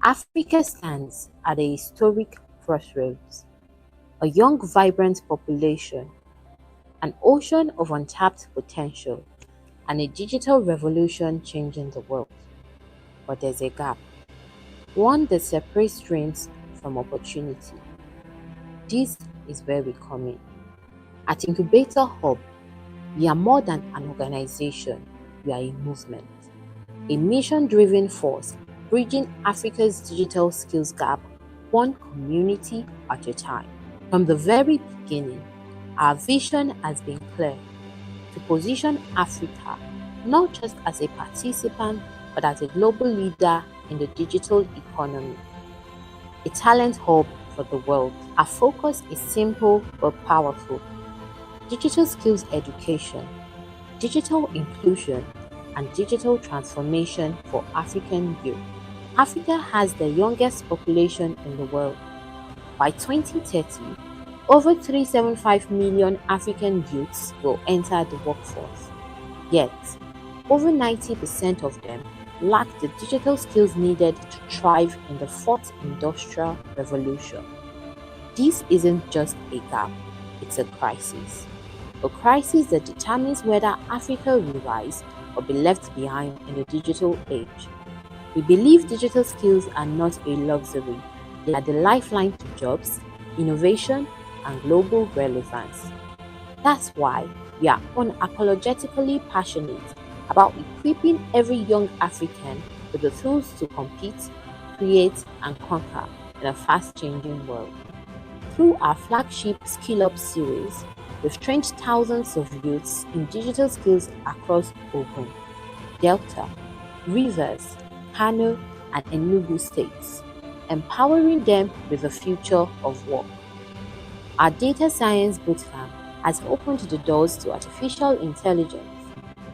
Africa stands at a historic crossroads: a young, vibrant population, an ocean of untapped potential, and a digital revolution changing the world. But there's a gap, one that separates dreams from opportunity. This is where we come in. At Incubator Hub, we are more than an organization, we are a movement, a mission-driven force bridging Africa's digital skills gap one community at a time. From the very beginning, our vision has been clear: to position Africa not just as a participant but as a global leader in the digital economy, a talent hub for the world. Our focus is simple but powerful: digital skills education, digital inclusion, and digital transformation for African youth. Africa has the youngest population in the world. By 2030, over 375 million African youths will enter the workforce. Yet, over 90% of them lack the digital skills needed to thrive in the fourth industrial revolution. This isn't just a gap, it's a crisis. A crisis that determines whether Africa will rise or be left behind in the digital age. We believe digital skills are not a luxury, they are the lifeline to jobs, innovation, and global relevance. That's why we are unapologetically passionate about equipping every young African with the tools to compete, create, and conquer in a fast-changing world. Through our flagship SkillUp series, we've trained thousands of youths in digital skills across Ogun, Delta, Rivers, Kano, and Enugu states, empowering them with the future of work. Our data science bootcamp has opened the doors to artificial intelligence,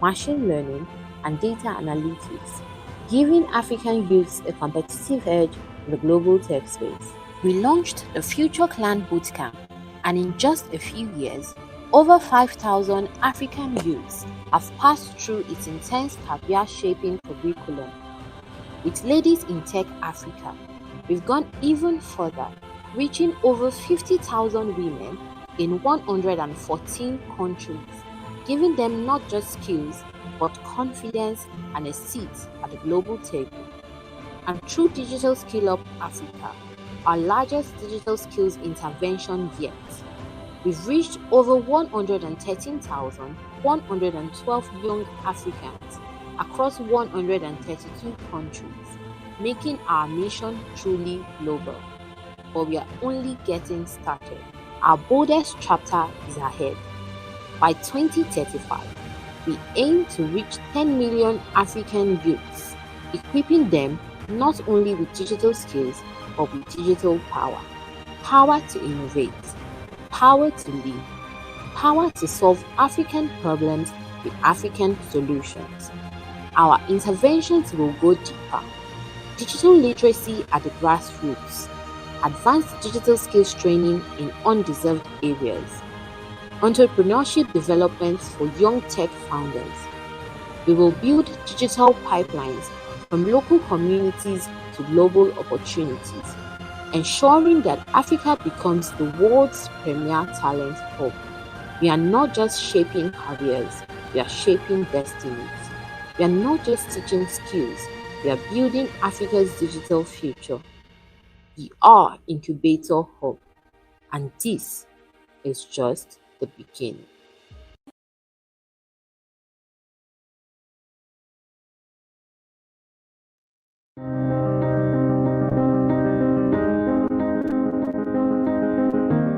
machine learning, and data analytics, giving African youths a competitive edge in the global tech space. We launched the Future Clan Bootcamp, and in just a few years, over 5,000 African youths have passed through its intense career-shaping curriculum. With Ladies in Tech Africa, we've gone even further, reaching over 50,000 women in 114 countries, giving them not just skills, but confidence and a seat at the global table. And through Digital SkillUp Africa, our largest digital skills intervention yet, we've reached over 113,112 young Africans across 132 countries, making our mission truly global. But we are only getting started. Our boldest chapter is ahead. By 2035, we aim to reach 10 million African youths, equipping them not only with digital skills, but with digital power. Power to innovate, power to lead, power to solve African problems with African solutions. Our interventions will go deeper: digital literacy at the grassroots, advanced digital skills training in undeserved areas, entrepreneurship development for young tech founders. We will build digital pipelines from local communities to global opportunities, ensuring that Africa becomes the world's premier talent hub. We are not just shaping careers, we are shaping destinies. We are not just teaching skills, we are building Africa's digital future. We are Incubator Hub, and this is just the beginning.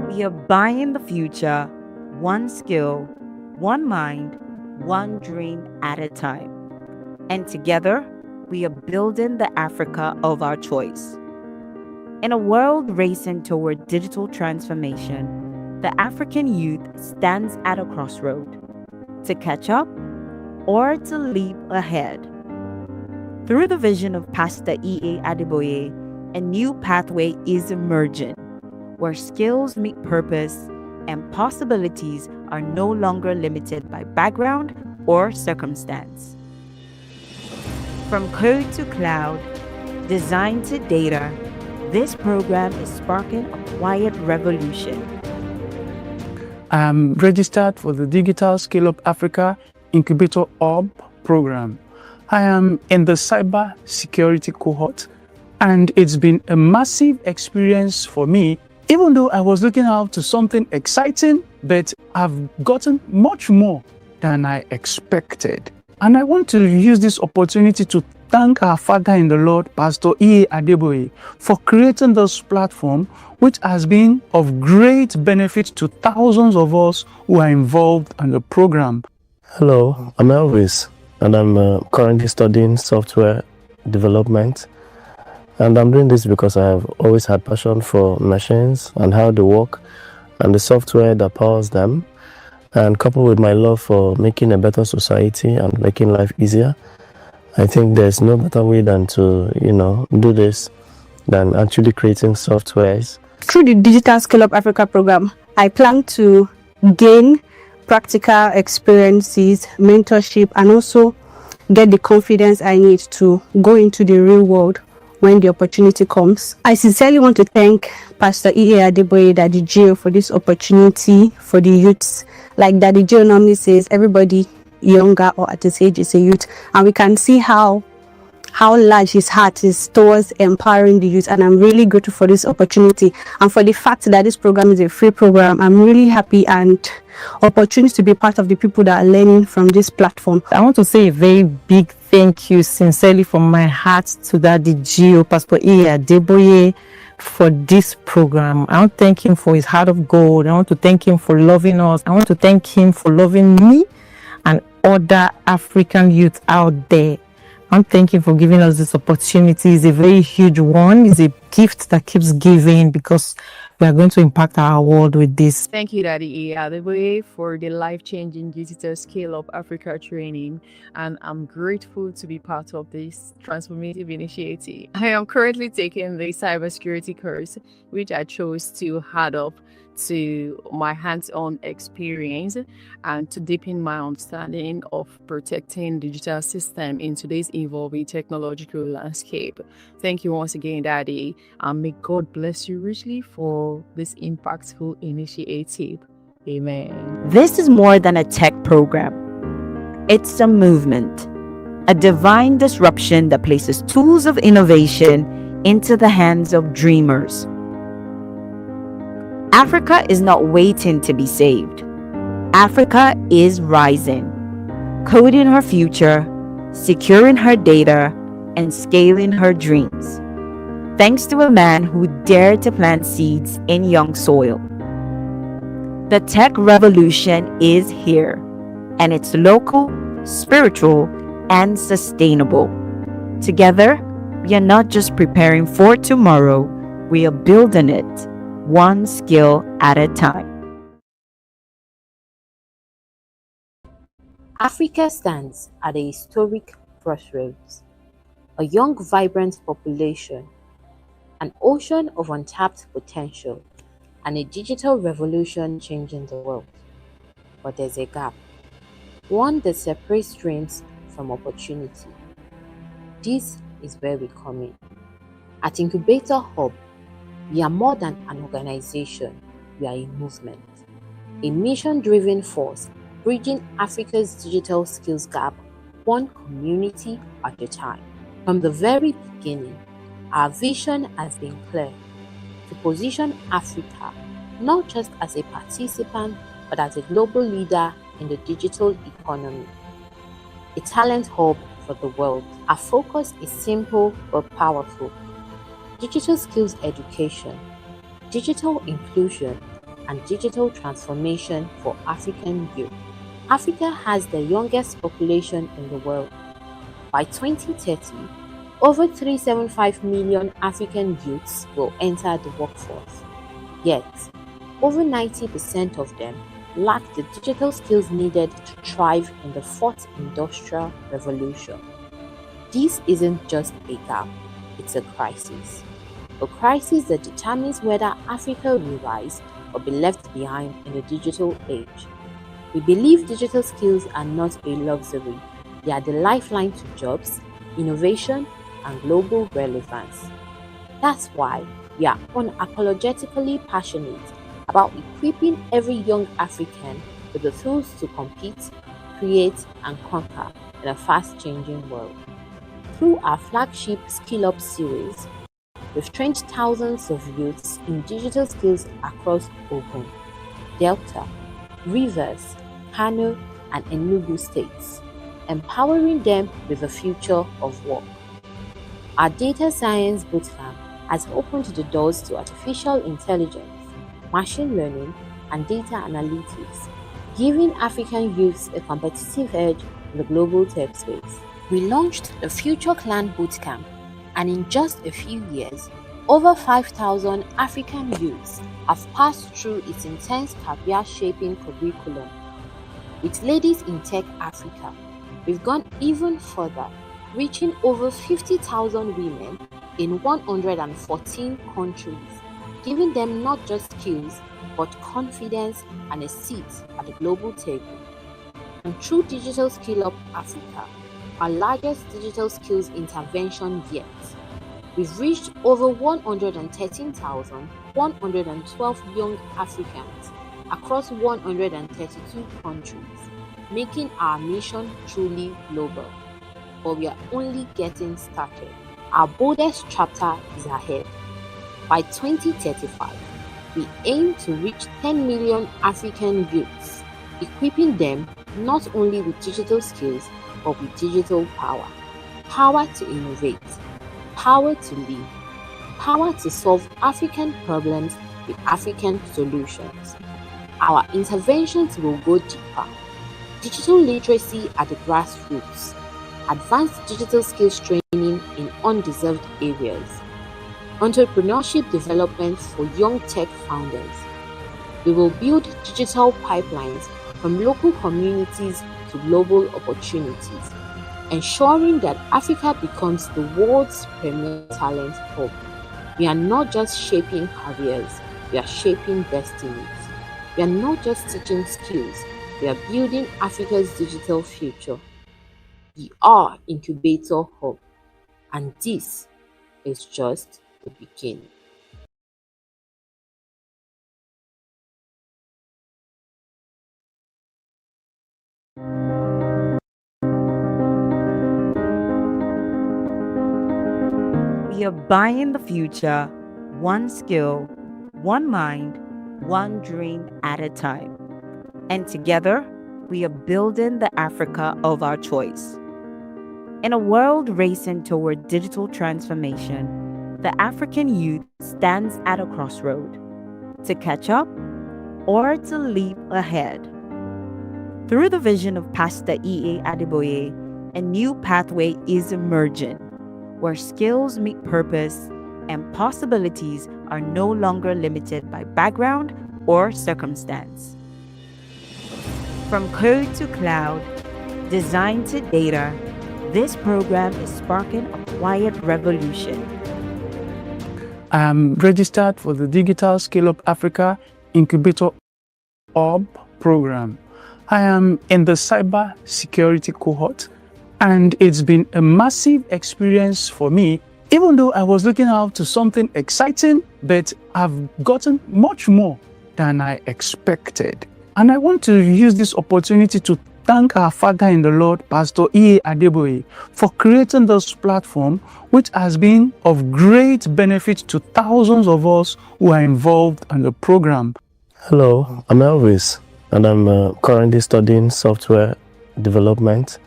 We are buying the future, one skill, one mind, one dream at a time. And together, we are building the Africa of our choice. In a world racing toward digital transformation, the African youth stands at a crossroad: to catch up or to leap ahead. Through the vision of Pastor E.A. Adeboye, a new pathway is emerging, where skills meet purpose and possibilities are no longer limited by background or circumstance. From code to cloud, Designed to data, this program is sparking a quiet revolution. I'm registered for the Digital SkillUp Africa Incubator Hub program. I am in the cyber security cohort, and it's been a massive experience for me, even though I was looking out to something exciting, but I've gotten much more than I expected. And I want to use this opportunity to thank our Father in the Lord, Pastor E. Adeboye, for creating this platform, which has been of great benefit to thousands of us who are involved in the program. Hello, I'm Elvis, and I'm currently studying software development. And I'm doing this because I have always had passion for machines and how they work and the software that powers them. And coupled with my love for making a better society and making life easier, I think there's no better way than to, do this than actually creating softwares. Through the Digital SkillUp Africa program, I plan to gain practical experiences, mentorship, and also get the confidence I need to go into the real world when the opportunity comes. I sincerely want to thank Pastor E. Adeboye, Daddy Gio, for this opportunity for the youths. Like Daddy Gio normally says, everybody younger or at his age is a youth, and we can see how large his heart is towards empowering the youth. And I'm really grateful for this opportunity and for the fact that this program is a free program. I'm really happy and opportunity to be part of the people that are learning from this platform. I want to say a very big thank you sincerely from my heart to Daddy Gio, Pastor E. Adeboye, for this program. I want to thank him for his heart of gold. I want to thank him for loving us. I want to thank him for loving me and other African youth out there. I'm thanking for giving us this opportunity. It's a very huge one. It's a gift that keeps giving because we are going to impact our world with this. Thank you, Daddy E. Adeboye, for the life-changing Digital SkillUp Africa training, and I'm grateful to be part of this transformative initiative. I am currently taking the cybersecurity course, which I chose to add up to my hands-on experience and to deepen my understanding of protecting digital system in today's evolving technological landscape. Thank you once again, Daddy, and may God bless you richly for this impactful initiative. Amen. This is more than a tech program. It's a movement, a divine disruption that places tools of innovation into the hands of dreamers. Africa is not waiting to be saved. Africa is rising, coding her future, securing her data, and scaling her dreams. Thanks to a man who dared to plant seeds in young soil. The tech revolution is here, and it's local, spiritual, and sustainable. Together, we are not just preparing for tomorrow, we are building it, one skill at a time. Africa stands at a historic crossroads. A young, vibrant population, an ocean of untapped potential, and a digital revolution changing the world. But there's a gap, one that separates dreams from opportunity. This is where we come in. At Incubator Hub, we are more than an organization, we are a movement, a mission-driven force bridging Africa's digital skills gap, one community at a time. From the very beginning, our vision has been clear: to position Africa not just as a participant, but as a global leader in the digital economy, a talent hub for the world. Our focus is simple but powerful: digital skills education, digital inclusion, and digital transformation for African youth. Africa has the youngest population in the world. By 2030, over 375 million African youths will enter the workforce. Yet, over 90% of them lack the digital skills needed to thrive in the fourth industrial revolution. This isn't just a gap, it's a crisis. A crisis that determines whether Africa will rise or be left behind in the digital age. We believe digital skills are not a luxury. They are the lifeline to jobs, innovation, and global relevance. That's why we are unapologetically passionate about equipping every young African with the tools to compete, create, and conquer in a fast-changing world. Through our flagship Skill Up series, we've trained thousands of youths in digital skills across Ogun, Delta, Rivers, Kano, and Enugu states, empowering them with a future of work. Our data science bootcamp has opened the doors to artificial intelligence, machine learning, and data analytics, giving African youths a competitive edge in the global tech space. We launched the Future Clan Bootcamp, and in just a few years, over 5,000 African youths have passed through its intense career-shaping curriculum. With Ladies in Tech Africa, we've gone even further, reaching over 50,000 women in 114 countries, giving them not just skills, but confidence and a seat at the global table. And through Digital SkillUp Africa, our largest digital skills intervention yet, we've reached over 113,112 young Africans across 132 countries, making our mission truly global. But we are only getting started. Our boldest chapter is ahead. By 2035, we aim to reach 10 million African youths, equipping them not only with digital skills, but with digital power. Power to innovate, power to lead, power to solve African problems with African solutions. Our interventions will go deeper. Digital literacy at the grassroots, advanced digital skills training in undeserved areas, entrepreneurship development for young tech founders. We will build digital pipelines from local communities to global opportunities, ensuring that Africa becomes the world's premier talent hub. We are not just shaping careers, we are shaping destinies. We are not just teaching skills, we are building Africa's digital future. We are Incubator Hub, and this is just the beginning. We are buying the future, one skill, one mind, one dream at a time. And together, we are building the Africa of our choice. In a world racing toward digital transformation, the African youth stands at a crossroad to catch up or to leap ahead. Through the vision of Pastor E.A. Adeboye, a new pathway is emerging where skills meet purpose and possibilities are no longer limited by background or circumstance. From code to cloud, design to data, this program is sparking a quiet revolution. I am registered for the Digital SkillUp Africa Incubator Hub program. I am in the cyber security cohort, and it's been a massive experience for me, even though I was looking out to something exciting, but I've gotten much more than I expected. And I want to use this opportunity to thank our Father in the Lord, Pastor E.A. Adeboye, for creating this platform, which has been of great benefit to thousands of us who are involved in the program. Hello, I'm Elvis, and I'm currently studying software development.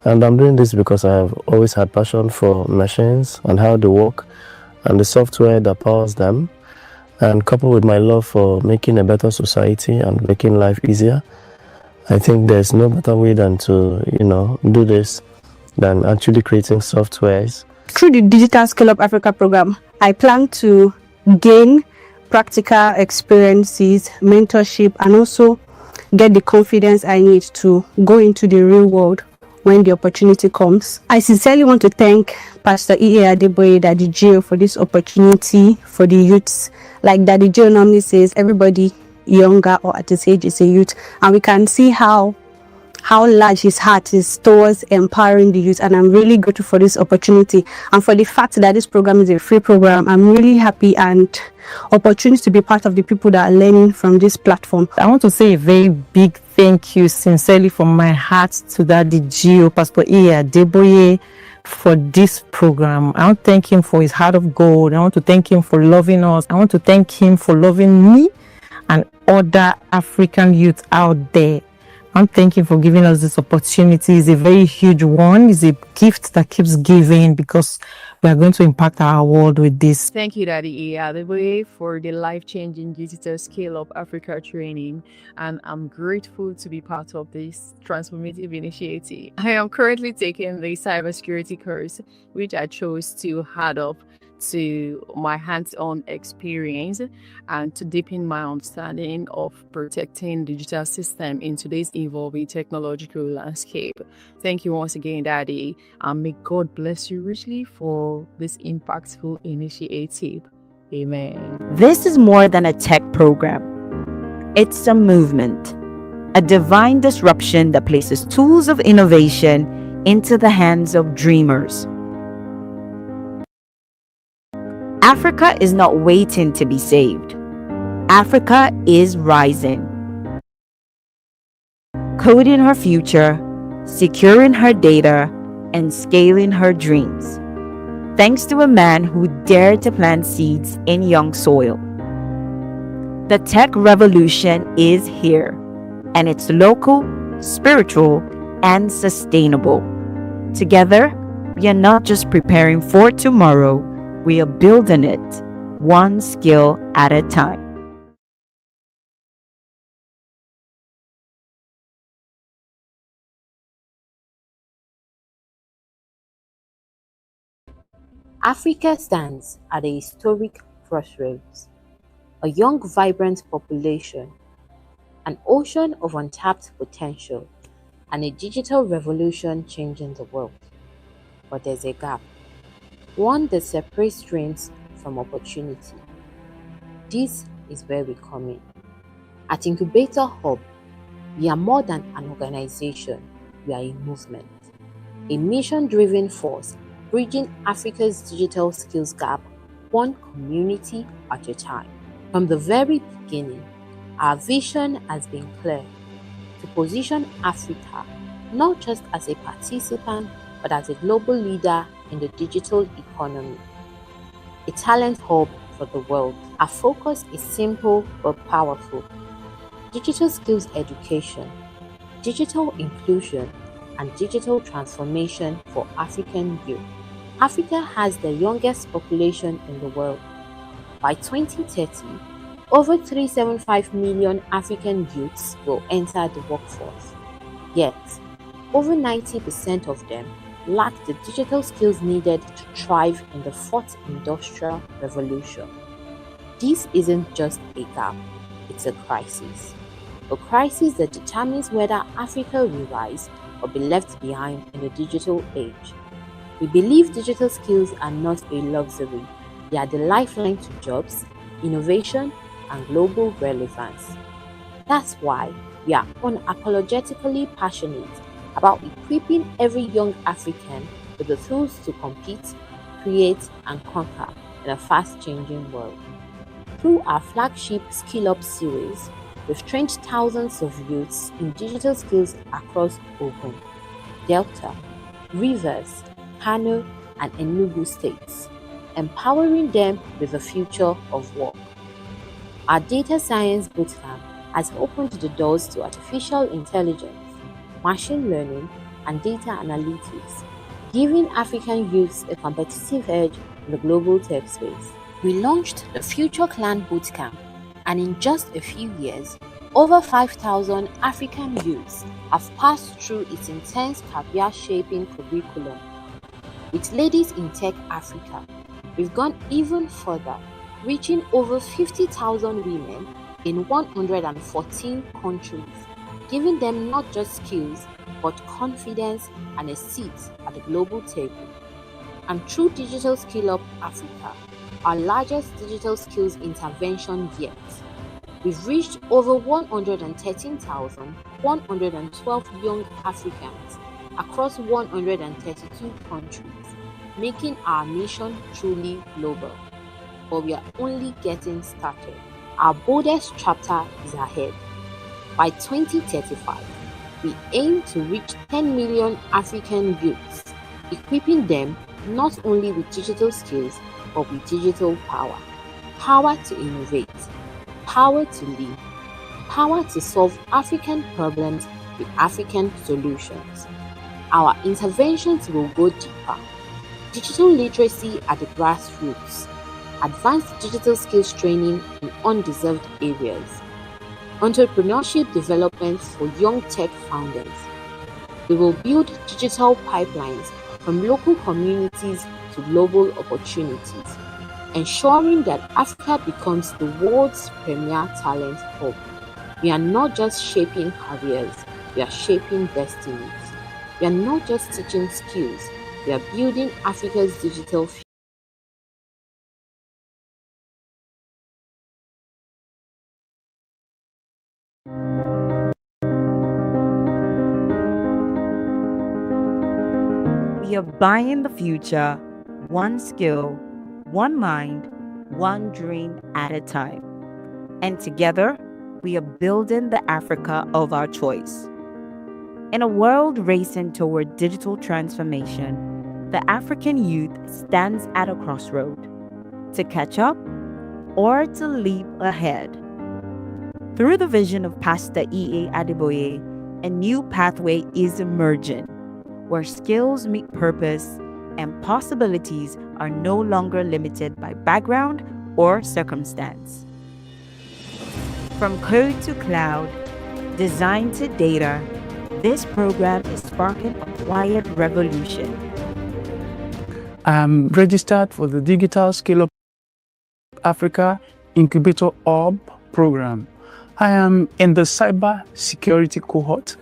And I'm doing this because I have always had passion for machines and how they work and the software that powers them. And coupled with my love for making a better society and making life easier, I think there's no better way than to, do this than actually creating softwares. Through the Digital SkillUp Africa program, I plan to gain practical experiences, mentorship, and also get the confidence I need to go into the real world when the opportunity comes. I sincerely want to thank Pastor E.A. Adeboye, Daddy Gio, for this opportunity for the youths. Like Daddy Gio normally says, everybody younger or at this age is a youth, and we can see how how large his heart is towards empowering the youth, and I'm really grateful for this opportunity and for the fact that this program is a free program. I'm really happy and opportunity to be part of the people that are learning from this platform. I want to say a very big thank you sincerely from my heart to Daddy Gio, Pastor Deboye, for this program. I want to thank him for his heart of gold. I want to thank him for loving us. I want to thank him for loving me and other African youth out there. I'm thanking for giving us this opportunity. It's a very huge one. It's a gift that keeps giving because we are going to impact our world with this. Thank you, Daddy Adeboye, for the life-changing Digital SkillUp Africa training, and I'm grateful to be part of this transformative initiative. I am currently taking the cybersecurity course, which I chose to add up to my hands-on experience and to deepen my understanding of protecting digital system in today's evolving technological landscape. Thank you once again, Daddy, and may God bless you richly for this impactful initiative. Amen. This is more than a tech program. It's a movement, a divine disruption that places tools of innovation into the hands of dreamers. Africa is not waiting to be saved. Africa is rising. Coding her future, securing her data, and scaling her dreams. Thanks to a man who dared to plant seeds in young soil. The tech revolution is here, and it's local, spiritual, and sustainable. Together, we are not just preparing for tomorrow, we are building it, one skill at a time. Africa stands at a historic crossroads. A young, vibrant population, an ocean of untapped potential, and a digital revolution changing the world. But there's a gap. One that separates dreams from opportunity. This is where we come in. At Incubator Hub, we are more than an organization, we are a movement. A mission-driven force bridging Africa's digital skills gap, one community at a time. From the very beginning, our vision has been clear: to position Africa not just as a participant, but as a global leader in the digital economy, a talent hub for the world. Our focus is simple but powerful: digital skills education, digital inclusion, and digital transformation for African youth. Africa has the youngest population in the world. By 2030, over 375 million African youths will enter the workforce. Yet, over 90% of them lack the digital skills needed to thrive in the fourth industrial revolution. This isn't just a gap, it's a crisis. A crisis that determines whether Africa will rise or be left behind in the digital age. We believe digital skills are not a luxury, they are the lifeline to jobs, innovation, and global relevance. That's why we are unapologetically passionate about equipping every young African with the tools to compete, create, and conquer in a fast-changing world. Through our flagship SkillUp series, we've trained thousands of youths in digital skills across Ogun, Delta, Rivers, Kano, and Enugu states, empowering them with the future of work. Our data science bootcamp has opened the doors to artificial intelligence, machine learning, and data analytics, giving African youths a competitive edge in the global tech space. We launched the Future Clan Bootcamp, and in just a few years, over 5,000 African youths have passed through its intense career-shaping curriculum. With Ladies in Tech Africa, we've gone even further, reaching over 50,000 women in 114 countries, giving them not just skills, but confidence and a seat at the global table. And through Digital SkillUp Africa, our largest digital skills intervention yet, we've reached over 113,000 112 young Africans across 132 countries, making our nation truly global. But we are only getting started. Our boldest chapter is ahead. By 2035, we aim to reach 10 million African youths, equipping them not only with digital skills but with digital power. Power to innovate, power to lead, power to solve African problems with African solutions. Our interventions will go deeper. Digital literacy at the grassroots, advanced digital skills training in undeserved areas, entrepreneurship development for young tech founders. We will build digital pipelines from local communities to global opportunities, ensuring that Africa becomes the world's premier talent hub. We are not just shaping careers, we are shaping destinies. We are not just teaching skills, we are building Africa's digital future. We are buying the future, one skill, one mind, one dream at a time. And together, we are building the Africa of our choice. In a world racing toward digital transformation, the African youth stands at a crossroad to catch up or to leap ahead. Through the vision of Pastor E.A. Adeboye, a new pathway is emerging where skills meet purpose and possibilities are no longer limited by background or circumstance. From code to cloud, design to data, this program is sparking a quiet revolution. I'm registered for the Digital SkillUp Africa Incubator Hub program. I am in the cyber security cohort,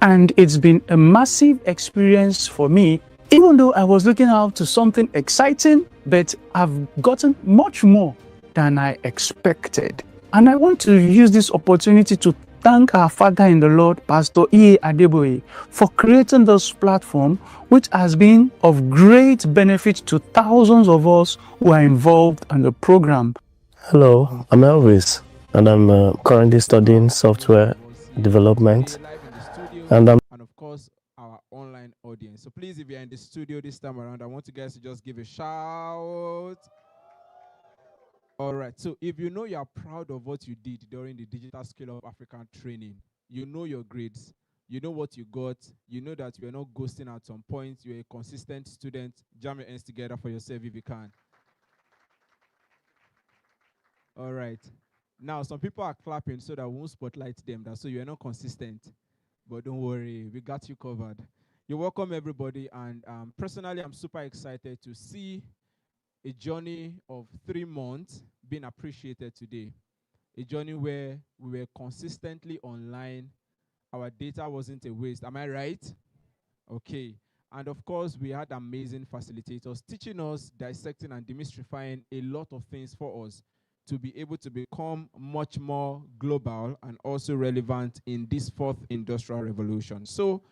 and it's been a massive experience for me, even though I was looking out to something exciting, but I've gotten much more than I expected. And I want to use this opportunity to thank our Father in the Lord, Pastor E. Adeboye, for creating this platform, which has been of great benefit to thousands of us who are involved in the program. Hello, I'm Elvis, and I'm currently studying software development. And of course, our online audience. So please, if you're in the studio this time around, I want you guys to just give a shout. All right. So if you know you're proud of what you did during the Digital SkillUp African training, you know your grades, you know what you got, you know that you're not ghosting at some point, you're a consistent student, jam your hands together for yourself if you can. All right. Now, some people are clapping so that we won't spotlight them. That's so you're not consistent. But don't worry, we got you covered. You're welcome, everybody. And personally, I'm super excited to see a journey of 3 months being appreciated today. A journey where we were consistently online. Our data wasn't a waste. Am I right? Okay. And of course, we had amazing facilitators teaching us, dissecting and demystifying a lot of things for us to be able to become much more global and also relevant in this fourth industrial revolution. So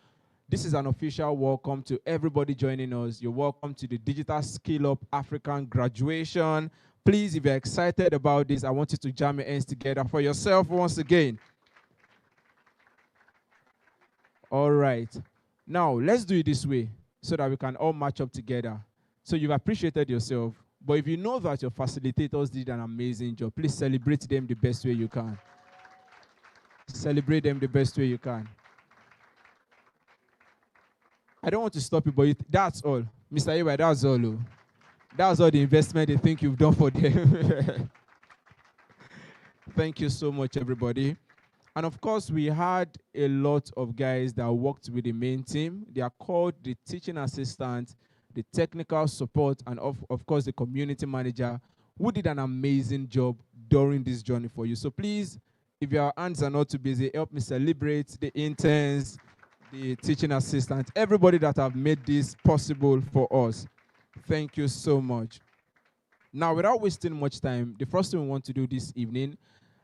this is an official welcome to everybody joining us. You're welcome to the Digital SkillUp African graduation. Please, if you're excited about this, I want you to jam your hands together for yourself once again. All right. Now, let's do it this way so that we can all match up together. So you've appreciated yourself. But if you know that your facilitators did an amazing job, please celebrate them the best way you can. Celebrate them the best way you can. I don't want to stop you, but that's all. Mr. Ewa, that's all. That's all the investment they think you've done for them. Thank you so much, everybody. And of course, we had a lot of guys that worked with the main team. They are called the teaching assistant, the technical support, and of course, the community manager, who did an amazing job during this journey for you. So please, if your hands are not too busy, help me celebrate the interns, the teaching assistant, everybody that have made this possible for us. Thank you so much. Now, without wasting much time, the first thing we want to do this evening,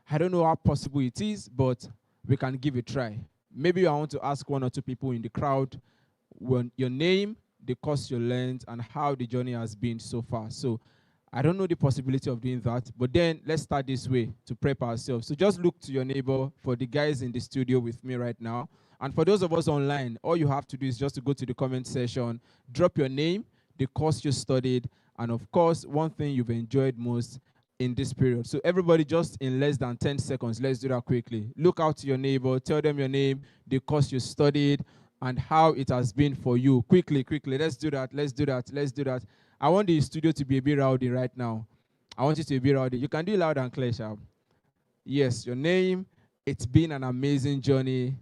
I don't know how possible it is, but we can give it a try. Maybe I want to ask one or two people in the crowd your name, the course you learned, and how the journey has been so far. So I don't know the possibility of doing that, but then let's start this way to prep ourselves. So just look to your neighbor. For the guys in the studio with me right now, and for those of us online, all you have to do is just to go to the comment section, drop your name, the course you studied, and of course, one thing you've enjoyed most in this period. So everybody, just in less than 10 seconds, let's do that quickly. Look out to your neighbor, tell them your name, the course you studied, and how it has been for you. Quickly, let's do that. I want the studio to be a bit rowdy right now. I want you to be rowdy. You can do it loud and clear, sharp. Yes, your name. It's been an amazing journey.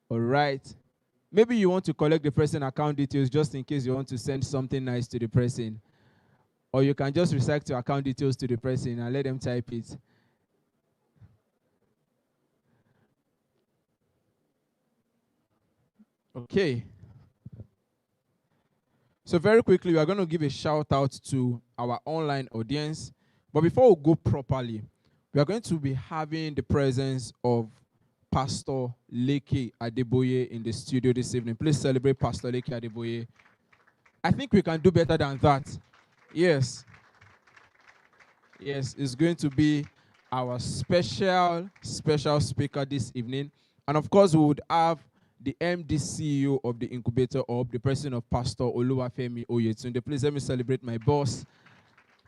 All right. Maybe you want to collect the person account details just in case you want to send something nice to the person. Or you can just recycle your account details to the person and let them type it. Okay. So very quickly, we are going to give a shout out to our online audience. But before we go properly, we are going to be having the presence of Pastor Leke Adeboye in the studio this evening. Please celebrate Pastor Leke Adeboye. I think we can do better than that. Yes. Yes, it's going to be our special speaker this evening. And of course, we would have the MD CEO of the Incubator Hub, the person of Pastor Oluwafemi Oyetunde. Please let me celebrate my boss.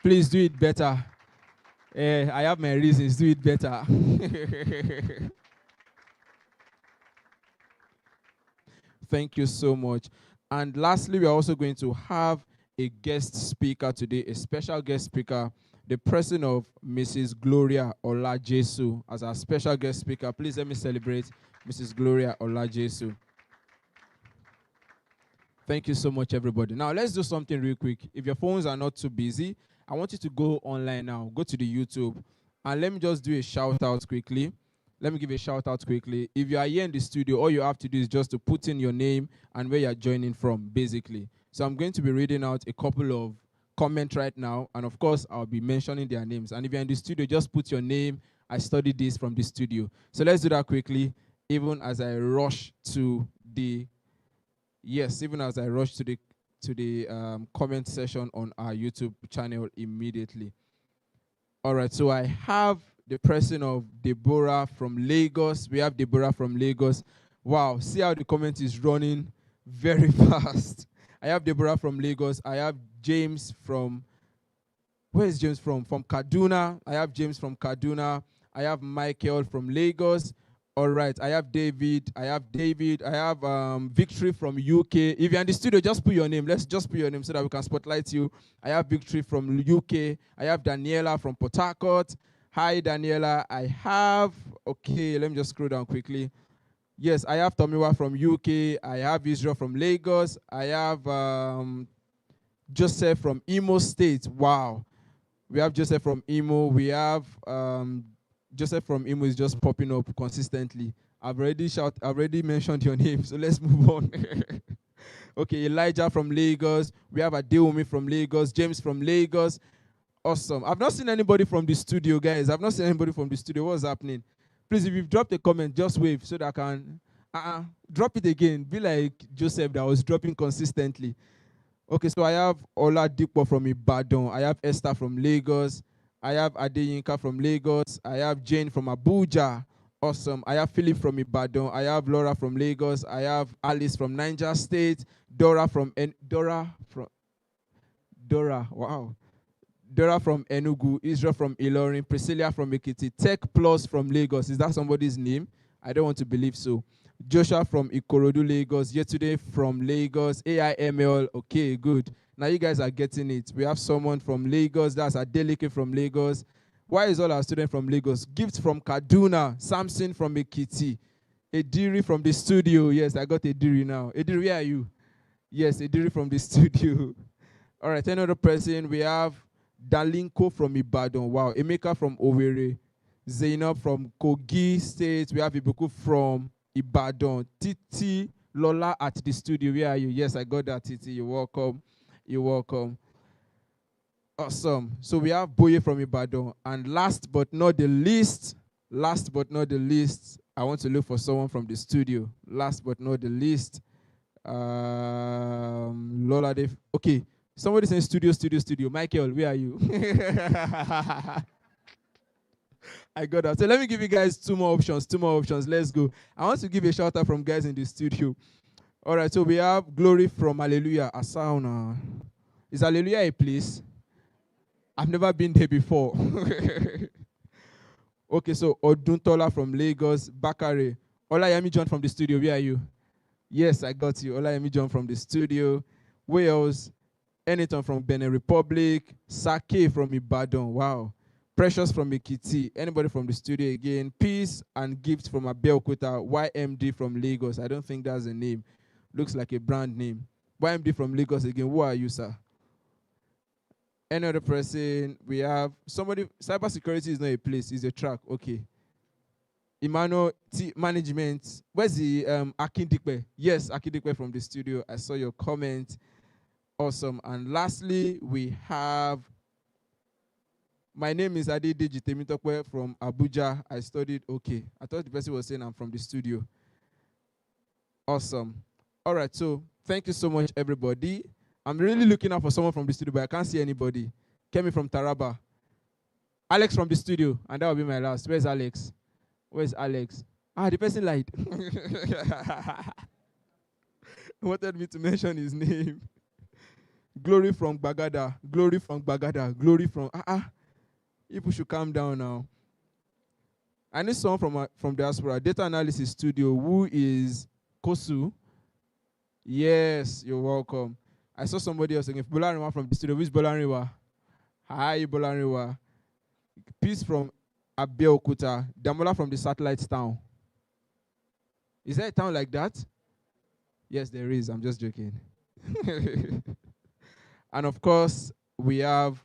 Please do it better. I have my reasons. Do it better. Thank you so much. And lastly, we are also going to have a guest speaker today, a special guest speaker, the person of Mrs. Gloria Olajesu as our special guest speaker. Please let me celebrate Mrs. Gloria Olajesu. Thank you so much, everybody. Now, let's do something real quick. If your phones are not too busy, I want you to go online now. Go to the YouTube. And let me just do a shout-out quickly. Let me give a shout-out quickly. If you are here in the studio, all you have to do is just to put in your name and where you're joining from, basically. So I'm going to be reading out a couple of comments right now. And, of course, I'll be mentioning their names. And if you're in the studio, just put your name. I studied this from the studio. So let's do that quickly, even as I rush to the... Yes, even as I rush to the comment session on our YouTube channel immediately. All right, so I have the person of Deborah from Lagos. We have Deborah from Lagos. Wow, see how the comment is running very fast. I have Deborah from Lagos. I have James from... Where is James from? From Kaduna. I have James from Kaduna. I have Michael from Lagos. All right, I have David. I have Victory from UK. If you're in the studio, just put your name. Let's just put your name so that we can spotlight you. I have Victory from UK. I have Daniela from Port Harcourt. Hi, Daniela. I have... Okay, let me just scroll down quickly. Yes, I have Tomiwa from UK. I have Israel from Lagos. I have Joseph from Imo State. Wow. We have Joseph from Imo. We have... Joseph from Imo is just popping up consistently. I've already mentioned your name, so let's move on. Okay, Elijah from Lagos. We have Adeomi from Lagos. James from Lagos. Awesome. I've not seen anybody from the studio, guys. I've not seen anybody from the studio. What's happening? Please, if you've dropped a comment, just wave so that I can... drop it again. Be like Joseph that was dropping consistently. Okay, so I have Oladipo from Ibadan. I have Esther from Lagos. I have Adeyinka from Lagos. I have Jane from Abuja. Awesome. I have Philip from Ibadan. I have Laura from Lagos. I have Alice from Niger State. Dora from Enugu. Israel from Ilorin. Priscilla from Ekiti. Tech Plus from Lagos. Is that somebody's name? I don't want to believe so. Joshua from Ikorodu, Lagos. Yesterday from Lagos. AIML. Okay, good. Now you guys are getting it. We have someone from Lagos. That's Adeleke from Lagos. Why is all our students from Lagos? Gift from Kaduna. Samson from Ekiti. Ediri from the studio. Yes, I got Ediri now. Ediri, where are you? Yes, Ediri from the studio. All right, another person. We have Dalinko from Ibadan. Wow. Emeka from Owerri. Zainab from Kogi State. We have Ibuku from Ibadan. Titi Lola at the studio. Where are you? Yes, I got that, Titi. You're welcome. You're welcome. Awesome. So we have Boye from Ibadan. And last but not the least, I want to look for someone from the studio. Last but not the least, Lola Dave. Okay, somebody saying studio. Michael, where are you? I got that. So let me give you guys two more options. Let's go. I want to give a shout out from guys in the studio. All right, so we have Glory from Hallelujah, a sauna. Is Hallelujah a place? I've never been there before. Okay, so Oduntola from Lagos, Bakare. Olayemi John from the studio, where are you? Yes, I got you. Olayemi John from the studio. Wales, Eniton from Benin Republic, Sake from Ibadan, wow. Precious from Ekiti, anybody from the studio again. Peace and Gift from Abeokuta, YMD from Lagos. I don't think that's a name. Looks like a brand name. YMD from Lagos again. Who are you, sir? Any other person? We have somebody. Cybersecurity is not a place, it's a track. Okay. Emmanuel T Management. Where's the Akindikwe? Yes, Akindikwe from the studio. I saw your comment. Awesome. And lastly, we have. My name is Adediji Temitokwe from Abuja. I studied. Okay. I thought the person was saying I'm from the studio. Awesome. All right. So thank you so much, everybody. I'm really looking out for someone from the studio, but I can't see anybody. Kemi from Taraba. Alex from the studio. And that will be my last. Where's Alex? Where's Alex? Ah, the person lied. Wanted me to mention his name. Glory from Bagada. Glory from Bagada. Glory from... People should calm down now. I need someone from diaspora. Data analysis studio. Who is Kosu? Yes, you're welcome. I saw somebody else saying, Bolariwa from the studio. Who is Bolariwa? Hi, Bolariwa. Peace from Abeokuta. Damola from the satellite town. Is there a town like that? Yes, there is. I'm just joking. And of course, we have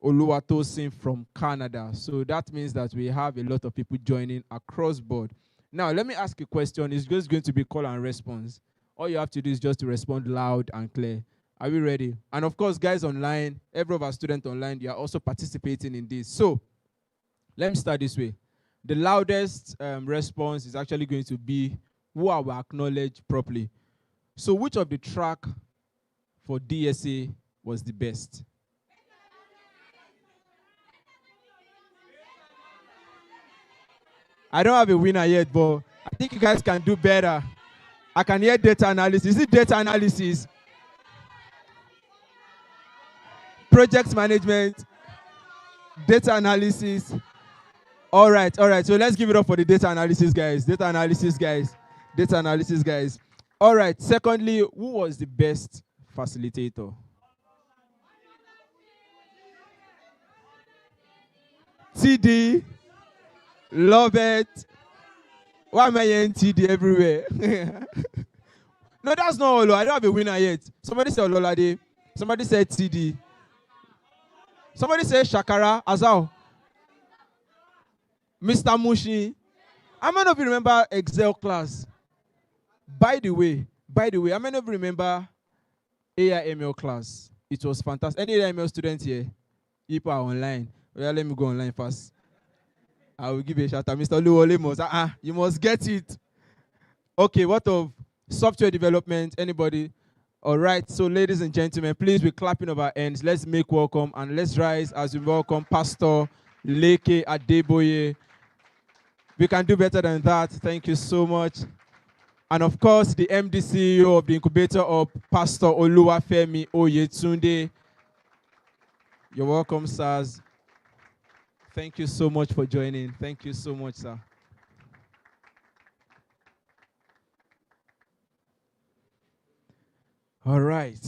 Oluwatosin from Canada. So that means that we have a lot of people joining across board. Now, let me ask a question. It's just going to be call and response. All you have to do is just to respond loud and clear. Are we ready? And of course, guys online, every of our students online, they are also participating in this. So, let me start this way. The loudest response is actually going to be who I will acknowledge properly. So, which of the track for DSA was the best? I don't have a winner yet, but I think you guys can do better. I can hear data analysis. Is it data analysis? Project management, data analysis. All right. So let's give it up for the data analysis guys. Data analysis guys. All right. Secondly, who was the best facilitator? TD. Love it. Why am I hearing TD everywhere? No, that's not Olo. I don't have a winner yet. Somebody said Ololade. Somebody said TD. Somebody said Shakara Azao. Mr. Mushi. How many of you remember Excel class? By the way, how many of you remember AIML class? It was fantastic. Any AIML student here? People are online. Well, let me go online first. I will give you a shout out. Mr. Luole you must get it. Okay, what of software development? Anybody? All right, so ladies and gentlemen, please be clapping of our ends. Let's make welcome and let's rise as we welcome Pastor Leke Adeboye. We can do better than that. Thank you so much. And of course, the MD CEO of the Incubator of Pastor Oluwafemi Oyetunde. You're welcome, sirs. Thank you so much for joining. Thank you so much, sir. All right.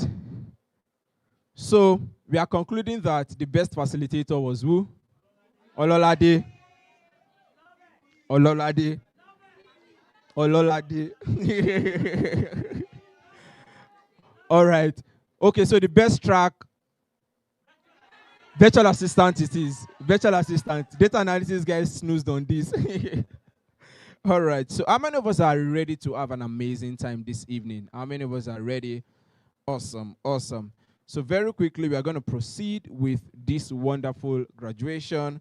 So we are concluding that the best facilitator was who? Ololade. All right. Okay, so the best track, virtual assistant it is. Virtual assistant. Data analysis guys snoozed on this. All right. So how many of us are ready to have an amazing time this evening? How many of us are ready? Awesome. So very quickly, we are going to proceed with this wonderful graduation.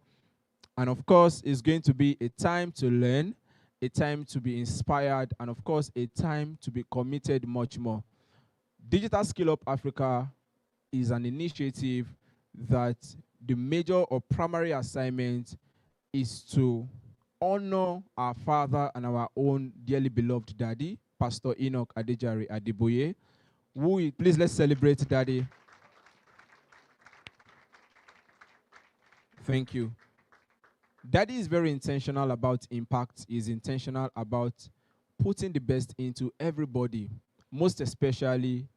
And of course, it's going to be a time to learn a time to be inspired, and of course, a time to be committed much more. Digital SkillUp Africa is an initiative that the major or primary assignment is to honor our father and our own dearly beloved daddy, Pastor Enoch Adejare Adeboye. Please let's celebrate Daddy. Thank you. Daddy is very intentional about impact. He's intentional about putting the best into everybody. Most especially,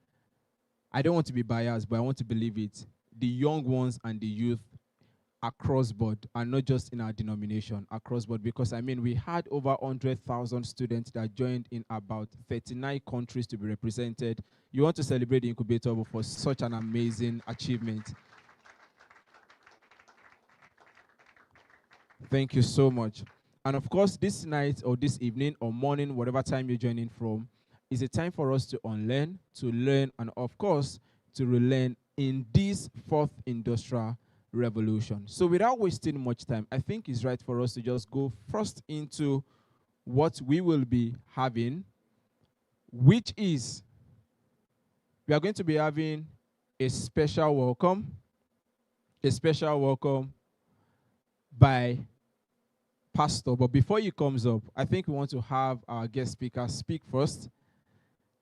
I don't want to be biased, but I want to believe it, the young ones and the youth across board, and not just in our denomination, across board. Because, I mean, we had over 100,000 students that joined in about 39 countries to be represented. You want to celebrate the Incubator for such an amazing achievement. Thank you so much. And of course, this night or this evening or morning, whatever time you're joining from, is a time for us to unlearn, to learn, and of course, to relearn in this fourth industrial revolution. So without wasting much time, I think it's right for us to just go first into what we will be having, which is we are going to be having a special welcome by Pastor. But before he comes up, I think we want to have our guest speaker speak first,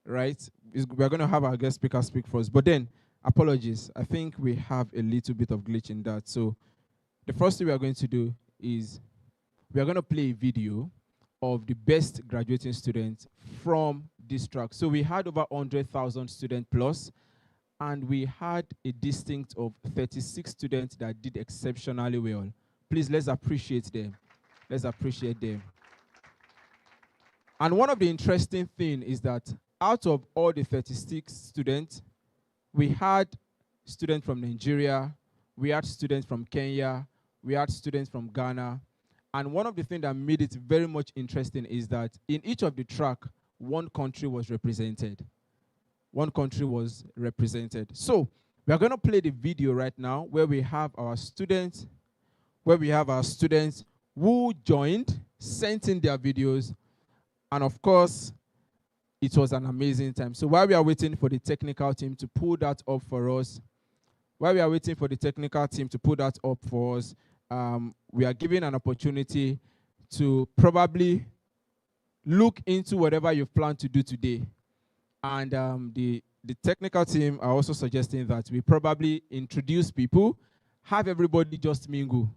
right? We're going to have our guest speaker speak first. But then, apologies, I think we have a little bit of glitch in that. So the first thing we are going to do is we are going to play a video of the best graduating students from this track. So we had over 100,000 students plus, and we had a distinct of 36 students that did exceptionally well. Please, let's appreciate them. Let's appreciate them. And one of the interesting things is that out of all the 36 students, we had students from Nigeria, we had students from Kenya, we had students from Ghana. And one of the things that made it very much interesting is that in each of the track, one country was represented. One country was represented. So we are going to play the video right now where we have our students, who joined, sent in their videos, and of course, it was an amazing time. So while we are waiting for the technical team to pull that up for us, we are given an opportunity to probably look into whatever you've planned to do today. And the technical team are also suggesting that we probably introduce people, have everybody just mingle,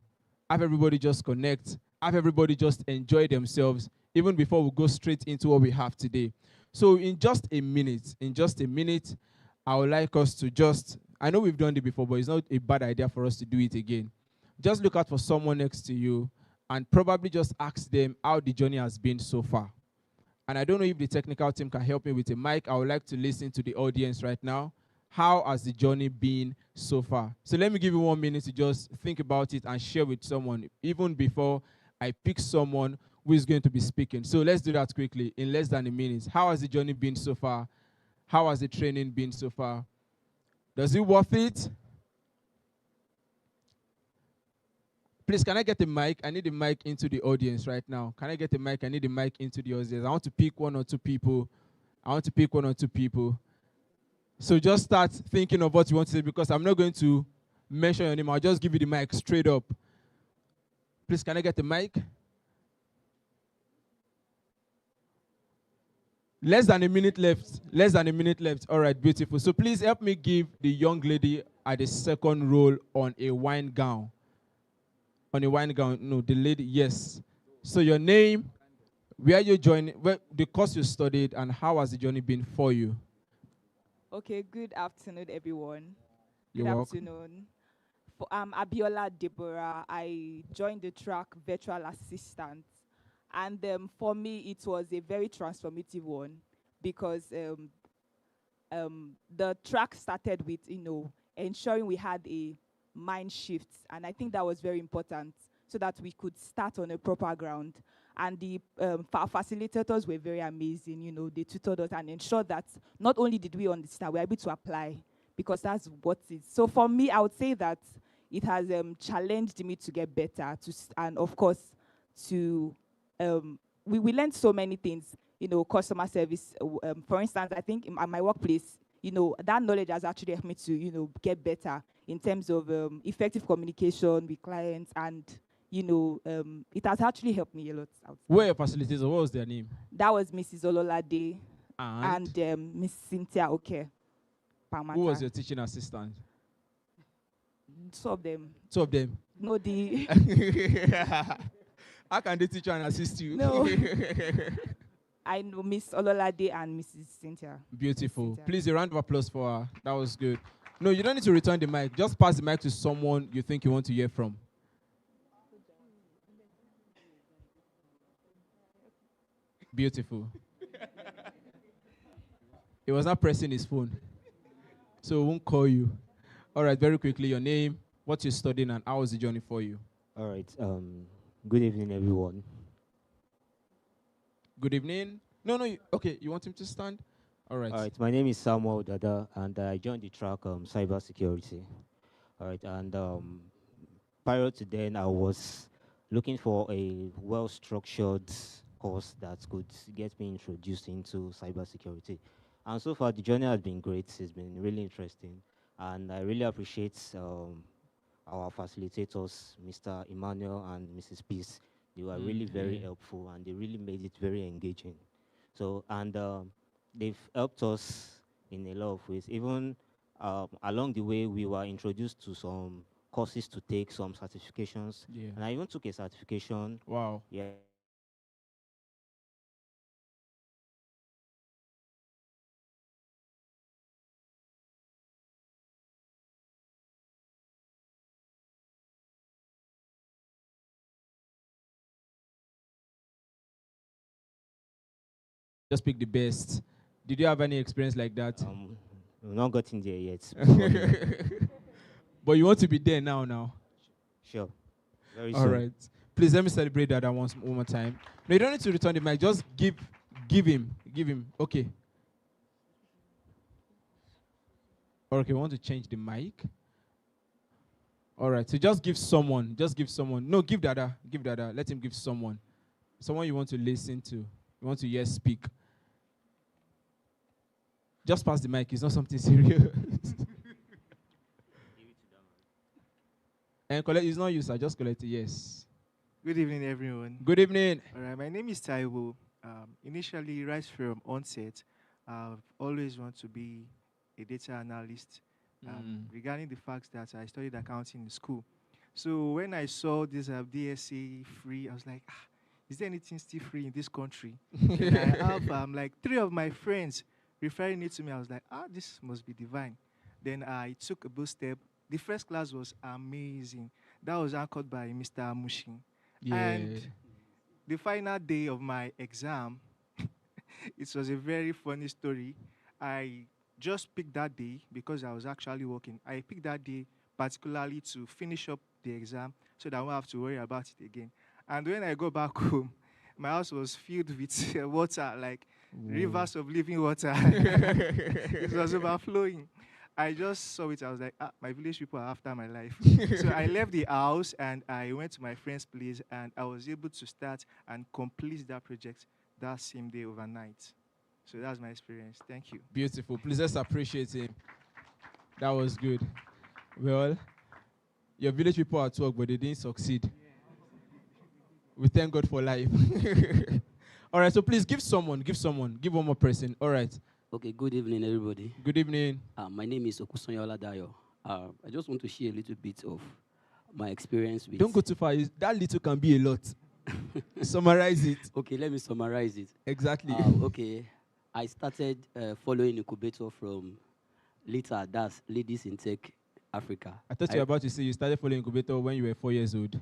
have everybody just connect, have everybody just enjoy themselves, even before we go straight into what we have today. So in just a minute, I would like us to just, I know we've done it before, but it's not a bad idea for us to do it again. Just look out for someone next to you and probably just ask them how the journey has been so far. And I don't know if the technical team can help me with a mic. I would like to listen to the audience right now. How has the journey been so far? So let me give you 1 minute to just think about it and share with someone, even before I pick someone who is going to be speaking. So let's do that quickly in less than a minute. How has the journey been so far? How has the training been so far? Does it worth it? Please, can I get a mic? I need a mic into the audience right now. Can I get a mic? I need a mic into the audience. I want to pick one or two people. So just start thinking of what you want to say, because I'm not going to mention your name. I'll just give you the mic straight up. Please, can I get the mic? Less than a minute left. All right, beautiful. So please help me give the young lady at the second row on a wine gown. No, the lady, yes. So your name, where you joined, the course you studied, and how has the journey been for you? Okay, good afternoon, everyone. You're welcome. Afternoon. I'm Abiola Deborah. I joined the track virtual assistant. And for me, it was a very transformative one, because the track started with, ensuring we had a mind shift. And I think that was very important, so that we could start on a proper ground. And the facilitators were very amazing. They tutored us and ensured that not only did we understand, we were able to apply, because that's what it is. So for me, I would say that it has challenged me to get better, and of course, to we learned so many things, customer service. For instance, I think at my workplace, that knowledge has actually helped me to, get better in terms of effective communication with clients, and, it has actually helped me a lot. Who were your facilitators? What was their name? That was Mrs. Ololade And Miss Cynthia Oke. who was your teaching assistant? Two of them. Two of them. No, the How can they teach you and assist you? No. I know Miss Ololade and Mrs. Cynthia. Beautiful. Cynthia. Please, a round of applause for her. That was good. No, you don't need to return the mic. Just pass the mic to someone you think you want to hear from. Beautiful. He was not pressing his phone, so he won't call you. All right, very quickly, your name, what you're studying, and how was the journey for you? All right. Good evening, everyone. Good evening. No, okay, you want him to stand? All right. All right. My name is Samuel Dada, and I joined the track cybersecurity. All right. And prior to then, I was looking for a well-structured course that could get me introduced into cybersecurity. And so far, the journey has been great. It's been really interesting. And I really appreciate our facilitators, Mr. Emmanuel and Mrs. Peace. They were really very helpful, and they really made it very engaging. So, and they've helped us in a lot of ways. Even along the way, we were introduced to some courses to take, some certifications. Yeah. And I even took a certification. Wow. Yeah. Just pick the best. Did you have any experience like that? We've not gotten there yet. But you want to be there now. Sure. Very soon. All right. Please let me celebrate that one more time. No, you don't need to return the mic. Just give him. Okay. Okay, we want to change the mic. All right. So just give someone. No, give Dada. Let him give someone. Someone you want to listen to. You want to hear speak. Just pass the mic. It's not something serious. And collect. It's not you, sir. Just collect it. Yes. Good evening, everyone. Good evening. All right, my name is Taiwo. Initially, right from onset, I've always wanted to be a data analyst. Regarding the fact that I studied accounting in school. So when I saw this DSA free, I was like, is there anything still free in this country? And I have like 3 of my friends referring it to me. I was like, this must be divine. Then I took a boot step. The first class was amazing. That was anchored by Mr. Mushin. Yeah. And the final day of my exam, it was a very funny story. I just picked that day because I was actually working. I picked that day particularly to finish up the exam so that I won't have to worry about it again. And when I go back home, my house was filled with water, like rivers of living water. It was overflowing. I just saw it. I was like, my village people are after my life. So I left the house and I went to my friend's place, and I was able to start and complete that project that same day overnight. So that's my experience. Thank you. Beautiful. Please let's appreciate him. That was good. Well, your village people are at work, but they didn't succeed. We thank God for life. All right, so please give one more person. All right. Okay, good evening, everybody. Good evening. My name is Okusonya Oladayo. I just want to share a little bit of my experience with... Don't go too far. That little can be a lot. Summarize it. Okay, let me summarize it. Exactly. Okay, I started following Incubator from LITA, that's Ladies in Tech Africa. I thought you were about to say you started following Incubator when you were 4 years old.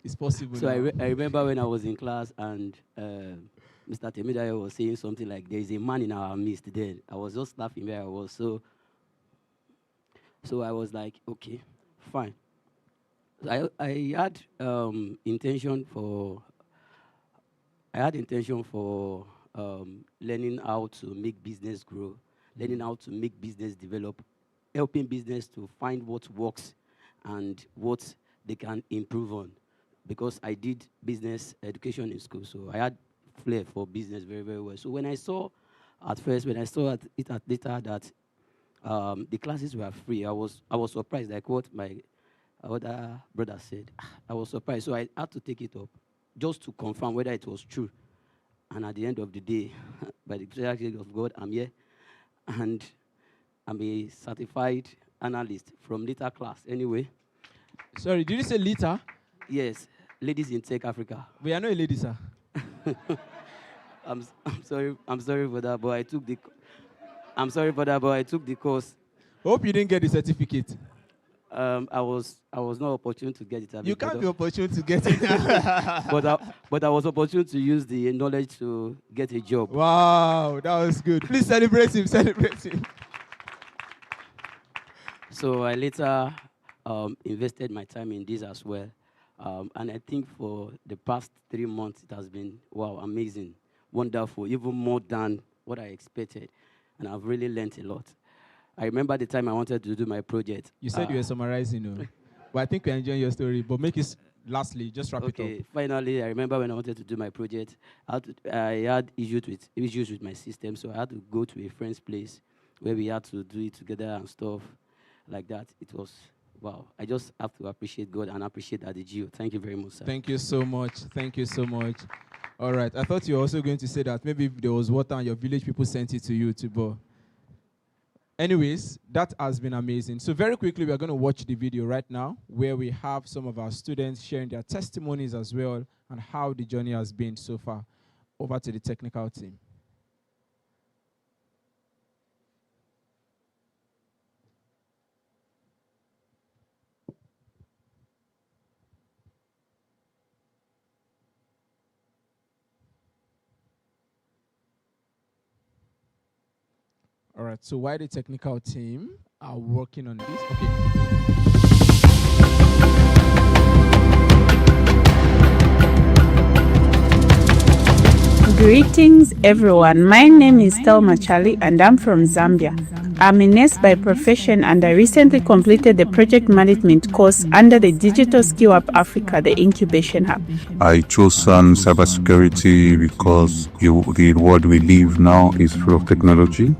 It's possible. So I remember when I was in class and Mr. Temidayo was saying something like, there is a man in our midst there. I was just laughing where I was. So I was like, okay, fine. I had intention for learning how to make business grow, learning how to make business develop, helping business to find what works and what they can improve on. because I did business education in school, so I had flair for business very, very well. So when I saw it at later that the classes were free, I was surprised, like what my other brother said. I was surprised, so I had to take it up just to confirm whether it was true. And at the end of the day, by the grace of God, I'm here, and I'm a certified analyst from Lita class. Anyway. Sorry, did you say Lita? Yes, Ladies in Tech Africa. We are not a lady, sir. I'm sorry for that, but I took the. I'm sorry for that, but I took the course. Hope you didn't get the certificate. I was not opportune to get it. You can't be opportune to get it. but I was opportune to use the knowledge to get a job. Wow, that was good. Please celebrate him. Celebrate him. So I later invested my time in this as well. And I think for the past 3 months, it has been, wow, amazing, wonderful, even more than what I expected. And I've really learned a lot. I remember the time I wanted to do my project. You said you were summarizing, but I think we're enjoying your story. But make it, lastly, just wrap it up. Finally, I remember when I wanted to do my project, I had issues with my system, so I had to go to a friend's place where we had to do it together and stuff like that. It was, wow. I just have to appreciate God and appreciate Adigio. Thank you very much, sir. Thank you so much. Thank you so much. All right. I thought you were also going to say that maybe there was water and your village people sent it to you too, but anyways, that has been amazing. So very quickly, we're going to watch the video right now where we have some of our students sharing their testimonies as well and how the journey has been so far. Over to the technical team. All right, so while the technical team are working on this, Greetings everyone, my name is Telma Chali and I'm from Zambia. I'm a nurse by profession and I recently completed the project management course under the Digital SkillUp Africa, the Incubation Hub. I chose cybersecurity because the world we live now is full of technology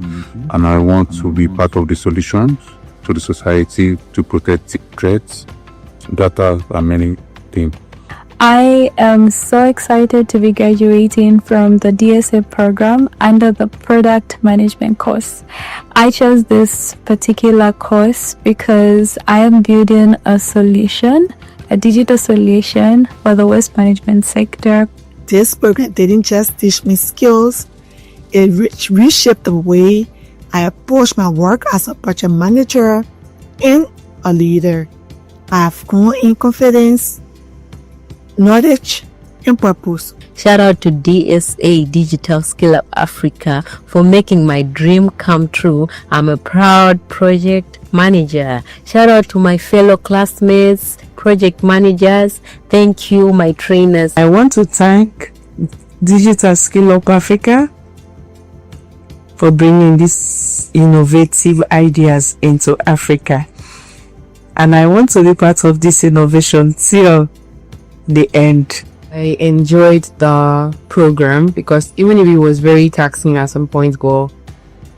and I want to be part of the solution to the society to protect secrets, data and many things. I am so excited to be graduating from the DSA program under the product management course. I chose this particular course because I am building a solution, a digital solution for the waste management sector. This program didn't just teach me skills, it reshaped the way I approach my work as a project manager and a leader. I have grown in confidence, knowledge and purpose. Shout out to DSA Digital SkillUp Africa for making my dream come true. I'm a proud project manager. Shout out to my fellow classmates, project managers. Thank you, my trainers. I want to thank Digital SkillUp Africa for bringing these innovative ideas into Africa. And I want to be part of this innovation till the end. I enjoyed the program because even if it was very taxing at some point,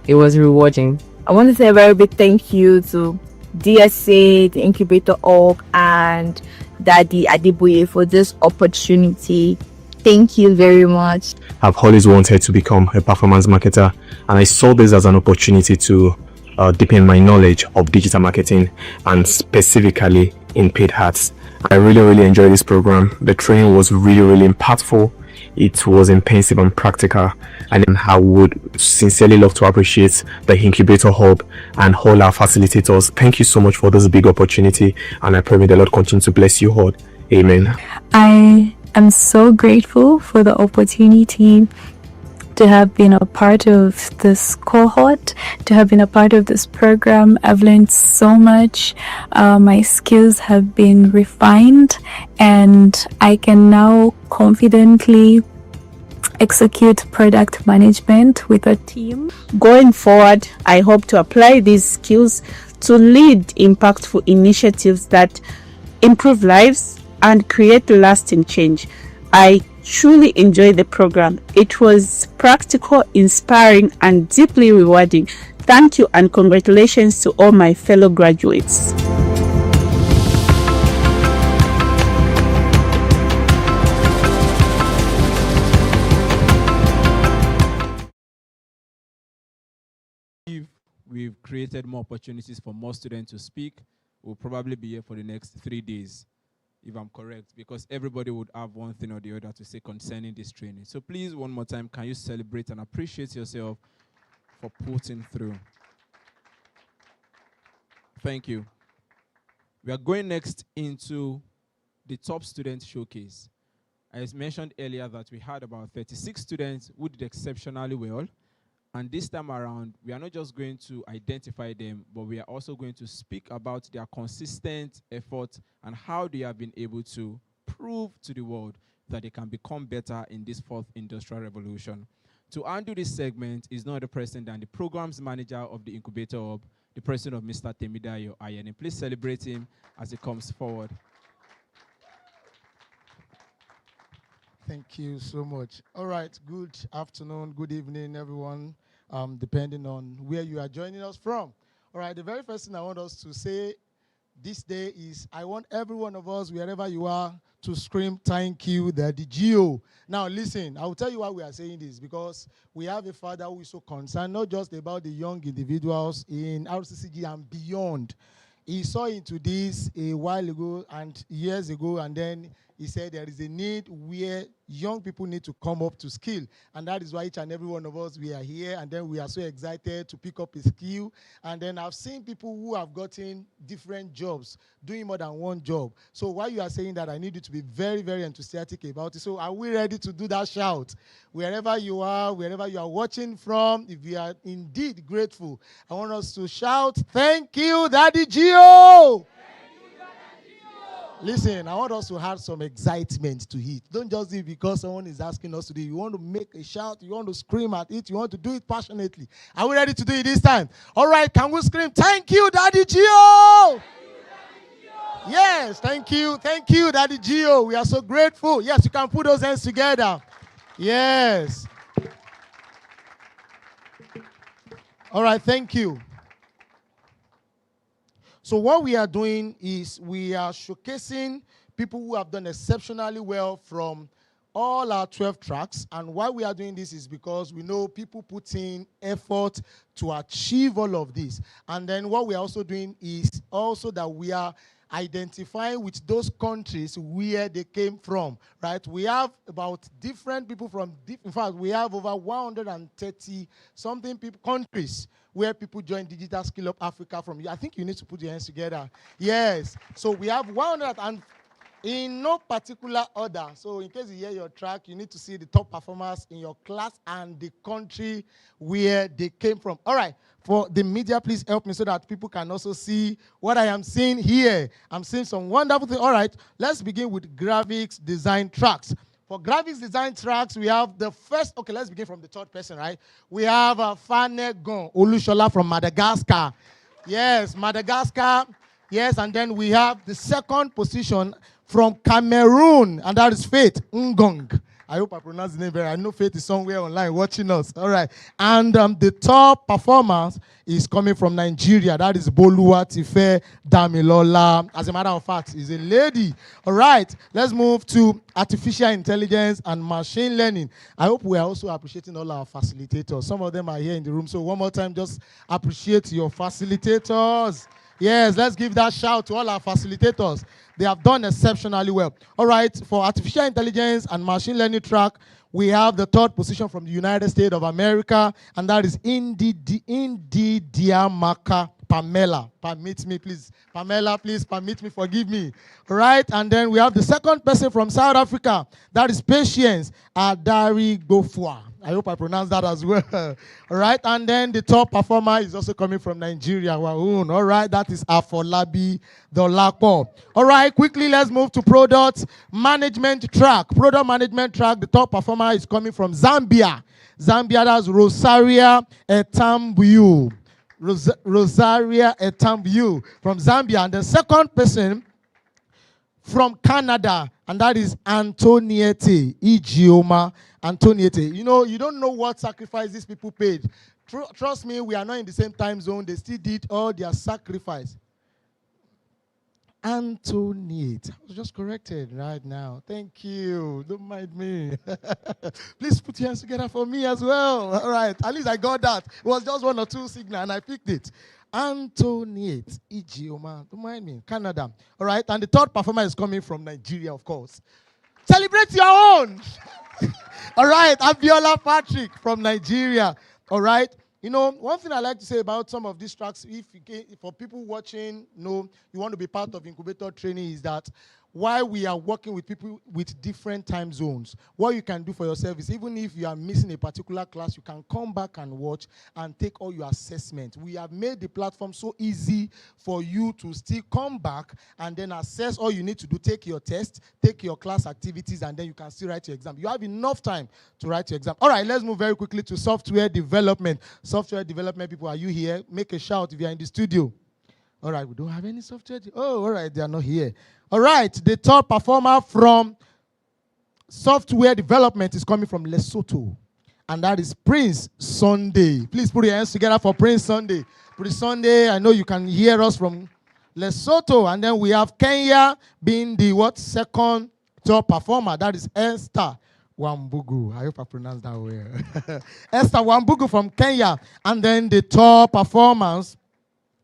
it was rewarding. I want to say a very big thank you to DSA, the Incubator Org, and Daddy Adibuye for this opportunity. Thank you very much. I've always wanted to become a performance marketer, and I saw this as an opportunity to deepen my knowledge of digital marketing and specifically in paid ads. I really enjoyed this program. The training was really impactful. It was intensive and practical, and I would sincerely love to appreciate the Incubator Hub and all our facilitators. Thank you so much for this big opportunity, and I pray may the Lord continue to bless you all. Amen. I am so grateful for the opportunity to have been a part of this cohort, to have been a part of this program. I've learned so much. My skills have been refined and I can now confidently execute product management with a team. Going forward, I hope to apply these skills to lead impactful initiatives that improve lives and create lasting change. I truly enjoyed the program. It was practical, inspiring, and deeply rewarding. Thank you and congratulations to all my fellow graduates. If we've created more opportunities for more students to speak, we'll probably be here for the next 3 days, if I'm correct, because everybody would have one thing or the other to say concerning this training. So please, one more time, can you celebrate and appreciate yourself for putting through? Thank you. We are going next into the top student showcase. As mentioned earlier that we had about 36 students who did exceptionally well. And this time around, we are not just going to identify them, but we are also going to speak about their consistent effort and how they have been able to prove to the world that they can become better in this fourth industrial revolution. To undo this segment is no other person than the programs manager of the Incubator Hub, the person of Mr. Temidayo Ayeni. Please celebrate him as he comes forward. Thank you so much. All right, good afternoon, good evening, everyone, depending on where you are joining us from. All right, the very first thing I want us to say this day is I want every one of us, wherever you are, to scream, thank you, Daddy Gio. Now, listen, I will tell you why we are saying this, because we have a father who is so concerned, not just about the young individuals in RCCG and beyond. He saw into this a while ago and years ago, and then he said there is a need where young people need to come up to skill. And that is why each and every one of us, we are here, and then we are so excited to pick up a skill. And then I've seen people who have gotten different jobs, doing more than one job. So while you are saying that, I need you to be very, very enthusiastic about it. So are we ready to do that shout? Wherever you are watching from, if you are indeed grateful, I want us to shout, thank you, Daddy Gio! Listen, I want us to have some excitement to it. Don't just do it because someone is asking us to do it. You want to make a shout, you want to scream at it, you want to do it passionately. Are we ready to do it this time? All right, can we scream, thank you, Daddy Gio! Yes, thank you, Daddy Gio. We are so grateful. Yes, you can put those hands together. Yes. All right, thank you. So what we are doing is we are showcasing people who have done exceptionally well from all our 12 tracks. And why we are doing this is because we know people put in effort to achieve all of this. And then what we are also doing is also that we are identifying with those countries where they came from, right? We have about different people from, in fact, we have over 130 something people, countries where people join Digital SkillUp Africa from. I think you need to put your hands together. Yes. So we have 100 and in no particular order. So in case you hear your track, you need to see the top performers in your class and the country where they came from. All right. For the media, please help me so that people can also see what I am seeing here. I'm seeing some wonderful things. All right. Let's begin with graphics design tracks. For graphics design tracks, we have the first, okay, let's begin from the third person, right? We have Fanegon Olushola from Madagascar. Yes, Madagascar. Yes, and then we have the second position from Cameroon, and that is Faith Ngong. I hope I pronounced the name very. I know Faith is somewhere online watching us. All right. And the top performance is coming from Nigeria. That is Boluwatife Damilola. As a matter of fact, is a lady. All right. Let's move to artificial intelligence and machine learning. I hope we are also appreciating all our facilitators. Some of them are here in the room. So one more time, just appreciate your facilitators. Yes, let's give that shout to all our facilitators. They have done exceptionally well. All right, for artificial intelligence and machine learning track, we have the third position from the United States of America, and that is Indidiamaka Pamela. Permit me, please. Pamela, please permit me, forgive me. All right, and then we have the second person from South Africa. That is Patience Adari Gofua. I hope I pronounced that as well. All right, and then the top performer is also coming from Nigeria, our own. All right, that is Afolabi Dolapo. All right, quickly, let's move to product management track. Product management track, the top performer is coming from Zambia. Zambia, that's Rosaria Etambu. Rosaria Etambu from Zambia. And the second person from Canada, and that is Antoniette Igioma. Antoniette. You know, you don't know what sacrifice these people paid. Trust me, we are not in the same time zone. They still did all their sacrifice. Antoniette. I was just corrected right now. Thank you. Don't mind me. Please put your hands together for me as well. All right. At least I got that. It was just one or two signals and I picked it. Antoniette Igioma. Don't mind me. Canada. All right. And the third performer is coming from Nigeria, of course. Celebrate your own. All right. Abiola Patrick from Nigeria. All right. You know, one thing I like to say about some of these tracks, for people watching, you want to be part of Incubator training, is that while we are working with people with different time zones, what you can do for yourself is, even if you are missing a particular class, you can come back and watch and take all your assessment. We have made the platform so easy for you to still come back and then assess all you need to do. Take your test, take your class activities, and then you can still write your exam. You have enough time to write your exam. All right, let's move very quickly to software development. Software development people, are you here? Make a shout if you are in the studio. All right, we don't have any software. Oh, all right, they are not here. All right, the top performer from software development is coming from Lesotho, and that is Prince Sunday. Please put your hands together for Prince Sunday. Prince Sunday, I know you can hear us from Lesotho, and then we have Kenya being the second top performer. That is Esther Wambugu. I hope I pronounced that well. Esther Wambugu from Kenya, and then the top performance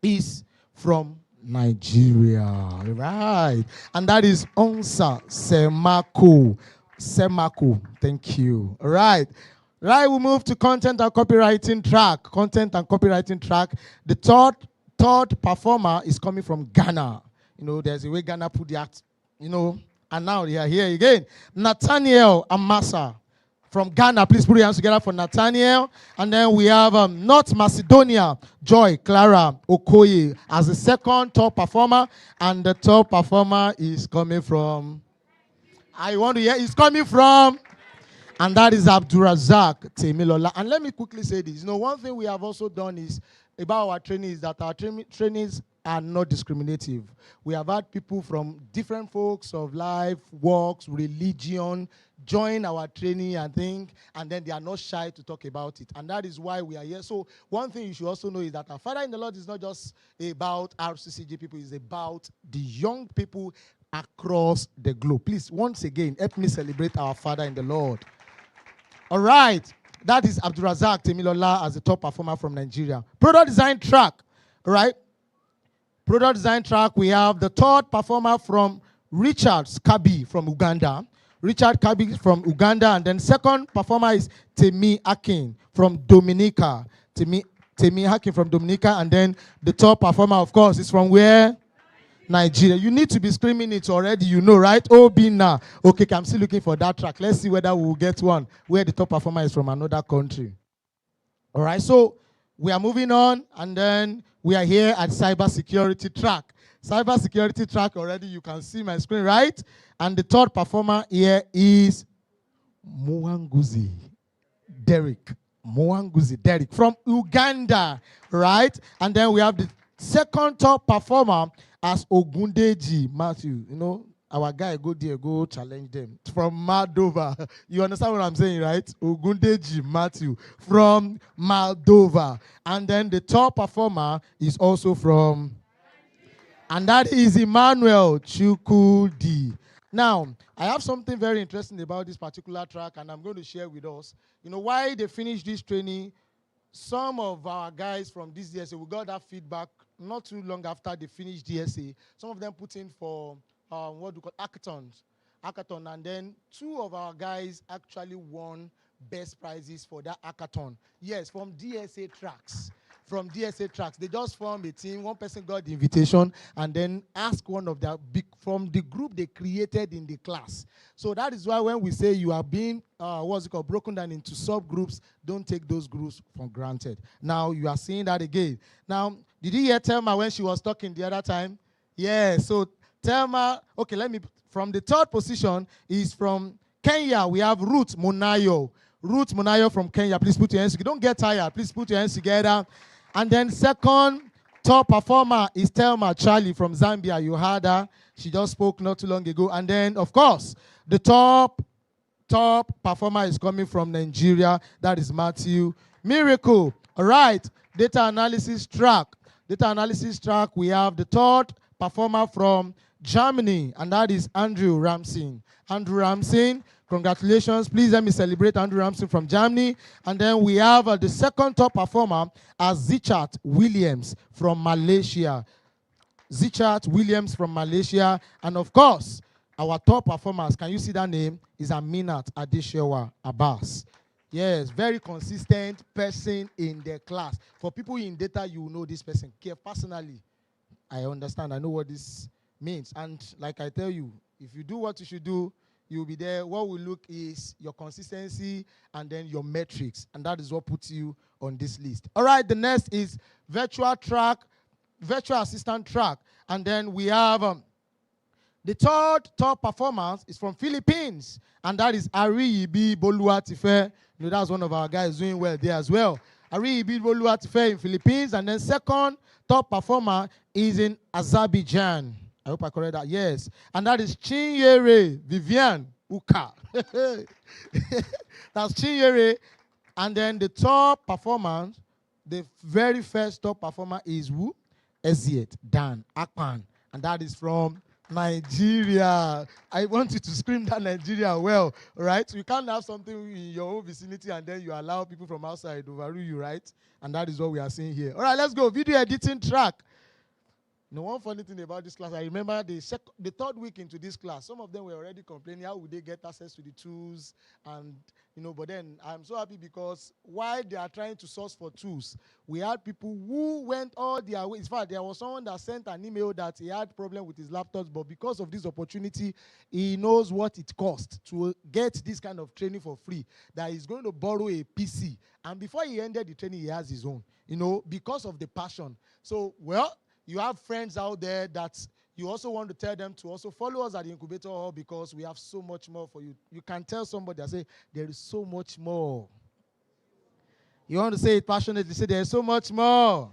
is from Nigeria, right? And that is Onsa Semaku. Semaku, thank you. All right. Right, we move to content and copywriting track. Content and copywriting track. The third performer is coming from Ghana. You know, there's a way Ghana put the act, you know, and now they are here again. Nathaniel Amasa from Ghana. Please put your hands together for Nathaniel. And then we have North Macedonia, Joy Clara Okoye as the second top performer. And the top performer is coming from, I want to hear, it's coming from, and that is Abdurazak Temilola. And let me quickly say this. You know, one thing we have also done is about our training is that our trainings are not discriminative. We have had people from different folks of life, walks, religion, join our training and then they are not shy to talk about it. And that is why we are here. So one thing you should also know is that our Father in the Lord is not just about RCCG people, it's about the young people across the globe. Please, once again, help me celebrate our Father in the Lord. All right. That is Abdurazak Temilola as the top performer from Nigeria. Product design track. All right. Product design track, we have the third performer from Richard Kabi from Uganda. Richard Kabi from Uganda. And then second performer is Temi Akin from Dominica. Temi Akin from Dominica. And then the top performer, of course, is from where? Nigeria. You need to be screaming it already, you know, right? Obina. Okay, I'm still looking for that track. Let's see whether we'll get one where the top performer is from another country. All right, so we are moving on, and then we are here at cybersecurity track. Cybersecurity track already, you can see my screen, right? And the third performer here is Mwanguzi Derek. Mwanguzi Derek from Uganda, right? And then we have the second top performer as Ogundeji Matthew. You know, our guy go there, go challenge them. From Moldova. You understand what I'm saying, right? Ogundeji Matthew from Moldova. And then the top performer is also from, and that is Emmanuel Chukudi. Now, I have something very interesting about this particular track, and I'm going to share with us. You know, why they finished this training, some of our guys from this DSA, we got that feedback not too long after they finished DSA. Some of them put in for what we call hackathon, and then two of our guys actually won best prizes for that hackathon. Yes, from DSA tracks. From DSA tracks, they just formed a team. One person got the invitation and then asked one of their from the group they created in the class. So that is why when we say you are being broken down into subgroups, don't take those groups for granted. Now you are seeing that again. Now, did you hear Thelma when she was talking the other time? Yeah. So Thelma, okay, from the third position is from Kenya. We have Ruth Munayo. Ruth Munayo from Kenya. Please put your hands together. Don't get tired. Please put your hands together. And then second top performer is Thelma Charlie from Zambia. You heard her. She just spoke not too long ago. And then, of course, the top performer is coming from Nigeria. That is Matthew Miracle. All right. Data analysis track. Data analysis track, we have the third performer from Germany, and that is Andrew Ramsey. Andrew Ramsey, congratulations. Please let me celebrate Andrew Ramsey from Germany. And then we have the second top performer as Zichat Williams from Malaysia. Zichat Williams from Malaysia. And of course, our top performers, can you see that name? Is Aminat Adeshewa Abbas. Yes, very consistent person in the class. For people in data, you know this person. Personally, I understand. I know what this means. And like I tell you, if you do what you should do, you'll be there. What we look is your consistency and then your metrics. And that is what puts you on this list. All right, the next is virtual assistant track. And then we have the third top performance is from Philippines. And that is Ari Ibi Boluatife. You know, that's one of our guys doing well there as well. Ari Ibi Boluatife in Philippines. And then second top performer is in Azerbaijan. I hope I correct that. Yes. And that is Chinyere Vivian Uka. That's Chinyere. And then the top performance, the very first top performer is who? Eziet Dan Akpan. And that is from Nigeria. I want you to scream that Nigeria well, right? You can't have something in your own vicinity and then you allow people from outside to overrule you, right? And that is what we are seeing here. All right, let's go. Video editing track. You know, one funny thing about this class, I remember the third week into this class, some of them were already complaining, how would they get access to the tools? And, you know, but then I'm so happy because while they are trying to source for tools, we had people who went all their way. In fact, there was someone that sent an email that he had problem with his laptops, but because of this opportunity, he knows what it costs to get this kind of training for free, that he's going to borrow a PC. And before he ended the training, he has his own, you know, because of the passion. So, well, you have friends out there that you also want to tell them to also follow us at the Incubator Hall because we have so much more for you. You can tell somebody and say, there is so much more. You want to say it passionately, say there is so much more.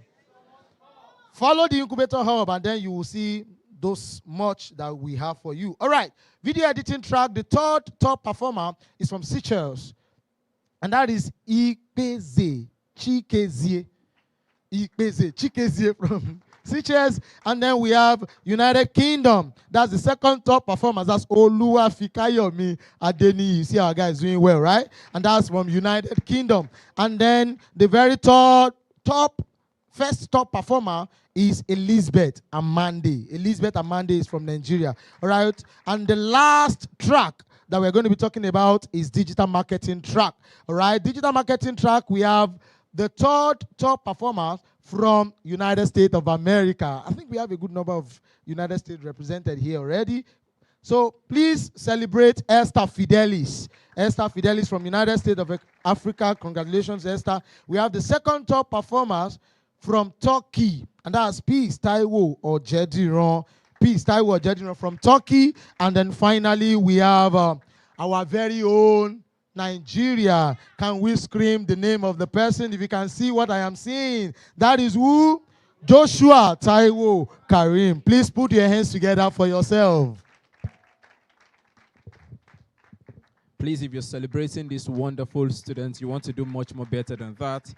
Follow the Incubator Hub and then you will see those much that we have for you. All right, video editing track, the third top performer is from Seychelles. And that is Ikpeze Chikezie. Ikpeze Chikezie from Seychelles. And then we have United Kingdom. That's the second top performance. That's Olua Fikayomi Adeni. You see our guys doing well, right? And that's from United Kingdom. And then the very first top performer is Elizabeth Amande. Elizabeth Amande is from Nigeria. All right. And the last track that we're going to be talking about is digital marketing track. All right. Digital marketing track, we have the third top performer from United States of America. I think we have a good number of United States represented here already. So please celebrate Esther Fidelis. Esther Fidelis from United States of Africa. Congratulations, Esther. We have the second top performers from Turkey, and that's Peace Taiwo or Jediron. Peace Taiwo or Jediron from Turkey. And then finally, we have our very own Nigeria. Can we scream the name of the person? If you can see what I am seeing, that is who? Joshua Taiwo Karim. Please put your hands together for yourself. Please, if you're celebrating these wonderful students, you want to do much more better than that.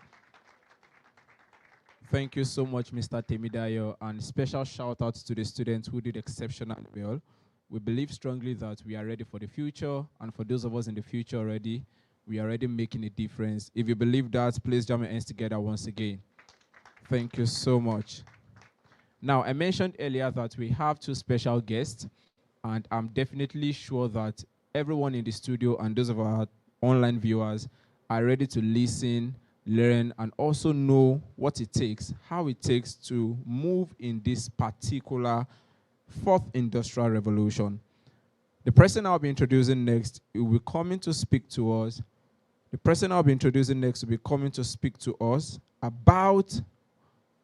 Thank you so much, Mr. Temidayo, and special shout out to the students who did exceptionally well. We believe strongly that we are ready for the future, and for those of us in the future already, we are already making a difference. If you believe that, please join my hands together once again. Thank you so much. Now, I mentioned earlier that we have two special guests, and I'm definitely sure that everyone in the studio and those of our online viewers are ready to listen, learn, and also know what it takes, how it takes to move in this particular fourth industrial revolution. The person I'll be introducing next will be coming to speak to us. The person I'll be introducing next will be coming to speak to us about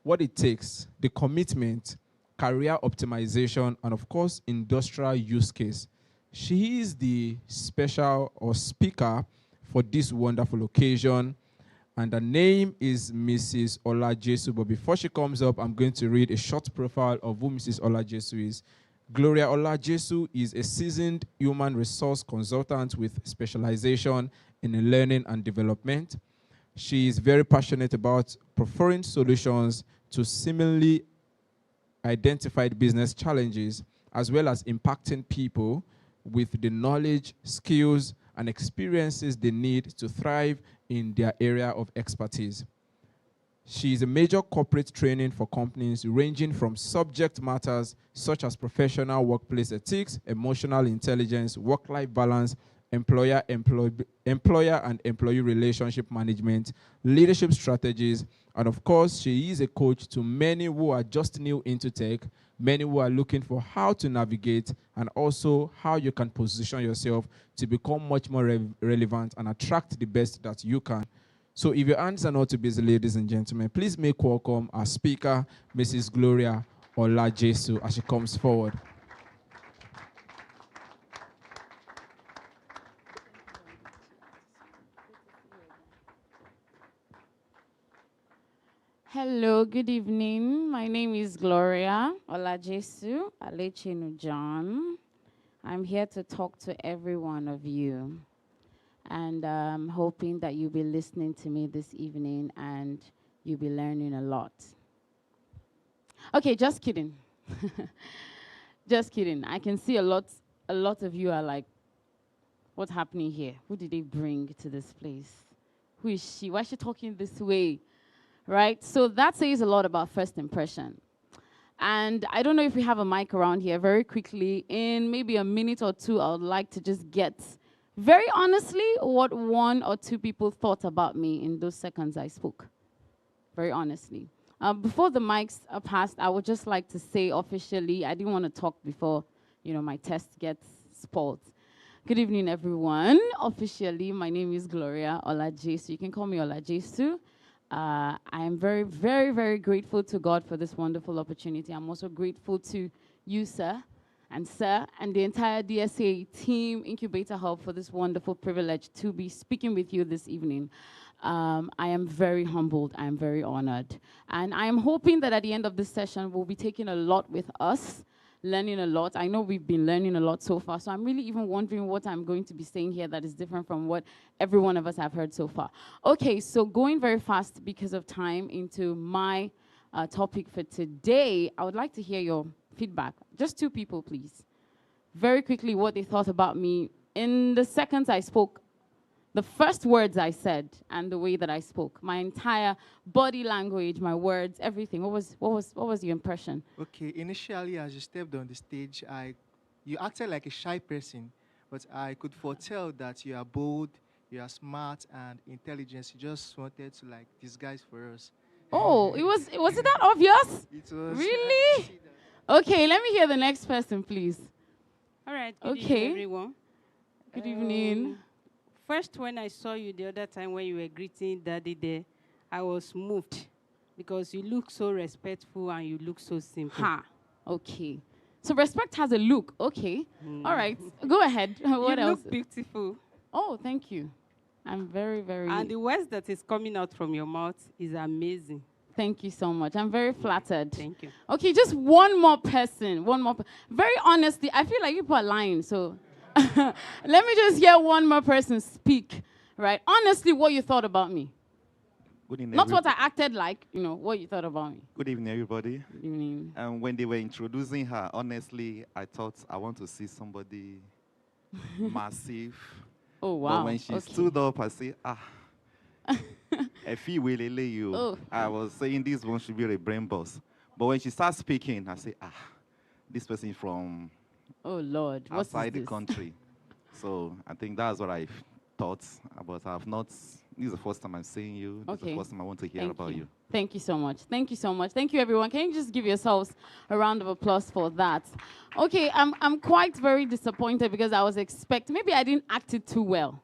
what it takes, the commitment, career optimization, and of course, industrial use case. She is the special or speaker for this wonderful occasion. And her name is Mrs. Olajesu. But before she comes up, I'm going to read a short profile of who Mrs. Olajesu is. Gloria Olajesu is a seasoned human resource consultant with specialization in learning and development. She is very passionate about providing solutions to similarly identified business challenges, as well as impacting people with the knowledge, skills, and experiences they need to thrive in their area of expertise. She is a major corporate training for companies ranging from subject matters such as professional workplace ethics, emotional intelligence, work-life balance, employer and employee relationship management, leadership strategies, and of course, she is a coach to many who are just new into tech, many who are looking for how to navigate, and also how you can position yourself to become much more relevant and attract the best that you can. So if your hands are not too busy, ladies and gentlemen, please make welcome our speaker, Mrs. Gloria Olajesu, as she comes forward. Hello, good evening. My name is Gloria Olajesu Alechenu John. I'm here to talk to every one of you. And I'm hoping that you'll be listening to me this evening and you'll be learning a lot. Okay, just kidding. Just kidding. I can see a lot of you are like, what's happening here? Who did they bring to this place? Who is she? Why is she talking this way? Right? So that says a lot about first impression. And I don't know if we have a mic around here. Very quickly, in maybe a minute or two, I would like to just get, very honestly, what one or two people thought about me in those seconds I spoke. Very honestly. Before the mics are passed, I would just like to say officially, I didn't want to talk before, my test gets spoiled. Good evening, everyone. Officially, my name is Gloria Olajesu. You can call me Olajesu. I am very, very, very grateful to God for this wonderful opportunity. I'm also grateful to you, sir, and the entire DSA team, Incubator Hub, for this wonderful privilege to be speaking with you this evening. I am very humbled. I am very honored. And I am hoping that at the end of this session, we'll be taking a lot with us, learning a lot. I know we've been learning a lot so far, so I'm really even wondering what I'm going to be saying here that is different from what every one of us have heard so far. Okay, so going very fast because of time into my topic for today, I would like to hear your feedback. Just two people, please. Very quickly, what they thought about me in the seconds I spoke. The first words I said and the way that I spoke, my entire body language, my words, everything. What was your impression? Okay, initially as you stepped on the stage, you acted like a shy person, but I could foretell that you are bold, you are smart and intelligent. You just wanted to disguise for us. Oh, was it that obvious? It was. Really? Okay, let me hear the next person, please. All right. Good evening, everyone. Good evening. First, when I saw you the other time when you were greeting Daddy there, I was moved because you look so respectful and you look so simple. Ha. Okay. So respect has a look. Okay. All right. Go ahead. What else? You look beautiful. Oh, thank you. I'm very, very... And the words that is coming out from your mouth is amazing. Thank you so much. I'm very flattered. Thank you. Okay, just one more person. Very honestly, I feel like people are lying, so... Let me just hear one more person speak, right? Honestly, what you thought about me. Good evening. Not what I acted like, what you thought about me. Good evening, everybody. Good evening. And when they were introducing her, honestly, I thought I want to see somebody massive. Oh, wow. But when she stood up, I said, if you will you. Oh. I was saying this one should be a brain boss. But when she started speaking, I said, this person from... Oh, Lord. outside the country. So I think that's what I thought. But I've not, this is the first time I'm seeing you. This is the first time I want to hear about you. Thank you so much. Thank you so much. Thank you, everyone. Can you just give yourselves a round of applause for that? Okay, I'm quite very disappointed because I was expecting, maybe I didn't act it too well.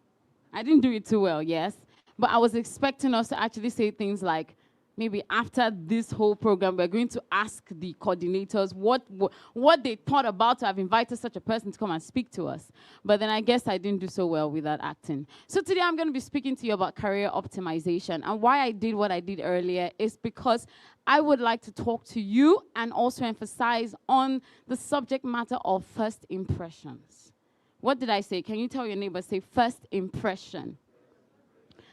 I didn't do it too well, yes. But I was expecting us to actually say things like, maybe after this whole program, we're going to ask the coordinators what they thought about to have invited such a person to come and speak to us. But then I guess I didn't do so well with that acting. So today I'm going to be speaking to you about career optimization. And why I did what I did earlier is because I would like to talk to you and also emphasize on the subject matter of first impressions. What did I say? Can you tell your neighbor, say first impression?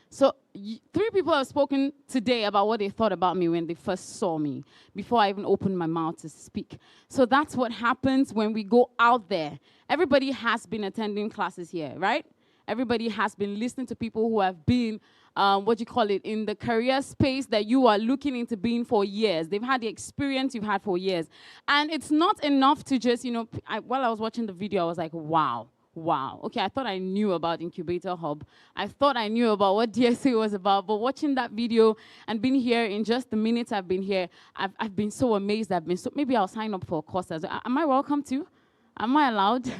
So 3 people have spoken today about what they thought about me when they first saw me, before I even opened my mouth to speak. So that's what happens when we go out there. Everybody has been attending classes here, right? Everybody has been listening to people who have been, in the career space that you are looking into being for years. They've had the experience you've had for years. And it's not enough to just, while I was watching the video, I was like, wow. Okay, I thought I knew about Incubator Hub. I thought I knew about what DSA was about, but watching that video and being here in just the minutes I've been here, I've been so amazed. Maybe I'll sign up for a course as well. Am I welcome to? Am I allowed?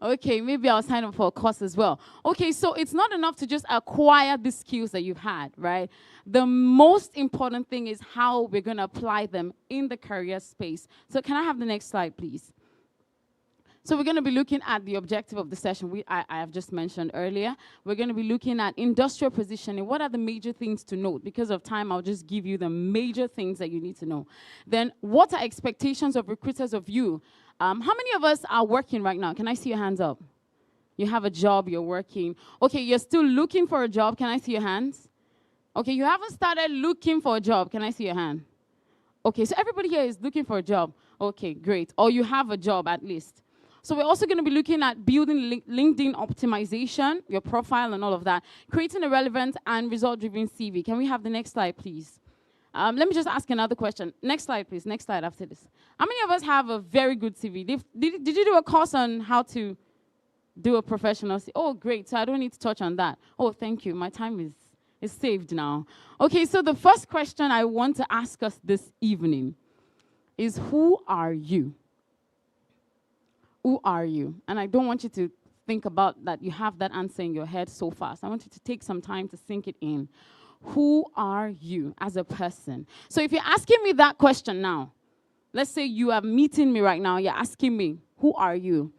Okay, maybe I'll sign up for a course as well. Okay, so it's not enough to just acquire the skills that you've had, right? The most important thing is how we're going to apply them in the career space. So can I have the next slide, please? So we're going to be looking at the objective of the session I have just mentioned earlier. We're going to be looking at industrial positioning. What are the major things to note? Because of time, I'll just give you the major things that you need to know. Then, what are expectations of recruiters of you? How many of us are working right now? Can I see your hands up? You have a job, you're working. Okay, you're still looking for a job. Can I see your hands? Okay, you haven't started looking for a job. Can I see your hand? Okay, so everybody here is looking for a job. Okay, great. Or you have a job at least. So we're also going to be looking at building LinkedIn optimization, your profile and all of that, creating a relevant and result-driven CV. Can we have the next slide, please? Let me just ask another question. Next slide, please. Next slide after this. How many of us have a very good CV? Did you do a course on how to do a professional CV? Oh, great. So I don't need to touch on that. Oh, thank you. My time is saved now. Okay, so the first question I want to ask us this evening is, who are you? Who are you? And I don't want you to think about that you have that answer in your head so fast. I want you to take some time to sink it in. Who are you as a person? So if you're asking me that question now, let's say you are meeting me right now, you're asking me, who are you?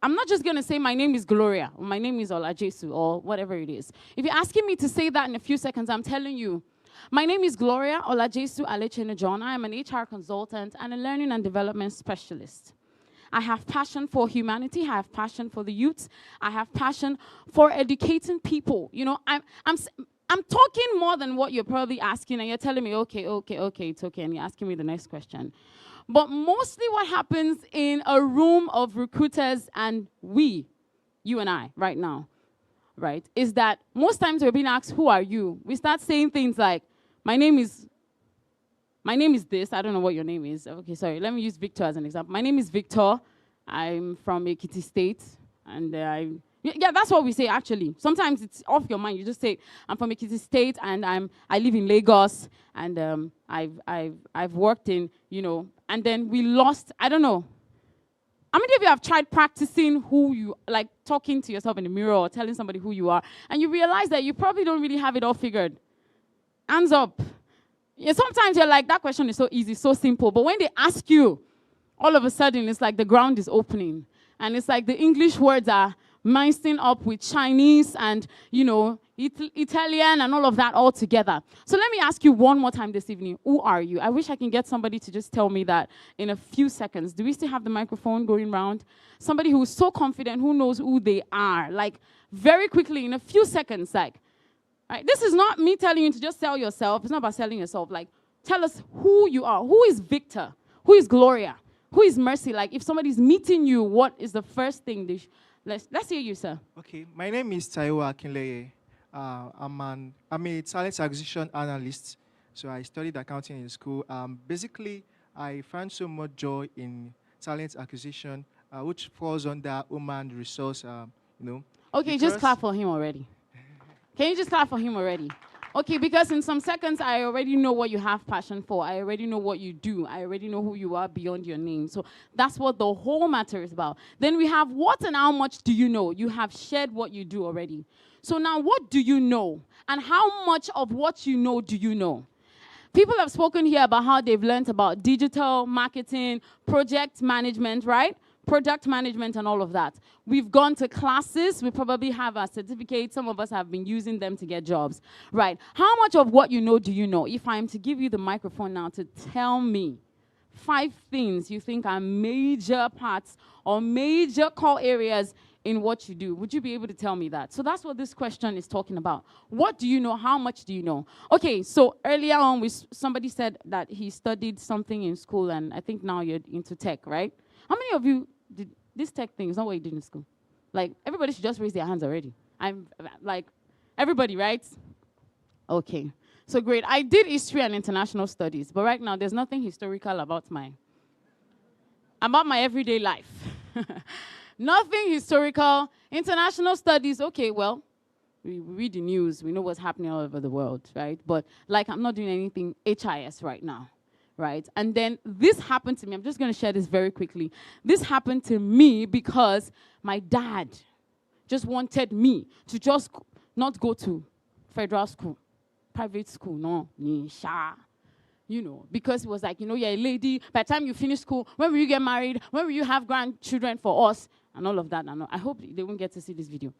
I'm not just going to say my name is Gloria, or my name is Olajesu, or whatever it is. If you're asking me to say that in a few seconds, I'm telling you, my name is Gloria Olajesu Alechenu-John. I am an HR consultant and a learning and development specialist. I have passion for humanity. I have passion for the youth. I have passion for educating people. I'm talking more than what you're probably asking, and you're telling me, okay, it's okay, and you're asking me the next question. But mostly what happens in a room of recruiters and you and I, right now, right, is that most times we're being asked, who are you? We start saying things like, my name is this. I don't know what your name is. Okay, sorry. Let me use Victor as an example. My name is Victor. I'm from Ekiti State. And yeah, that's what we say, actually. Sometimes it's off your mind. You just say, I'm from Ekiti State, and I live in Lagos, and I've worked in, and then we lost, I don't know. How many of you have tried practicing talking to yourself in the mirror or telling somebody who you are, and you realize that you probably don't really have it all figured? Hands up. Yeah, sometimes you're like, that question is so easy, so simple. But when they ask you, all of a sudden, it's like the ground is opening. And it's like the English words are mixing up with Chinese and, Italian and all of that all together. So let me ask you one more time this evening. Who are you? I wish I can get somebody to just tell me that in a few seconds. Do we still have the microphone going round? Somebody who is so confident, who knows who they are. Like, very quickly, in a few seconds, right? This is not me telling you to just sell yourself. It's not about selling yourself. Like, tell us who you are. Who is Victor? Who is Gloria? Who is Mercy? Like, if somebody's meeting you, what is the first thing they let's hear you, sir. Okay, my name is Taiwo Akinleye. I'm a talent acquisition analyst. So I studied accounting in school. Basically, I found so much joy in talent acquisition, which falls under human resource, Okay, just clap for him already. Can you just clap for him already? Okay, because in some seconds, I already know what you have passion for. I already know what you do. I already know who you are beyond your name. So that's what the whole matter is about. Then we have what and how much do you know? You have shared what you do already. So now what do you know? And how much of what you know do you know? People have spoken here about how they've learned about digital marketing, project management, right? Product management and all of that. We've gone to classes. We probably have our certificates. Some of us have been using them to get jobs, right? How much of what you know do you know? If I'm to give you the microphone now to tell me 5 things you think are major parts or major core areas in what you do, would you be able to tell me that? So that's what this question is talking about. What do you know? How much do you know? Okay, so earlier on, somebody said that he studied something in school, and I think now you're into tech, right? How many of you did this tech thing? Is not what you did in school. Like, everybody should just raise their hands already. I'm like, everybody, right? Okay, so great. I did history and international studies, but right now there's nothing historical about my everyday life. Nothing historical. International studies, okay, well, we read the news. We know what's happening all over the world, right? But, like, I'm not doing anything HIS right now, right? And then this happened to me. I'm just going to share this very quickly. This happened to me because my dad just wanted me to just not go to federal school, private school, no, nisha. You know, because it was like, you know, you're a lady. By the time you finish school, when will you get married? When will you have grandchildren for us? And all of that. And I hope they won't get to see this video.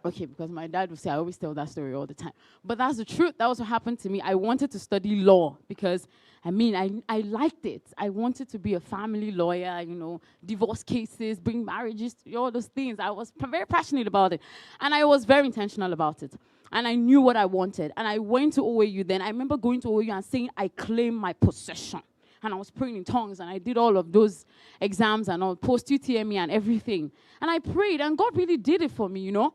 Okay, because my dad would say, I always tell that story all the time. But that's the truth. That was what happened to me. I wanted to study law because, I liked it. I wanted to be a family lawyer, you know, divorce cases, bring marriages, all those things. I was very passionate about it. And I was very intentional about it. And I knew what I wanted. And I went to OAU then. I remember going to OAU and saying, I claim my possession. And I was praying in tongues, and I did all of those exams and all, post-UTME and everything. And I prayed, and God really did it for me, you know.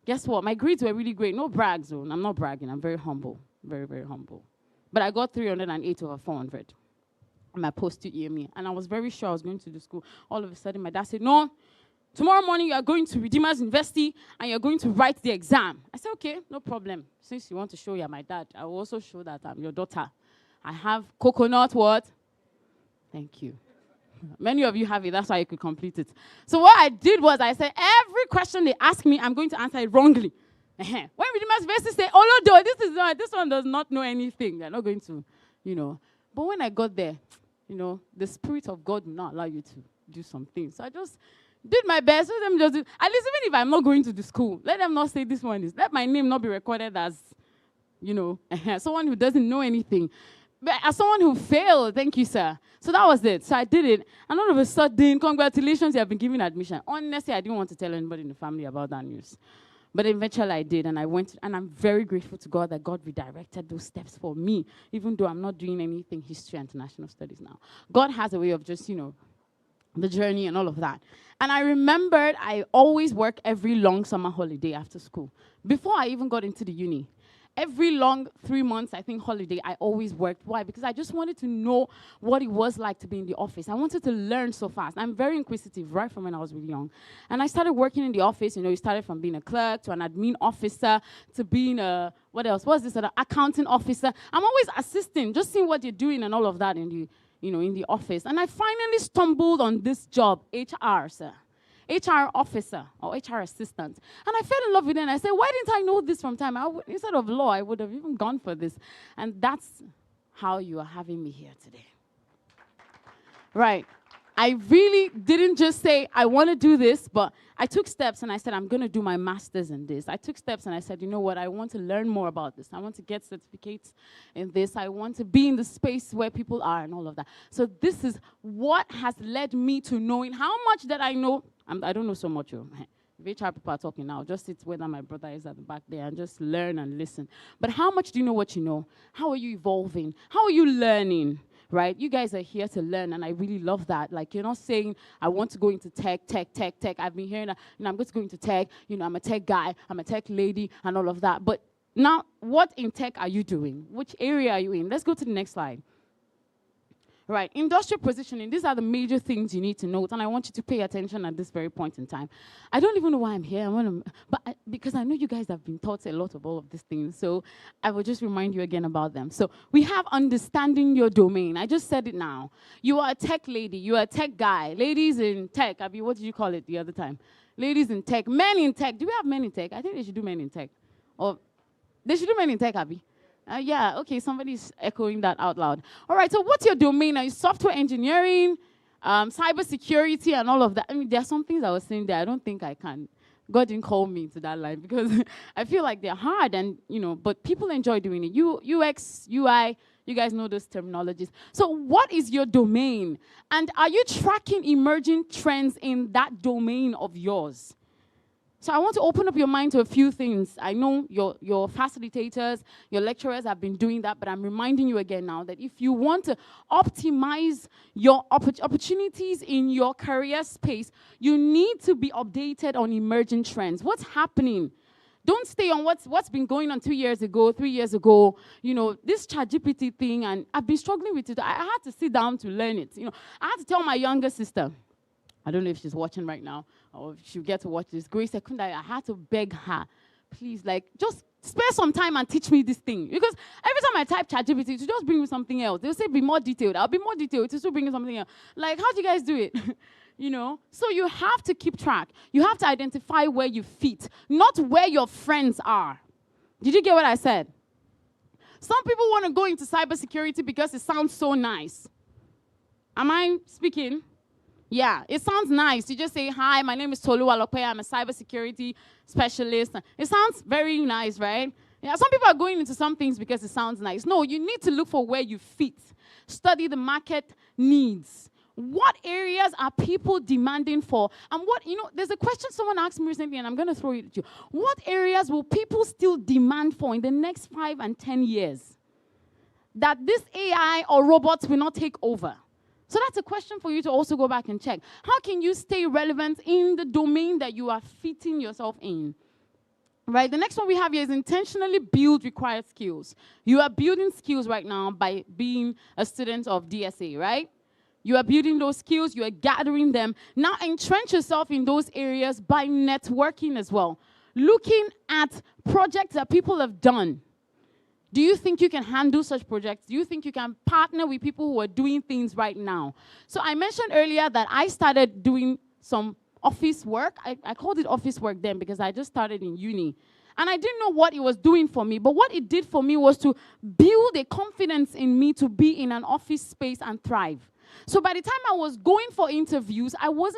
Guess what? My grades were really great. No brags, though. I'm not bragging. I'm very humble. Very, very humble. But I got 308 over 400 on my post-UTME. And I was very sure I was going to the school. All of a sudden, my dad said, no, tomorrow morning you are going to Redeemers University, and you're going to write the exam. I said, okay, no problem. Since you want to show you're my dad, I will also show that I'm your daughter. I have coconut what? Thank you. Many of you have it. That's why you could complete it. So what I did was I said, every question they ask me, I'm going to answer it wrongly. When Redeemers University say, oh, no, this one does not know anything. They're not going to, you know. But when I got there, you know, the Spirit of God will not allow you to do some things. So I just did my best. Let them just do. At least even if I'm not going to the school, let them not say this one is. Let my name not be recorded as, you know, someone who doesn't know anything. But as someone who failed, thank you, sir. So that was it. So I did it. And all of a sudden, congratulations, you have been given admission. Honestly, I didn't want to tell anybody in the family about that news. But eventually I did, and I went, and I'm very grateful to God that God redirected those steps for me, even though I'm not doing anything history and international studies now. God has a way of just, you know, the journey and all of that. And I remembered I always work every long summer holiday after school, before I even got into the uni. Every long 3 months, I think, holiday, I always worked. Why? Because I just wanted to know what it was like to be in the office. I wanted to learn so fast. I'm very inquisitive right from when I was really young. And I started working in the office. You know, you started from being a clerk to an admin officer to being a, what else? What's this? An accounting officer. I'm always assisting, just seeing what you're doing and all of that in the, you know, in the office. And I finally stumbled on this job, HR, sir. HR officer or HR assistant. And I fell in love with it, and I said, why didn't I know this from time? Instead of law, I would have even gone for this. And that's how you are having me here today. Right. I really didn't just say, I want to do this, but I took steps and I said, I'm going to do my master's in this. I took steps and I said, you know what, I want to learn more about this. I want to get certificates in this. I want to be in the space where people are and all of that. So this is what has led me to knowing how much that I know. I don't know so much. If HR people are talking now, just sit whether my brother is at the back there and just learn and listen. But how much do you know what you know? How are you evolving? How are you learning? Right? You guys are here to learn, and I really love that. Like, you're not saying, I want to go into tech. I've been hearing that, you know, I'm going to go into tech. You know, I'm a tech guy. I'm a tech lady and all of that. But now, what in tech are you doing? Which area are you in? Let's go to the next slide. Right, industrial positioning, these are the major things you need to note, and I want you to pay attention at this very point in time. I don't even know why I'm here, because I know you guys have been taught a lot of all of these things, so I will just remind you again about them. So we have understanding your domain. I just said it now. You are a tech lady, you are a tech guy. Ladies in tech, Abby, what did you call it the other time? Ladies in tech, men in tech. Do we have men in tech? I think they should do men in tech. Or they should do men in tech, Abby. Yeah, okay, somebody's echoing that out loud. All right, so what's your domain? Are you software engineering, cybersecurity, and all of that? I mean, there are some things I was saying there I don't think I can. God didn't call me to that line because I feel like they're hard and, but people enjoy doing it. UX, UI, you guys know those terminologies. So what is your domain? And are you tracking emerging trends in that domain of yours? So I want to open up your mind to a few things. I know your facilitators, your lecturers have been doing that, but I'm reminding you again now that if you want to optimize your opportunities in your career space, you need to be updated on emerging trends. What's happening? Don't stay on what's been going on 2 years ago, 3 years ago. This ChatGPT thing, and I've been struggling with it. I had to sit down to learn it. I had to tell my younger sister, I don't know if she's watching right now or if she'll get to watch this. Grace Sekunda, I had to beg her, please, just spare some time and teach me this thing. Because every time I type ChatGPT, it will just bring me something else. They'll say, be more detailed. I'll be more detailed. It will still bring me something else. How do you guys do it? So you have to keep track. You have to identify where you fit, not where your friends are. Did you get what I said? Some people want to go into cybersecurity because it sounds so nice. Am I speaking? Yeah, it sounds nice. You just say, hi, my name is Tolu Alope. I'm a cybersecurity specialist. It sounds very nice, right? Yeah, some people are going into some things because it sounds nice. No, you need to look for where you fit. Study the market needs. What areas are people demanding for? And there's a question someone asked me recently, and I'm going to throw it at you. What areas will people still demand for in the next 5 and 10 years that this AI or robots will not take over? So that's a question for you to also go back and check. How can you stay relevant in the domain that you are fitting yourself in? Right, the next one we have here is intentionally build required skills. You are building skills right now by being a student of DSA, right? You are building those skills, you are gathering them. Now entrench yourself in those areas by networking as well. Looking at projects that people have done. Do you think you can handle such projects? Do you think you can partner with people who are doing things right now? So I mentioned earlier that I started doing some office work. I called it office work then because I just started in uni. And I didn't know what it was doing for me, but what it did for me was to build a confidence in me to be in an office space and thrive. So by the time I was going for interviews, I was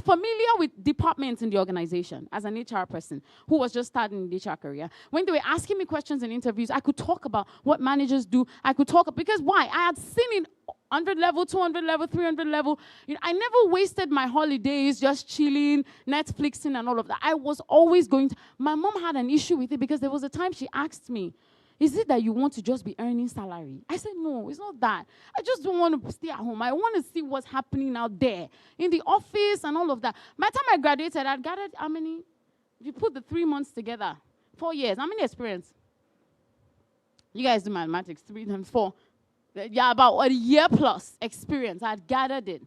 familiar with departments in the organization as an HR person who was just starting in the HR career. When they were asking me questions in interviews, I could talk about what managers do. I could talk, because why? I had seen it 100 level, 200 level, 300 level. I never wasted my holidays just chilling, Netflixing and all of that. I was always going to, my mom had an issue with it because there was a time she asked me, is it that you want to just be earning salary? I said, no, it's not that. I just don't want to stay at home. I want to see what's happening out there in the office and all of that. By the time I graduated, I'd gathered how many? If you put the 3 months together, 4 years. How many experience? You guys do mathematics, 3 times 4. Yeah, about a year plus experience. I'd gathered it.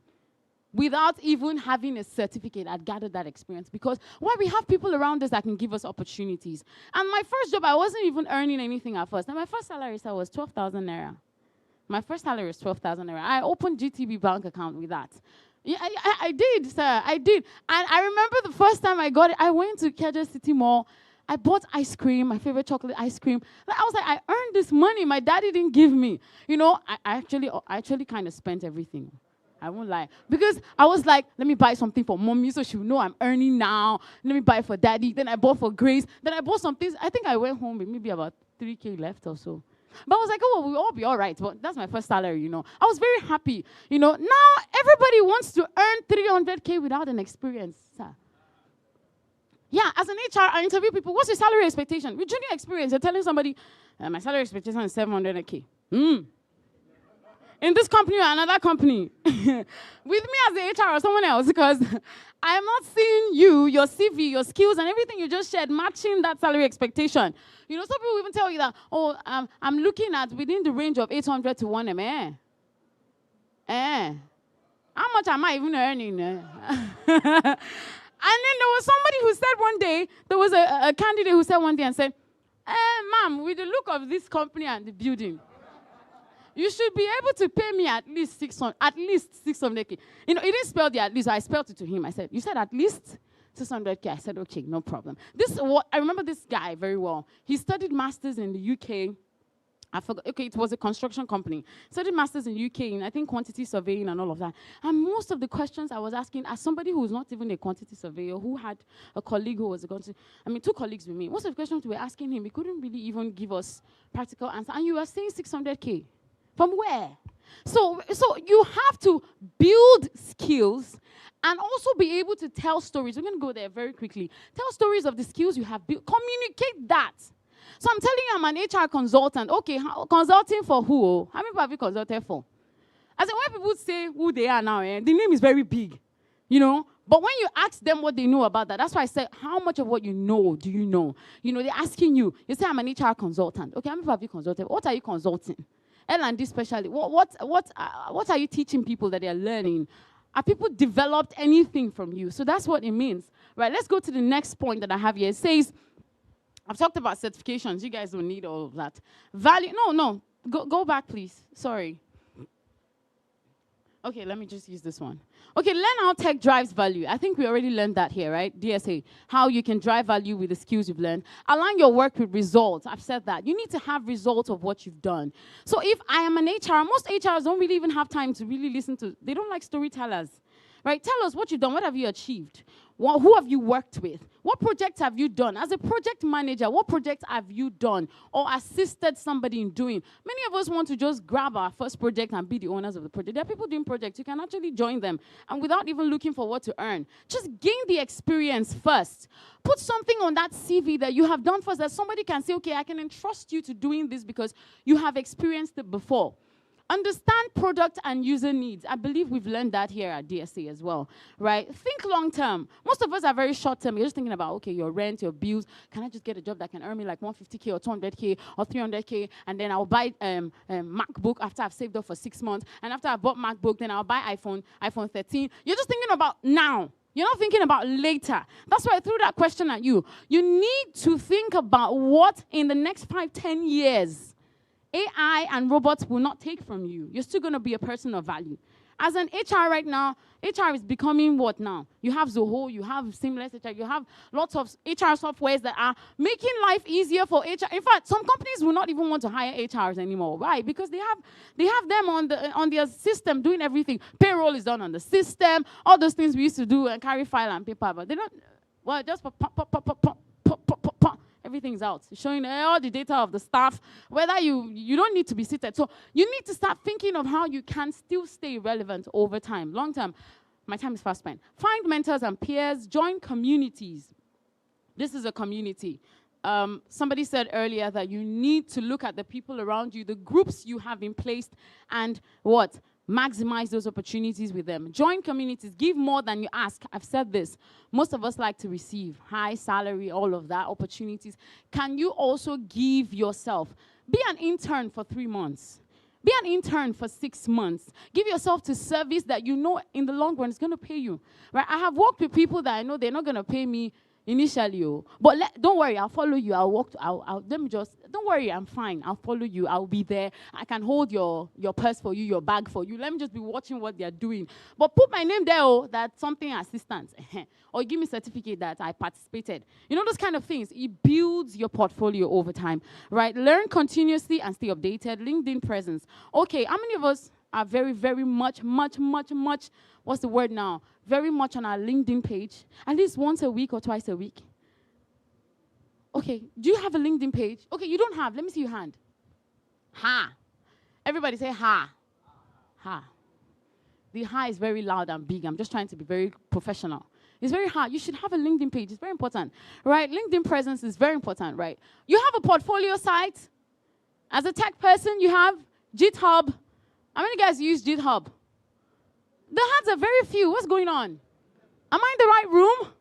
Without even having a certificate, I'd gathered that experience because we have people around us that can give us opportunities. And my first job, I wasn't even earning anything at first. And my first salary was 12,000 naira. My first salary was 12,000 naira. I opened GTB bank account with that. Yeah, I did, sir. I did. And I remember the first time I got it, I went to Keja City Mall. I bought ice cream, my favorite chocolate ice cream. I was like, I earned this money. My daddy didn't give me. I actually kind of spent everything. I won't lie. Because I was like, let me buy something for mommy so she'll know I'm earning now. Let me buy it for daddy. Then I bought for Grace. Then I bought some things. I think I went home with maybe about 3K left or so. But I was like, oh, well, we'll all be all right. But that's my first salary, I was very happy. Now everybody wants to earn 300K without an experience, sir. Yeah, as an HR, I interview people. What's your salary expectation? With junior experience, you're telling somebody, my salary expectation is 700K. In this company or another company, with me as the HR or someone else, because I am not seeing you, your CV, your skills, and everything you just shared matching that salary expectation. Some people even tell you that, oh, I'm looking at within the range of 800 to 1 M. How much am I even earning? And then there was somebody who said one day, there was a candidate who said one day and said, ma'am, with the look of this company and the building, you should be able to pay me at least 600K. He didn't spell the at least, so I spelled it to him. I said, you said at least 600K. I said, okay, no problem. I remember this guy very well. He studied masters in the UK, I forgot. Okay, it was a construction company. Studied masters in UK in, I think, quantity surveying and all of that. And most of the questions I was asking, as somebody who was not even a quantity surveyor, who had a colleague who was a quantity, two colleagues with me. Most of the questions we were asking him, he couldn't really even give us practical answer. And you were saying 600K. From where? So you have to build skills and also be able to tell stories. We're going to go there very quickly. Tell stories of the skills you have built. Communicate that. So I'm telling you, I'm an HR consultant. Okay, consulting for who? How many people have you consulted for? I said, when people say who they are now, the name is very big, But when you ask them what they know about that, that's why I said, how much of what you know do you know? They're asking you. You say, I'm an HR consultant. Okay, how many people have you consulted? What are you consulting? L&D specialist. What are you teaching people that they are learning? Are people developed anything from you? So that's what it means. Right, let's go to the next point that I have here. It says, I've talked about certifications. You guys don't need all of that. Value, no. Go back, please. Sorry. Okay, let me just use this one. Okay, learn how tech drives value. I think we already learned that here, right? DSA, how you can drive value with the skills you've learned. Align your work with results. I've said that. You need to have results of what you've done. So if I am an HR, most HRs don't really even have time to really listen to, they don't like storytellers. Right? Tell us what you've done. What have you achieved? Who have you worked with? What projects have you done? As a project manager, what projects have you done or assisted somebody in doing? Many of us want to just grab our first project and be the owners of the project. There are people doing projects. You can actually join them and without even looking for what to earn. Just gain the experience first. Put something on that CV that you have done first that somebody can say, okay, I can entrust you to doing this because you have experienced it before. Understand product and user needs. I believe we've learned that here at DSA as well, right? Think long term. Most of us are very short term. You're just thinking about, okay, your rent, your bills. Can I just get a job that can earn me like 150K or 200K or 300K? And then I'll buy MacBook after I've saved up for 6 months. And after I've bought MacBook, then I'll buy iPhone 13. You're just thinking about now. You're not thinking about later. That's why I threw that question at you. You need to think about what in the next 5-10 years AI and robots will not take from you. You're still going to be a person of value. As an HR right now, HR is becoming what now? You have Zoho, you have Seamless HR, you have lots of HR softwares that are making life easier for HR. In fact, some companies will not even want to hire HRs anymore. Why? Because they have them on their system doing everything. Payroll is done on the system, all those things we used to do and carry file and paper, but they don't, well, just pop. Everything's out. It's showing all the data of the staff, whether you don't need to be seated. So you need to start thinking of how you can still stay relevant over time, long term. My time is fast spent. Find mentors and peers. Join communities. This is a community. Somebody said earlier that you need to look at the people around you, the groups you have in place, and what? Maximize those opportunities with them. Join communities. Give more than you ask. I've said this. Most of us like to receive high salary, all of that, opportunities. Can you also give yourself? Be an intern for 3 months. Be an intern for 6 months. Give yourself to service that you know in the long run is going to pay you. Right? I have worked with people that I know they're not going to pay me initially, but don't worry, I'll follow you. Don't worry, I'm fine. I'll follow you. I'll be there. I can hold your purse for you, your bag for you. Let me just be watching what they're doing. But put my name there, that's something assistance. Or give me a certificate that I participated. Those kind of things. It builds your portfolio over time, right? Learn continuously and stay updated. LinkedIn presence. Okay, how many of us are very, very much, what's the word now? Very much on our LinkedIn page, at least once a week or twice a week. Okay, do you have a LinkedIn page? Okay, you don't have. Let me see your hand. Ha. Everybody say ha. Ha. The ha is very loud and big. I'm just trying to be very professional. It's very hard. You should have a LinkedIn page. It's very important, right? LinkedIn presence is very important, right? You have a portfolio site. As a tech person, you have GitHub. How many guys use GitHub? The hands are very few. What's going on? Am I in the right room?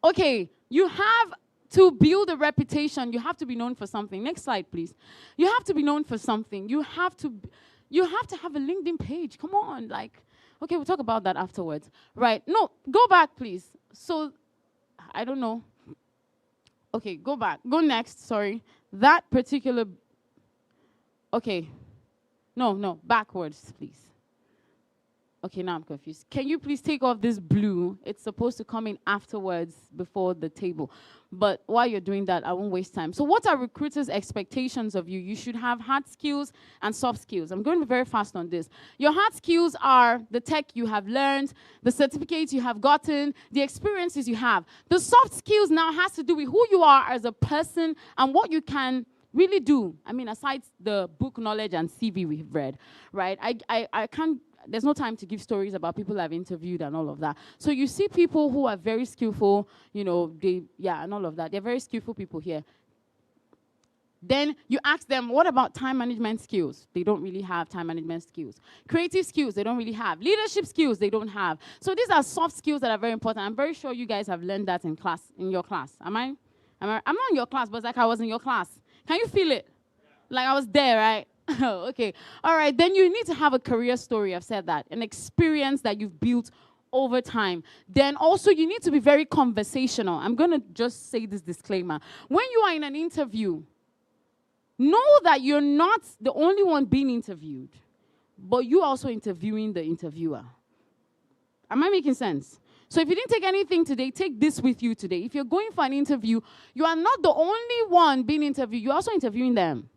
Okay, you have to build a reputation. You have to be known for something. Next slide, please. You have to be known for something. You have to have a LinkedIn page. Come on, okay, we'll talk about that afterwards. Right? No, go back, please. So, I don't know. Okay, go back. Go next, sorry. That particular, okay. No, backwards, please. Okay, now I'm confused. Can you please take off this blue? It's supposed to come in afterwards before the table. But while you're doing that, I won't waste time. So what are recruiters' expectations of you? You should have hard skills and soft skills. I'm going to be very fast on this. Your hard skills are the tech you have learned, the certificates you have gotten, the experiences you have. The soft skills now has to do with who you are as a person and what you can really do. I mean, aside the book knowledge and CV we've read, right? I can't. There's no time to give stories about people I've interviewed and all of that. So you see people who are very skillful, and all of that. They're very skillful people here. Then you ask them, what about time management skills? They don't really have time management skills. Creative skills, they don't really have. Leadership skills, they don't have. So these are soft skills that are very important. I'm very sure you guys have learned that in your class. I'm not in your class, but it's like I was in your class. Can you feel it? Like I was there, right? Okay. All right. Then you need to have a career story. I've said that. An experience that you've built over time. Then also you need to be very conversational. I'm going to just say this disclaimer. When you are in an interview, know that you're not the only one being interviewed, but you're also interviewing the interviewer. Am I making sense? So if you didn't take anything today, take this with you today. If you're going for an interview, you are not the only one being interviewed. You're also interviewing them.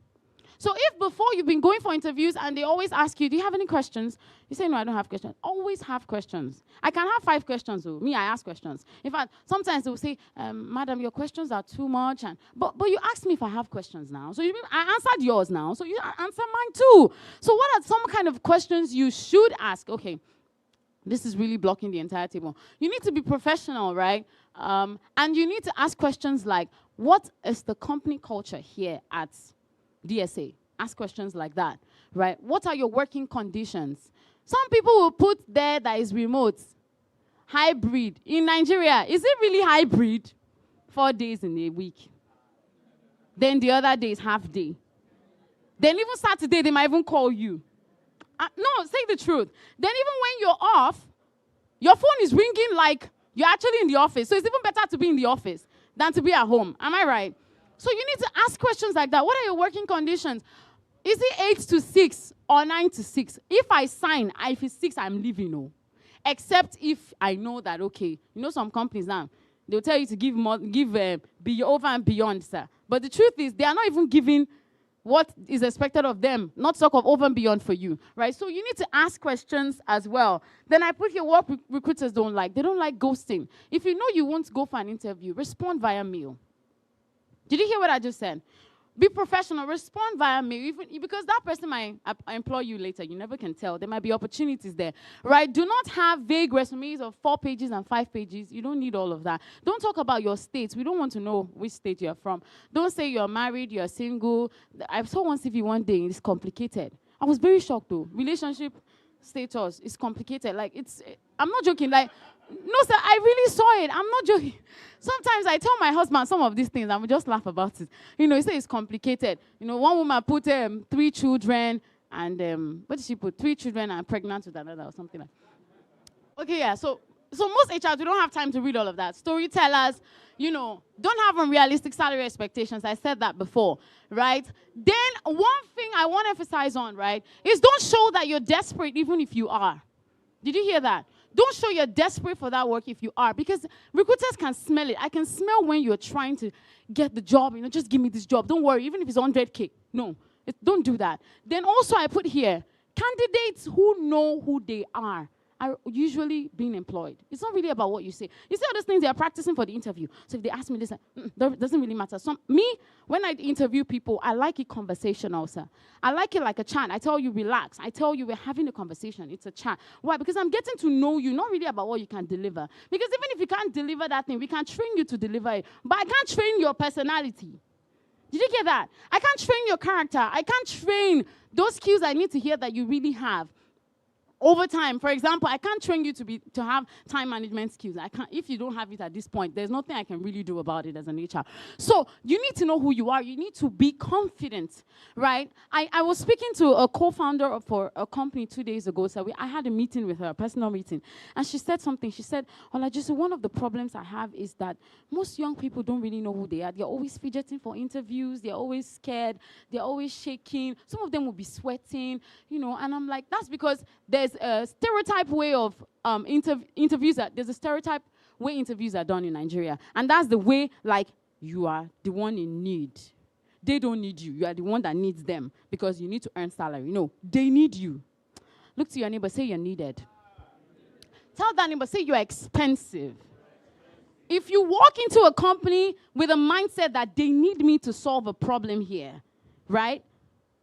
So if before you've been going for interviews and they always ask you, do you have any questions? You say, no, I don't have questions. Always have questions. I can have 5 questions, though. Me, I ask questions. In fact, sometimes they'll say, madam, your questions are too much. But you asked me if I have questions now. So you mean I answered yours now, so you answer mine too. So what are some kind of questions you should ask? Okay, this is really blocking the entire table. You need to be professional, right? And you need to ask questions like, what is the company culture here at DSA? Ask questions like that, right? What are your working conditions? Some people will put there that is remote, hybrid. In Nigeria, is it really hybrid? 4 days in a week. Then the other day is half day. Then even Saturday, they might even call you. No, say the truth. Then even when you're off, your phone is ringing like you're actually in the office. So it's even better to be in the office than to be at home. Am I right? So you need to ask questions like that. What are your working conditions? Is it 8 to 6 or 9 to 6? If I sign, if it's 6, I'm leaving. No. Except if I know that, okay, some companies now, they'll tell you to give over and beyond, sir. But the truth is, they are not even giving what is expected of them, not talk of over and beyond for you, right? So you need to ask questions as well. Then I put here what recruiters don't like. They don't like ghosting. If you know you won't go for an interview, respond via mail. Did you hear what I just said? Be professional. Respond via mail. Because that person might employ you later. You never can tell. There might be opportunities there. Right? Do not have vague resumes of 4 pages and 5 pages. You don't need all of that. Don't talk about your states. We don't want to know which state you're from. Don't say you're married, you're single. I saw one CV one day. It's complicated. I was very shocked, though. Relationship status is complicated. Like, I'm not joking. Like, no, sir, I really saw it. I'm not joking. Sometimes I tell my husband some of these things, and we just laugh about it. He say it's complicated. One woman put 3 children, and what did she put? 3 children and pregnant with another or something like that. Okay, yeah, so most HRs, we don't have time to read all of that. Storytellers, don't have unrealistic salary expectations. I said that before, right? Then one thing I want to emphasize on, right, is don't show that you're desperate even if you are. Did you hear that? Don't show you're desperate for that work if you are, because recruiters can smell it. I can smell when you're trying to get the job, just give me this job. Don't worry, even if it's 100K. No, don't do that. Then also I put here, candidates who know who they are usually being employed. It's not really about what you say. You see all those things they are practicing for the interview. So if they ask me this, that doesn't really matter. When I interview people, I like it conversational, sir. I like it like a chat. I tell you, relax. I tell you, we're having a conversation. It's a chat. Why? Because I'm getting to know you, not really about what you can deliver. Because even if you can't deliver that thing, we can train you to deliver it. But I can't train your personality. Did you get that? I can't train your character. I can't train those skills I need to hear that you really have. Over time, for example, I can't train you to have time management skills. I can't, if you don't have it at this point, there's nothing I can really do about it as an HR. So you need to know who you are. You need to be confident, right? I was speaking to a co-founder for a company 2 days ago. So I had a meeting with her, a personal meeting. And she said something. She said, Olajisi, one of the problems I have is that most young people don't really know who they are. They're always fidgeting for interviews. They're always scared. They're always shaking. Some of them will be sweating, and I'm like, that's because there's there's a stereotype way of interviews. There's a stereotype way interviews are done in Nigeria. And that's the way, like, you are the one in need. They don't need you. You are the one that needs them because you need to earn salary. No, they need you. Look to your neighbor, say you're needed. Tell that neighbor, say you're expensive. If you walk into a company with a mindset that they need me to solve a problem here, right,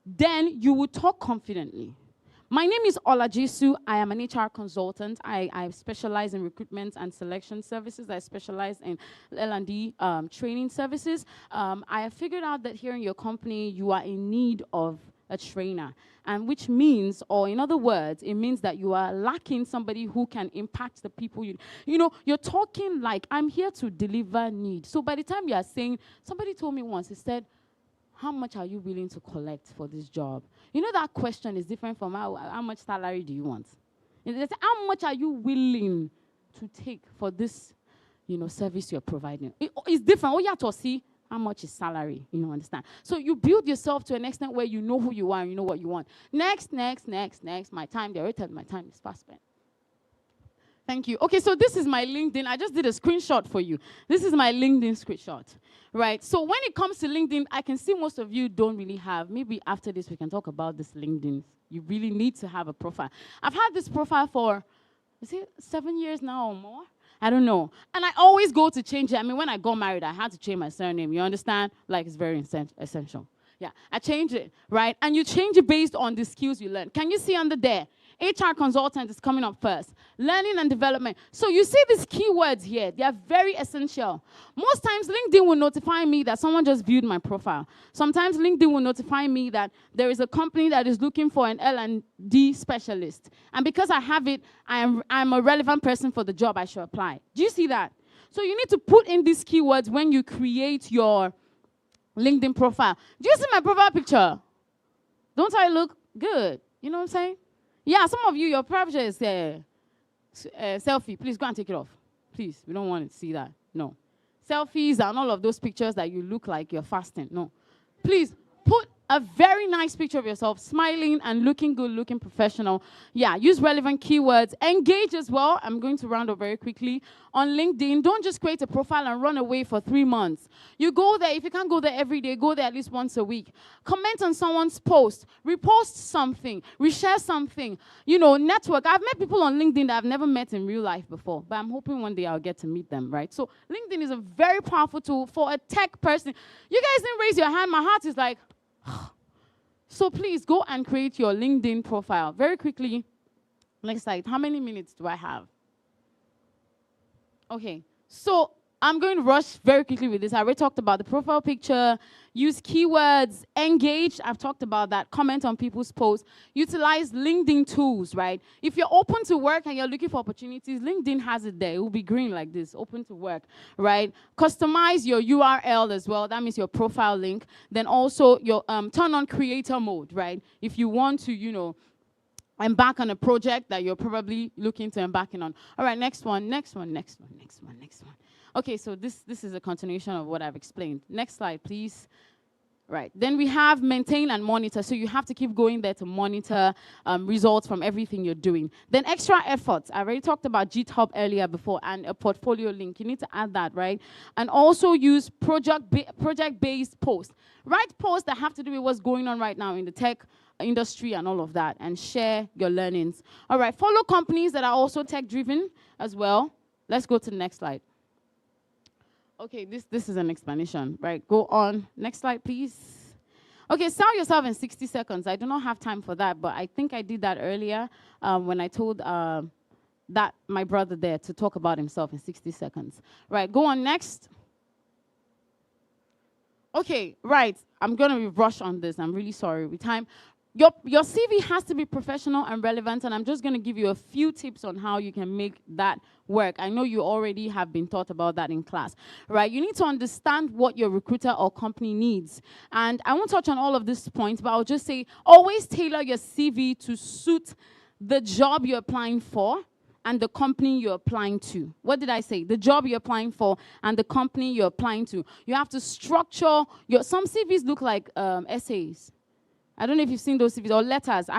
then you will talk confidently. My name is Olajesu. I am an HR consultant. I specialize in recruitment and selection services. I specialize in L&D training services. I have figured out that here in your company, you are in need of a trainer, and which means, or in other words, it means that you are lacking somebody who can impact the people you're talking like, I'm here to deliver need. So by the time you are saying, somebody told me once, he said, how much are you willing to collect for this job? You know, that question is different from how much salary do you want? And they say, how much are you willing to take for this, service you're providing? It's different. Oh, you have to see how much is salary, understand? So you build yourself to an extent where you know who you are and you know what you want. Next. My time, they already told me my time is fast spent. Thank you. Okay, so this is my LinkedIn. I just did a screenshot for you. This is my LinkedIn screenshot, right? So when it comes to LinkedIn, I can see most of you don't really have. Maybe after this, we can talk about this LinkedIn. You really need to have a profile. I've had this profile for, is it 7 years now or more? I don't know. And I always go to change it. I mean, when I got married, I had to change my surname. You understand? Like, it's very essential. Yeah, I changed it, right? And you change it based on the skills you learn. Can you see under there? HR consultant is coming up first. Learning and development. So you see these keywords here. They are very essential. Most times, LinkedIn will notify me that someone just viewed my profile. Sometimes LinkedIn will notify me that there is a company that is looking for an L&D specialist. And because I have it, I'm a relevant person for the job. I should apply. Do you see that? So you need to put in these keywords when you create your LinkedIn profile. Do you see my profile picture? Don't I look good? You know what I'm saying? Yeah, some of you, your picture is selfie. Please go and take it off. Please, we don't want to see that. No. Selfies and all of those pictures that you look like you're fasting. No. Please, put a very nice picture of yourself, smiling and looking good, looking professional. Yeah, use relevant keywords. Engage as well. I'm going to round up very quickly. On LinkedIn, don't just create a profile and run away for 3 months. You go there. If you can't go there every day, go there at least once a week. Comment on someone's post. Repost something. Reshare something. Network. I've met people on LinkedIn that I've never met in real life before, but I'm hoping one day I'll get to meet them, right? So LinkedIn is a very powerful tool for a tech person. You guys didn't raise your hand. My heart is like, so please go and create your LinkedIn profile. Very quickly, next slide. How many minutes do I have? Okay, so I'm going to rush very quickly with this. I already talked about the profile picture, use keywords, engage. I've talked about that. Comment on people's posts. Utilize LinkedIn tools, right? If you're open to work and you're looking for opportunities, LinkedIn has it there. It will be green like this, open to work, right? Customize your URL as well. That means your profile link. Then also your turn on creator mode, right? If you want to, embark on a project that you're probably looking to embarking on. All right, next one. Okay, so this is a continuation of what I've explained. Next slide, please. Right, then we have maintain and monitor. So you have to keep going there to monitor results from everything you're doing. Then extra efforts. I already talked about GitHub earlier before and a portfolio link. You need to add that, right? And also use project-based posts. Write posts that have to do with what's going on right now in the tech industry and all of that, and share your learnings. All right, follow companies that are also tech-driven as well. Let's go to the next slide. Okay, this is an explanation, right? Go on. Next slide, please. Okay, sell yourself in 60 seconds. I do not have time for that, but I think I did that earlier when I told that my brother there to talk about himself in 60 seconds. Right, go on next. Okay, right. I'm going to rush on this. I'm really sorry with time. Your CV has to be professional and relevant, and I'm just going to give you a few tips on how you can make that work. I know you already have been taught about that in class, right? You need to understand what your recruiter or company needs. And I won't touch on all of these points, but I'll just say always tailor your CV to suit the job you're applying for and the company you're applying to. What did I say? The job you're applying for and the company you're applying to. You have to structure some CVs look like essays. I don't know if you've seen those CVs or letters.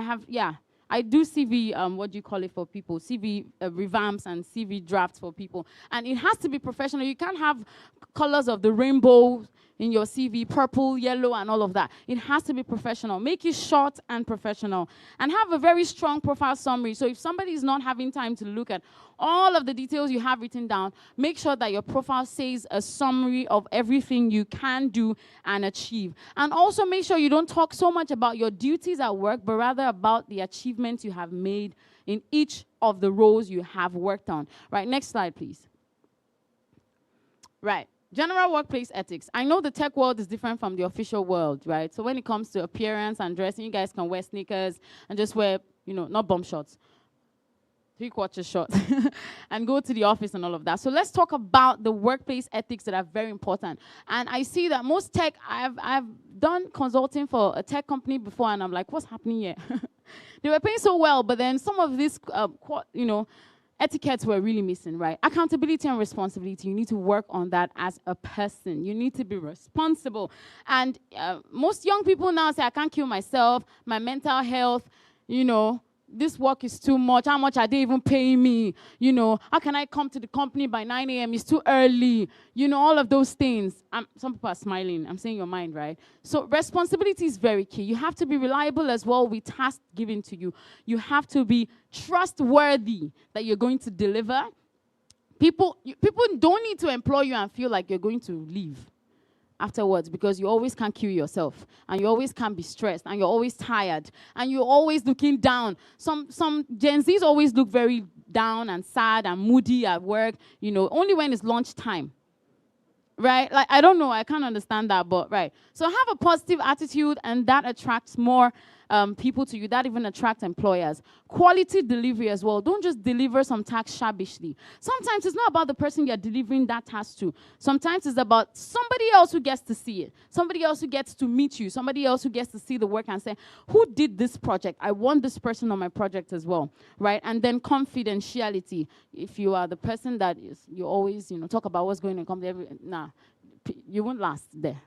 I do CV, what do you call it for people? CV revamps and CV drafts for people. And it has to be professional. You can't have colors of the rainbow in your CV, purple, yellow, and all of that. It has to be professional. Make it short and professional. And have a very strong profile summary. So if somebody is not having time to look at all of the details you have written down, make sure that your profile says a summary of everything you can do and achieve. And also make sure you don't talk so much about your duties at work, but rather about the achievements you have made in each of the roles you have worked on. Right, next slide, please. Right. General workplace ethics. I know the tech world is different from the official world, right? So when it comes to appearance and dressing, you guys can wear sneakers and just wear, not bum shorts, 3/4 shorts, and go to the office and all of that. So let's talk about the workplace ethics that are very important. And I see that most tech, I've done consulting for a tech company before, and I'm like, what's happening here? They were paying so well, but then some of these, etiquettes were really missing, right? Accountability and responsibility. You need to work on that as a person. You need to be responsible. And most young people now say, I can't kill myself, my mental health, this work is too much. How much are they even paying me? How can I come to the company by 9 a.m.? It's too early. All of those things. Some people are smiling. I'm saying your mind, right? So responsibility is very key. You have to be reliable as well with tasks given to you. You have to be trustworthy that you're going to deliver. People don't need to employ you and feel like you're going to leave afterwards, because you always can't kill yourself, and you always can't be stressed, and you're always tired, and you're always looking down. Some Gen Zs always look very down and sad and moody at work, only when it's lunchtime. Right? Like, I don't know, I can't understand that, but right. So have a positive attitude, and that attracts more people to you. That even attracts employers. Quality delivery as well. Don't just deliver some task shabbishly. Sometimes it's not about the person you're delivering that task to. Sometimes it's about somebody else who gets to see it. Somebody else who gets to meet you. Somebody else who gets to see the work and say, who did this project? I want this person on my project as well. Right? And then confidentiality. If you are the person that you always, talk about what's going on, you won't last there.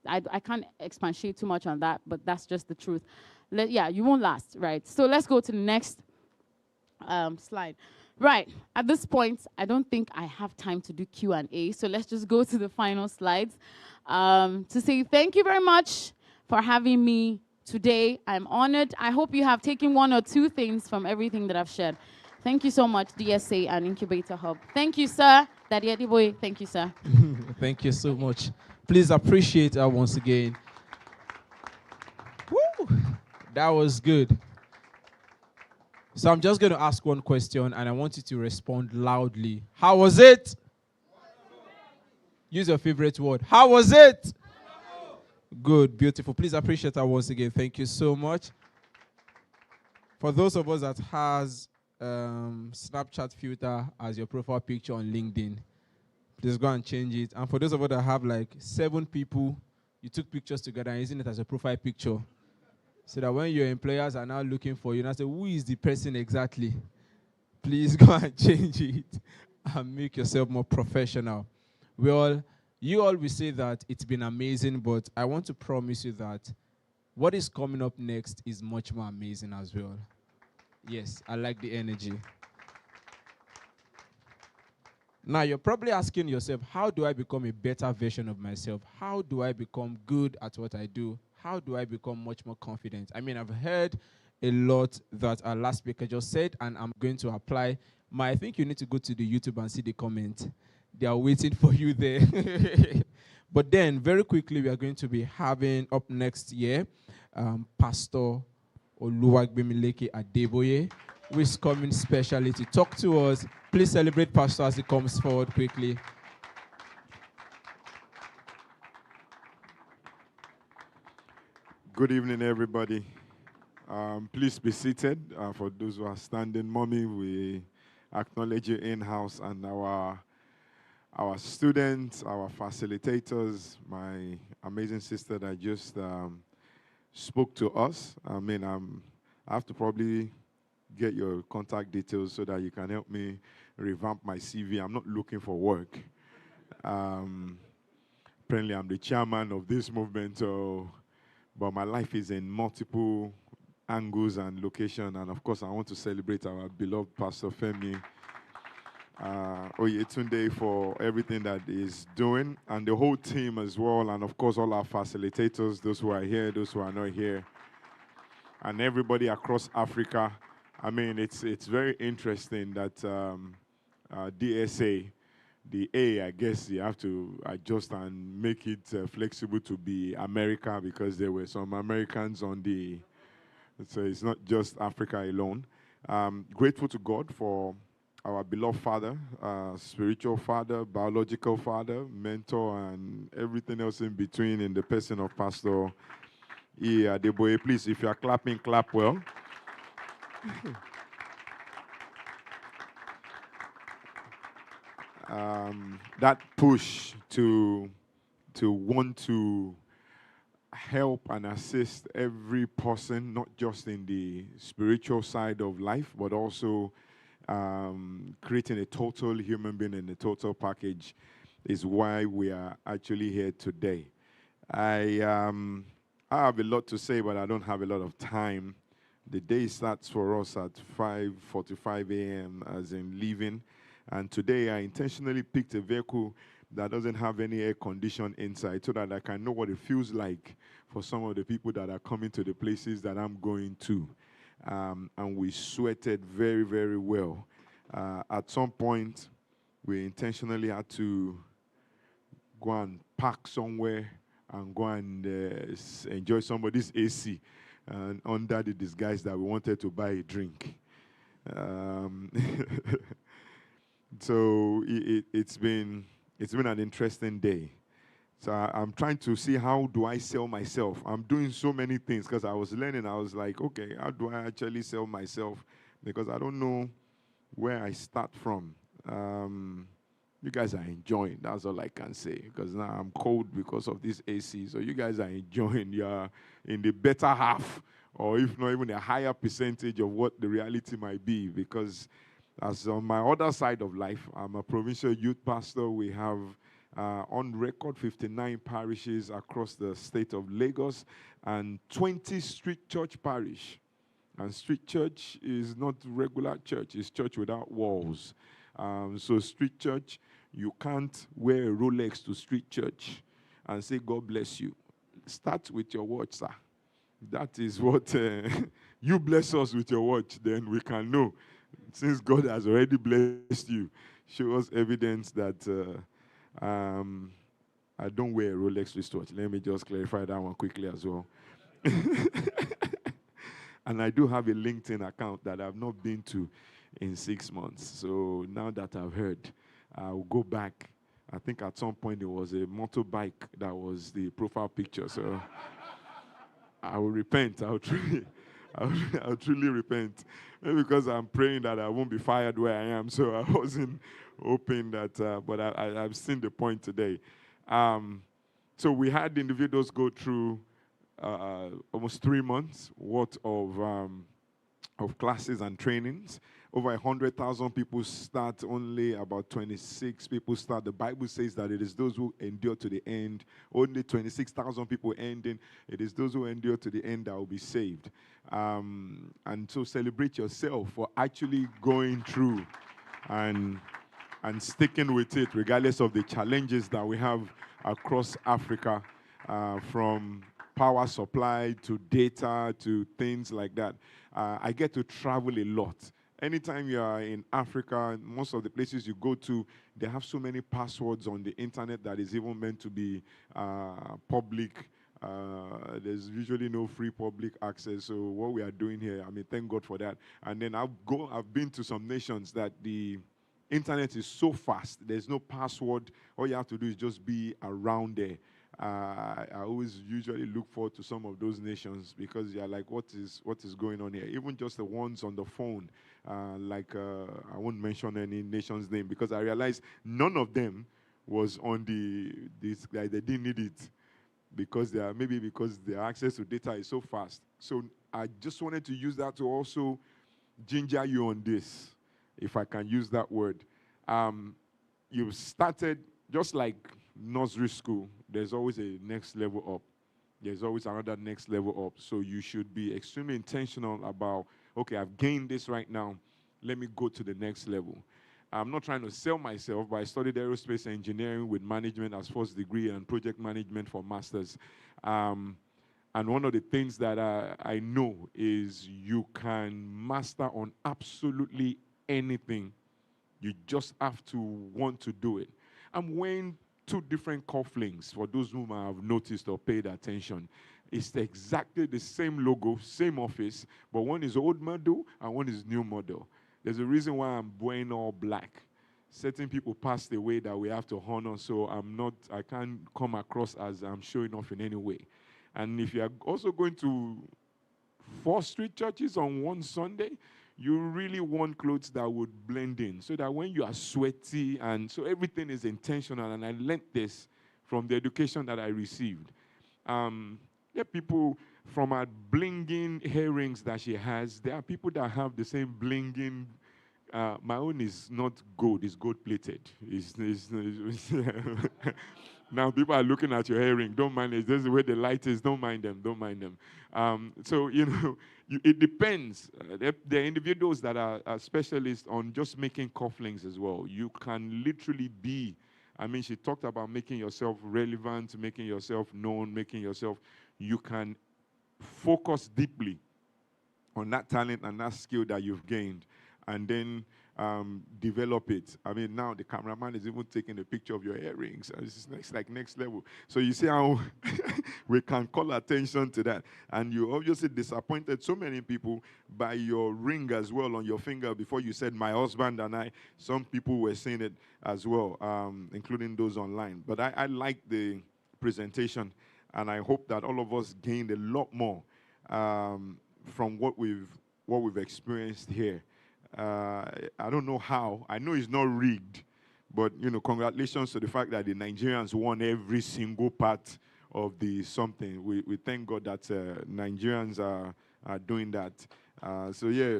I can't expatiate too much on that, but that's just the truth. You won't last, right? So let's go to the next slide. Right, at this point, I don't think I have time to do Q&A, so let's just go to the final slides to say thank you very much for having me today. I'm honored. I hope you have taken one or two things from everything that I've shared. Thank you so much, DSA and Incubator Hub. Thank you, sir. Daddy Adiboye, thank you, sir. Thank you so much. Please appreciate her once again. Woo! That was good. So I'm just going to ask one question, and I want you to respond loudly. How was it? Use your favorite word. How was it? Good, beautiful. Please appreciate her once again. Thank you so much. For those of us that has Snapchat filter as your profile picture on LinkedIn, please go and change it. And for those of us that have like 7 people, you took pictures together and using it as a profile picture, so that when your employers are now looking for you, and say, who is the person exactly? Please go and change it and make yourself more professional. You all will say that it's been amazing, but I want to promise you that what is coming up next is much more amazing as well. Yes, I like the energy. Now, you're probably asking yourself, how do I become a better version of myself? How do I become good at what I do? How do I become much more confident? I mean, I've heard a lot that our last speaker just said, and I'm going to apply. I think you need to go to the YouTube and see the comment. They are waiting for you there. But then, very quickly, we are going to be having up next year, Pastor Oluwagbemileke Adeboye, who is coming specially to talk to us. Please celebrate Pastor as he comes forward quickly. Good evening, everybody. Please be seated. For those who are standing, Mommy, we acknowledge you in-house, and our students, our facilitators, my amazing sister that just spoke to us. I mean, I have to probably get your contact details so that you can help me revamp my CV. I'm not looking for work. Apparently, I'm the chairman of this movement, but my life is in multiple angles and location. And of course, I want to celebrate our beloved Pastor Femi Oyetunde for everything that he's doing, and the whole team as well, and of course all our facilitators, those who are here, those who are not here, and everybody across Africa. I mean, it's very interesting that DSA, the A, I guess you have to adjust and make it flexible to be America, because there were some Americans on the, so it's not just Africa alone. Grateful to God for our beloved father, spiritual father, biological father, mentor, and everything else in between, in the person of Pastor E. Adeboye. Please, if you are clapping, clap well. That push to want to help and assist every person, not just in the spiritual side of life, but also creating a total human being in a total package, is why we are actually here today. I have a lot to say, but I don't have a lot of time. The day starts for us at 5:45 a.m. as in leaving, and today I intentionally picked a vehicle that doesn't have any air condition inside, so that I can know what it feels like for some of the people that are coming to the places that I'm going to. And we sweated very, very well. At some point, we intentionally had to go and park somewhere and go and enjoy somebody's AC, under the disguise that we wanted to buy a drink. So it's been an interesting day. So I'm trying to see, how do I sell myself? I'm doing so many things, because I was learning. I was like, okay, how do I actually sell myself? Because I don't know where I start from. You guys are enjoying. That's all I can say. Because now I'm cold because of this AC. So you guys are enjoying. You're in the better half, or if not even a higher percentage of what the reality might be. Because as on my other side of life, I'm a provincial youth pastor. We have on record 59 parishes across the state of Lagos and 20 street church parish. And street church is not regular church, it's church without walls. So street church, you can't wear a Rolex to street church and say, God bless you. Start with your watch, sir. That is what, you bless us with your watch, then we can know. Since God has already blessed you, show us evidence that I don't wear a Rolex wristwatch. Let me just clarify that one quickly as well. And I do have a LinkedIn account that I've not been to in 6 months. So now that I've heard, I'll go back. I think at some point there was a motorbike that was the profile picture. So I will repent. I'll truly repent. Maybe because I'm praying that I won't be fired where I am. So I wasn't hoping that, but I've seen the point today. So we had individuals go through almost 3 months worth of classes and trainings. Over 100,000 people start, only about 26 people start. The Bible says that it is those who endure to the end. Only 26,000 people ending. It is those who endure to the end that will be saved. And so celebrate yourself for actually going through and sticking with it, regardless of the challenges that we have across Africa, from power supply to data to things like that. I get to travel a lot. Anytime you are in Africa, most of the places you go to, they have so many passwords on the internet that is even meant to be public. There's usually no free public access. So what we are doing here, I mean, thank God for that. And then I've been to some nations that the internet is so fast. There's no password. All you have to do is just be around there. I always usually look forward to some of those nations, because you're like, what is going on here? Even just the ones on the phone, I won't mention any nation's name, because I realized none of them was on this. They didn't need it, because because their access to data is so fast. So I just wanted to use that to also ginger you on this, if I can use that word. You've started just like nursery school. There's always a next level up. there's always another next level up. So you should be extremely intentional about, okay, I've gained this right now. Let me go to the next level. I'm not trying to sell myself, but I studied aerospace engineering with management as first degree and project management for master's. And one of the things that I know is you can master on absolutely anything. You just have to want to do it. I'm wearing two different cufflinks for those whom I have noticed or paid attention. It's exactly the same logo, same office, but one is old model and one is new model. There's a reason why I'm wearing all black. Certain people passed away that we have to honor, so I can't come across as I'm showing off in any way. And if you are also going to 4 street churches on one Sunday, you really want clothes that would blend in so that when you are sweaty, and so everything is intentional. And I learned this from the education that I received. There are people from her blinging earrings that she has. There are people that have the same blinging. My own is not gold, it's gold plated. Now people are looking at your earring. Don't mind it. This is where the light is. Don't mind them. Don't mind them. So, it depends. There are individuals that are specialists on just making cufflinks as well. You can literally be, she talked about making yourself relevant, making yourself known, you can focus deeply on that talent and that skill that you've gained, and then develop it. Now the cameraman is even taking a picture of your earrings. It's next level. So you see how we can call attention to that. And you obviously disappointed so many people by your ring as well on your finger before you said, my husband and I. Some people were saying it as well, including those online. But I like the presentation, and I hope that all of us gained a lot more from what we've experienced here. I don't know how. I know it's not rigged, but congratulations to the fact that the Nigerians won every single part of the something. We thank God that Nigerians are doing that. So yeah.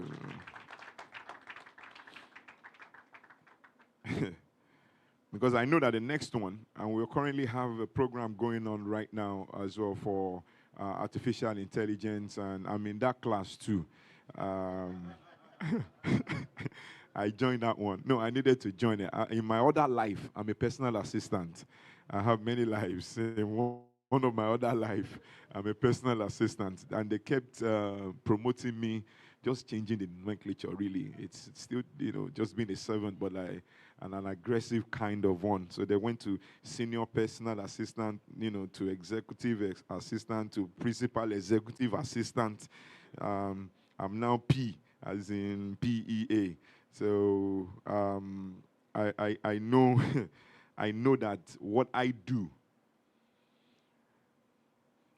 Because I know that the next one, and we currently have a program going on right now as well for artificial intelligence, and I'm in that class too. I joined that one. No, I needed to join it. In my other life, I'm a personal assistant. I have many lives. In one of my other life, I'm a personal assistant. And they kept promoting me, just changing the nomenclature, really. It's still, just being a servant, but an aggressive kind of one. So they went to senior personal assistant, to executive assistant, to principal executive assistant. I'm now P, as in PEA. So I know I know that what I do,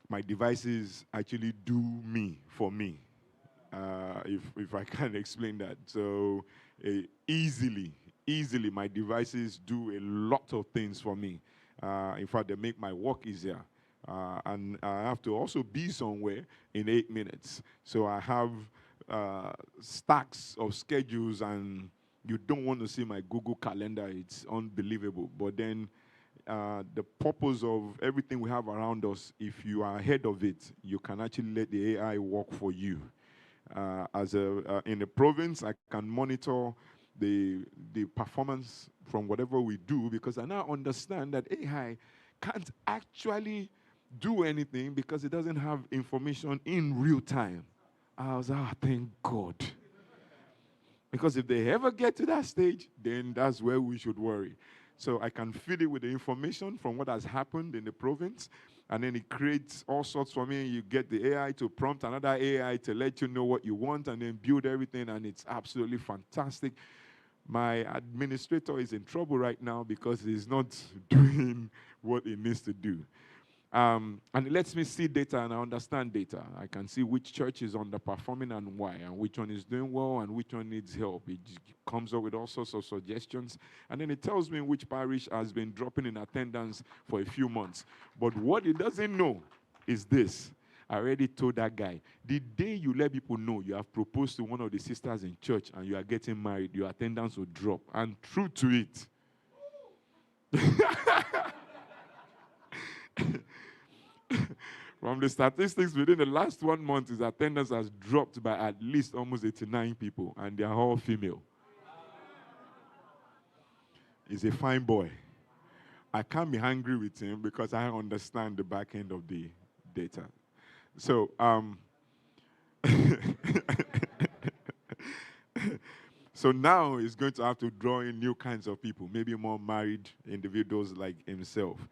my devices actually do me for me. If I can explain that. So easily my devices do a lot of things for me. In fact, they make my work easier. And I have to also be somewhere in 8 minutes. So I have stacks of schedules, and you don't want to see my Google Calendar. It's unbelievable. But then the purpose of everything we have around us, if you are ahead of it, you can actually let the AI work for you. In the province, I can monitor the performance from whatever we do, because I now understand that AI can't actually do anything because it doesn't have information in real time. I was thank God. Because if they ever get to that stage, then that's where we should worry. So I can feed it with the information from what has happened in the province, and then it creates all sorts for me. You get the AI to prompt another AI to let you know what you want, and then build everything, and it's absolutely fantastic. My administrator is in trouble right now because he's not doing what he needs to do. And it lets me see data, and I understand data. I can see which church is underperforming and why, and which one is doing well and which one needs help. It comes up with all sorts of suggestions, and then it tells me which parish has been dropping in attendance for a few months. But what it doesn't know is this. I already told that guy, the day you let people know you have proposed to one of the sisters in church and you are getting married, your attendance will drop. And true to it. From the statistics, within the last 1 month, his attendance has dropped by at least almost 89 people, and they are all female. He's a fine boy. I can't be angry with him because I understand the back end of the data. So, so now he's going to have to draw in new kinds of people, maybe more married individuals like himself.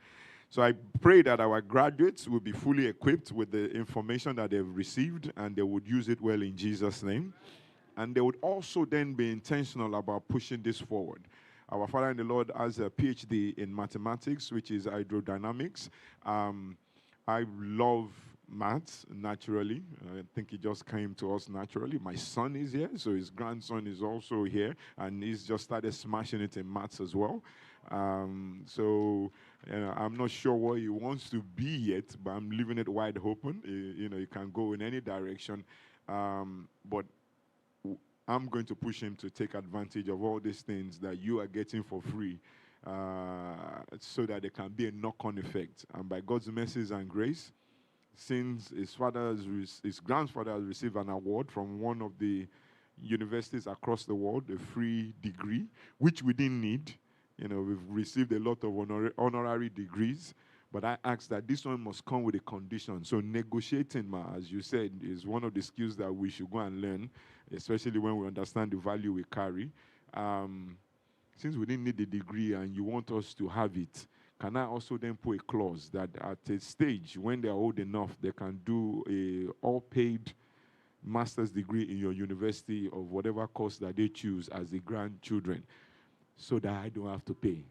So I pray that our graduates will be fully equipped with the information that they've received, and they would use it well in Jesus' name. And they would also then be intentional about pushing this forward. Our Father in the Lord has a PhD in mathematics, which is hydrodynamics. I love maths naturally. I think it just came to us naturally. My son is here, so his grandson is also here, and he's just started smashing it in maths as well. So I'm not sure what he wants to be yet, but I'm leaving it wide open. You can go in any direction, but I'm going to push him to take advantage of all these things that you are getting for free, so that there can be a knock-on effect. And by God's mercies and grace, since his grandfather has received an award from one of the universities across the world, a free degree, which we didn't need. We've received a lot of honorary degrees, but I asked that this one must come with a condition. So negotiating, as you said, is one of the skills that we should go and learn, especially when we understand the value we carry. Since we didn't need the degree and you want us to have it, can I also then put a clause that at a stage when they're old enough, they can do a all-paid master's degree in your university of whatever course that they choose as the grandchildren, so that I don't have to pay.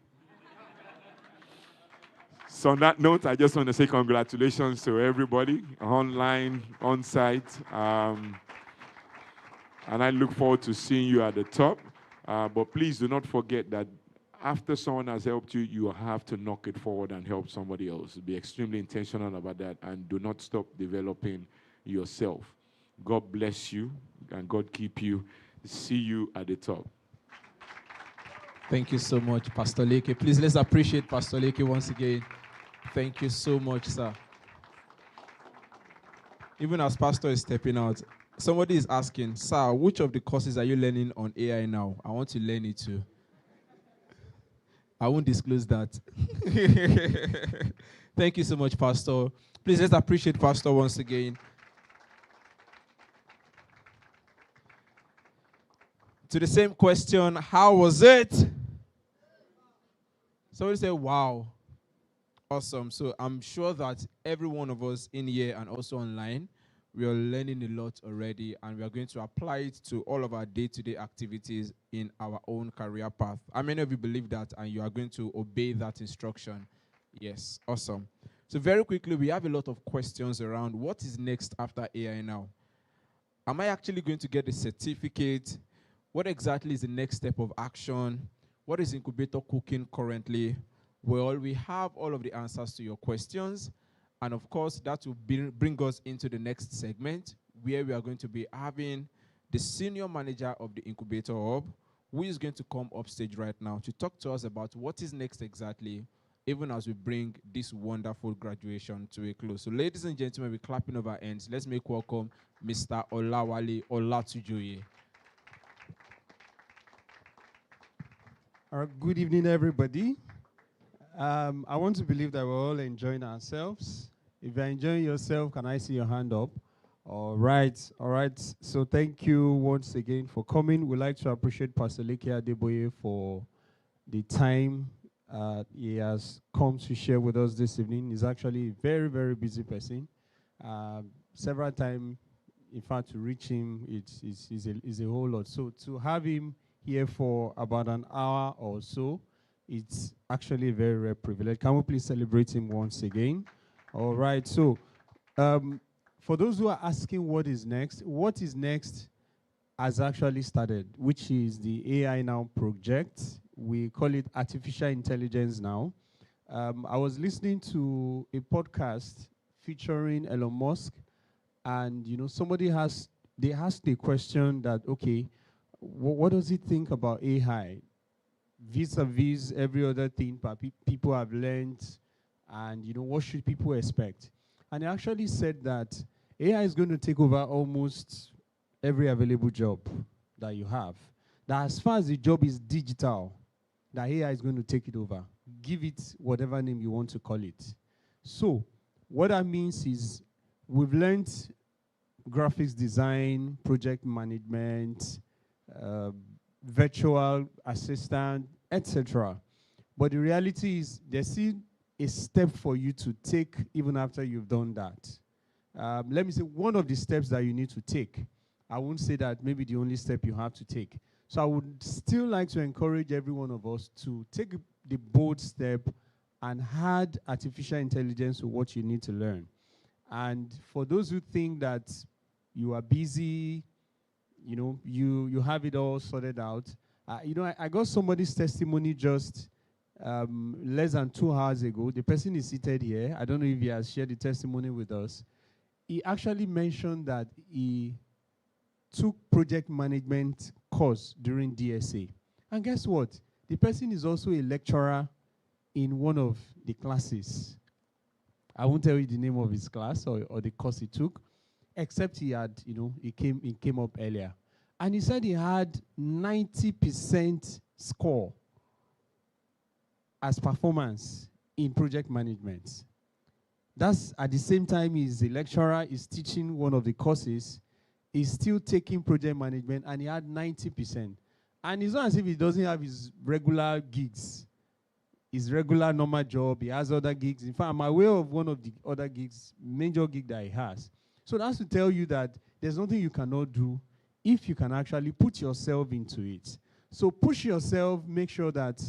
So on that note, I just want to say congratulations to everybody, online, on-site, and I look forward to seeing you at the top. But please do not forget that after someone has helped you, you have to knock it forward and help somebody else. Be extremely intentional about that, and do not stop developing yourself. God bless you, and God keep you. See you at the top. Thank you so much, Pastor Leke. Please, let's appreciate Pastor Leke once again. Thank you so much, sir. Even as Pastor is stepping out, somebody is asking, sir, which of the courses are you learning on AI now? I want to learn it too. I won't disclose that. Thank you so much, Pastor. Please, let's appreciate Pastor once again. To the same question, how was it? Somebody say, wow. Awesome. So I'm sure that every one of us in here and also online, we are learning a lot already, and we are going to apply it to all of our day-to-day activities in our own career path. How many of you believe that, and you are going to obey that instruction? Yes. Awesome. So very quickly, we have a lot of questions around what is next after AI now. Am I actually going to get a certificate? What exactly is the next step of action? What is Incubator cooking currently? Well, we have all of the answers to your questions. And of course, that will bring us into the next segment, where we are going to be having the senior manager of the Incubator Hub, who is going to come up stage right now to talk to us about what is next exactly, even as we bring this wonderful graduation to a close. So ladies and gentlemen, we're clapping of our hands. Let's make welcome Mr. Olawale Olatujoye. All right, good evening, everybody. I want to believe that we're all enjoying ourselves. If you're enjoying yourself, can I see your hand up? All right. So thank you once again for coming. We'd like to appreciate Pastor Leke Adeboye for the time he has come to share with us this evening. He's actually a very, very busy person. Several times, in fact, to reach him, it's a whole lot. So to have him here for about an hour or so, it's actually a very rare privilege. Can we please celebrate him once again? All right. So for those who are asking what is next has actually started, which is the AI Now project. We call it Artificial Intelligence Now. I was listening to a podcast featuring Elon Musk, and somebody asked a question that, okay, what does he think about AI? Vis-a-vis every other thing people have learned, and what should people expect? And he actually said that AI is going to take over almost every available job that you have. That as far as the job is digital, that AI is going to take it over. Give it whatever name you want to call it. So what that means is we've learned graphics design, project management, virtual assistant, etc. But the reality is there's still a step for you to take even after you've done that. Let me say one of the steps that you need to take. I won't say that maybe the only step you have to take. So I would still like to encourage every one of us to take the bold step and add artificial intelligence to what you need to learn. And for those who think that you are busy, you have it all sorted out. I got somebody's testimony just less than 2 hours ago. The person is seated here. I don't know if he has shared the testimony with us. He actually mentioned that he took project management course during DSA. And guess what? The person is also a lecturer in one of the classes. I won't tell you the name of his class or the course he took, except he had, he came up earlier. And he said he had 90% score as performance in project management. That's at the same time he's a lecturer, he's teaching one of the courses, he's still taking project management, and he had 90%. And it's not as if he doesn't have his regular gigs, his regular normal job. He has other gigs. In fact, I'm aware of one of the other gigs, major gig that he has. So that's to tell you that there's nothing you cannot do if you can actually put yourself into it. So push yourself, make sure that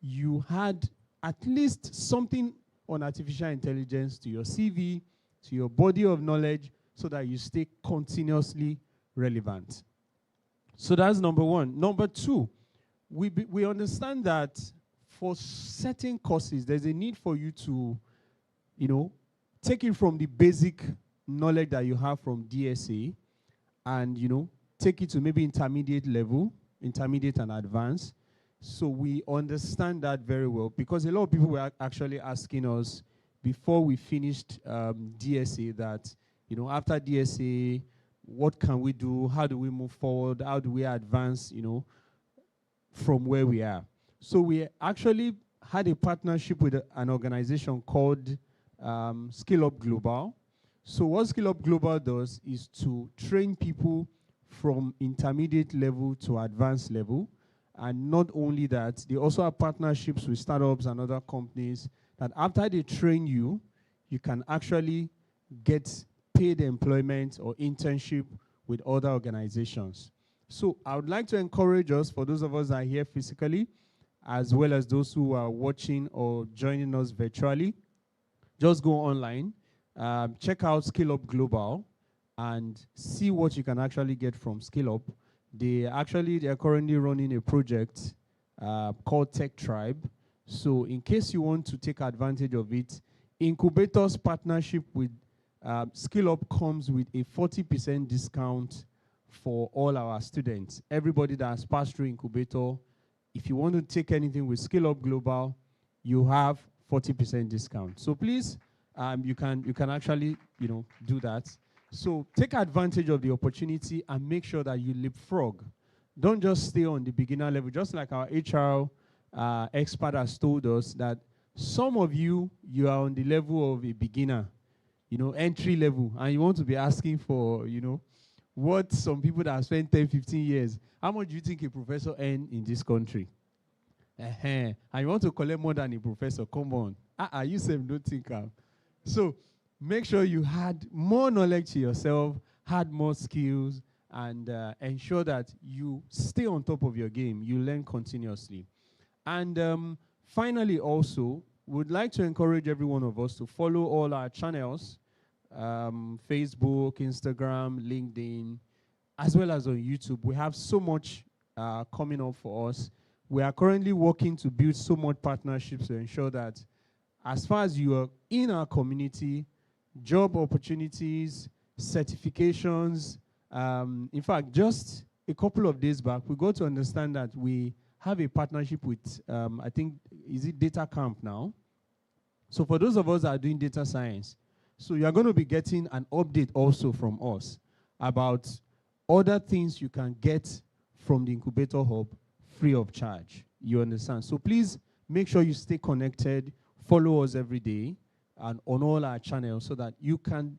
you had at least something on artificial intelligence to your CV, to your body of knowledge, so that you stay continuously relevant. So that's number one. Number two, we understand that for certain courses, there's a need for you to, take it from the basic knowledge that you have from DSA and, take it to maybe intermediate level, intermediate and advanced. So we understand that very well because a lot of people were actually asking us before we finished DSA that, after DSA, what can we do? How do we move forward? How do we advance, from where we are? So we actually had a partnership with an organization called SkillUp Global. So what SkillUp Global does is to train people from intermediate level to advanced level. And not only that, they also have partnerships with startups and other companies that after they train you, you can actually get paid employment or internship with other organizations. So I would like to encourage us, for those of us that are here physically, as well as those who are watching or joining us virtually, just go online, check out SkillUp Global, and see what you can actually get from SkillUp. They are currently running a project called Tech Tribe. So in case you want to take advantage of it, Incubator's partnership with SkillUp comes with a 40% discount for all our students. Everybody that has passed through Incubator, if you want to take anything with SkillUp Global, you have 40% discount. So please, you can actually do that. So take advantage of the opportunity and make sure that you leapfrog. Don't just stay on the beginner level. Just like our HR expert has told us that some of you are on the level of a beginner, entry level, and you want to be asking for, what some people that have spent 10, 15 years, how much do you think a professor earns in this country? And you want to collect more than a professor, come on. You don't think. So make sure you had more knowledge to yourself, had more skills, and ensure that you stay on top of your game. You learn continuously. And finally, also, would like to encourage every one of us to follow all our channels, Facebook, Instagram, LinkedIn, as well as on YouTube. We have so much coming up for us. We are currently working to build so much partnerships to ensure that as far as you are in our community, job opportunities, certifications. In fact, just a couple of days back, we got to understand that we have a partnership with, I think, is it Data Camp now? So for those of us that are doing data science, So you're going to be getting an update also from us about other things you can get from the Incubator Hub free of charge. You understand? So please make sure you stay connected, follow us every day, and on all our channels so that you can,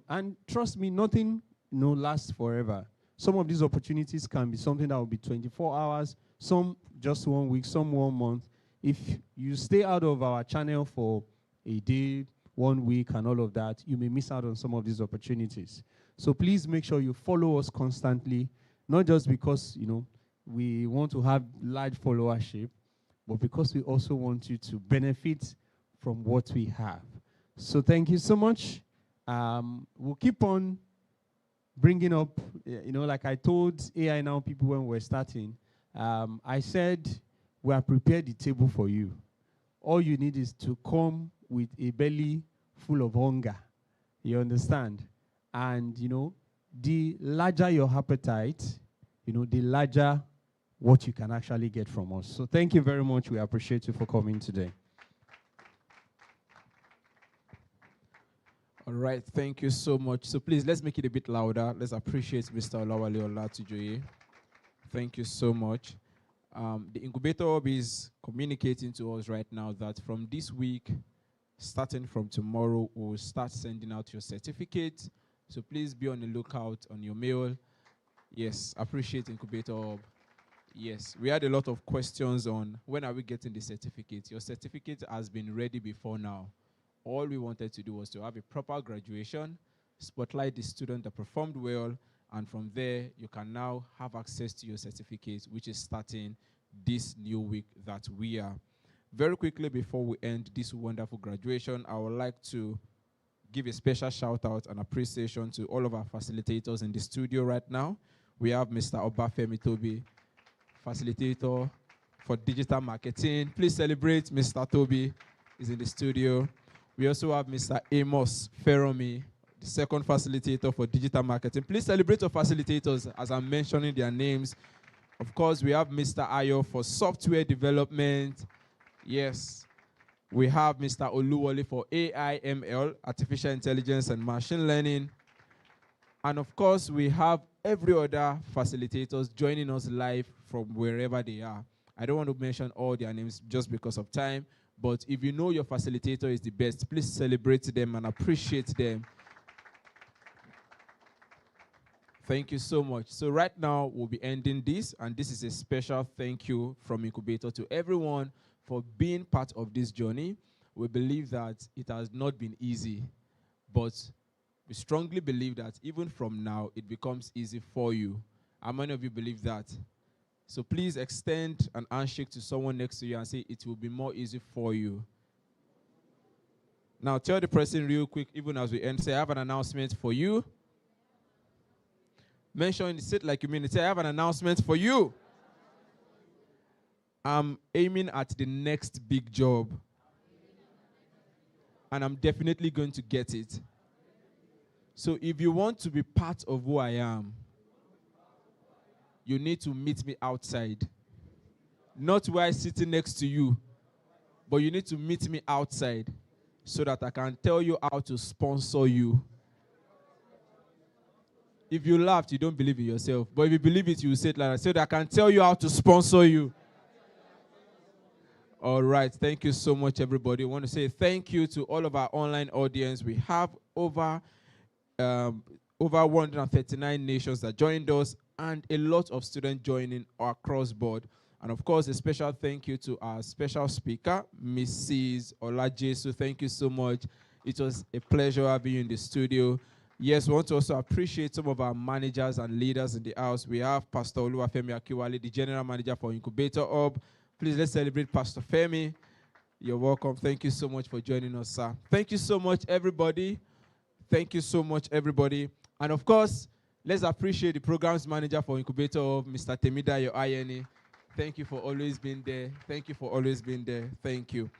and trust me, nothing, lasts forever. Some of these opportunities can be something that will be 24 hours, some just 1 week, some 1 month. If you stay out of our channel for a day, 1 week, and all of that, you may miss out on some of these opportunities. So please make sure you follow us constantly, not just because, we want to have large followership, but because we also want you to benefit from what we have. So thank you so much. We'll keep on bringing up, like I told AI Now people when we were starting, I said, we have prepared the table for you. All you need is to come with a belly full of hunger. You understand? And, the larger your appetite, the larger what you can actually get from us. So thank you very much. We appreciate you for coming today. All right, thank you so much. So please, let's make it a bit louder. Let's appreciate Mr. Olawale Olatujoye. Thank you so much. The Incubator Hub is communicating to us right now that from this week, starting from tomorrow, we'll start sending out your certificate. So please be on the lookout on your mail. Yes, appreciate Incubator Hub. Yes, we had a lot of questions on when are we getting the certificate. Your certificate has been ready before now. All we wanted to do was to have a proper graduation, spotlight the student that performed well, and from there, you can now have access to your certificate, which is starting this new week that we are. Very quickly, before we end this wonderful graduation, I would like to give a special shout out and appreciation to all of our facilitators in the studio right now. We have Mr. Obafemi Tobi, facilitator for digital marketing. Please celebrate Mr. Tobi is in the studio. We also have Mr. Amos Feromi, the second facilitator for digital marketing. Please celebrate our facilitators as I'm mentioning their names. Of course, we have Mr. Ayo for software development. Yes. We have Mr. Oluwole for AI, ML, artificial intelligence and machine learning. And of course, we have every other facilitators joining us live from wherever they are. I don't want to mention all their names just because of time, but if you know your facilitator is the best, please celebrate them and appreciate them. Thank you so much. So right now, we'll be ending this, and this is a special thank you from Incubator to everyone for being part of this journey. We believe that it has not been easy, but we strongly believe that even from now, it becomes easy for you. How many of you believe that? So please extend an handshake to someone next to you and say, it will be more easy for you. Now tell the person real quick, even as we end, say, I have an announcement for you. Mention, sit like you mean it. Say, I have an announcement for you. I'm aiming at the next big job. And I'm definitely going to get it. So if you want to be part of who I am, you need to meet me outside. Not where I'm sitting next to you, but you need to meet me outside so that I can tell you how to sponsor you. If you laughed, you don't believe in yourself. But if you believe it, you say it like that. So that I can tell you how to sponsor you. All right. Thank you so much, everybody. I want to say thank you to all of our online audience. We have over 139 nations that joined us and a lot of students joining across board. And of course, a special thank you to our special speaker, Mrs. Olajesu. Thank you so much. It was a pleasure having you in the studio. Yes, we want to also appreciate some of our managers and leaders in the house. We have Pastor Oluwafemi Akiwale, the General Manager for Incubator Hub. Please, let's celebrate Pastor Femi. You're welcome. Thank you so much for joining us, sir. Thank you so much, everybody. Thank you so much, everybody. And of course, let's appreciate the Programs Manager for Incubator Hub, Mr. Temidayo Ayeni. Thank you for always being there. Thank you for always being there. Thank you.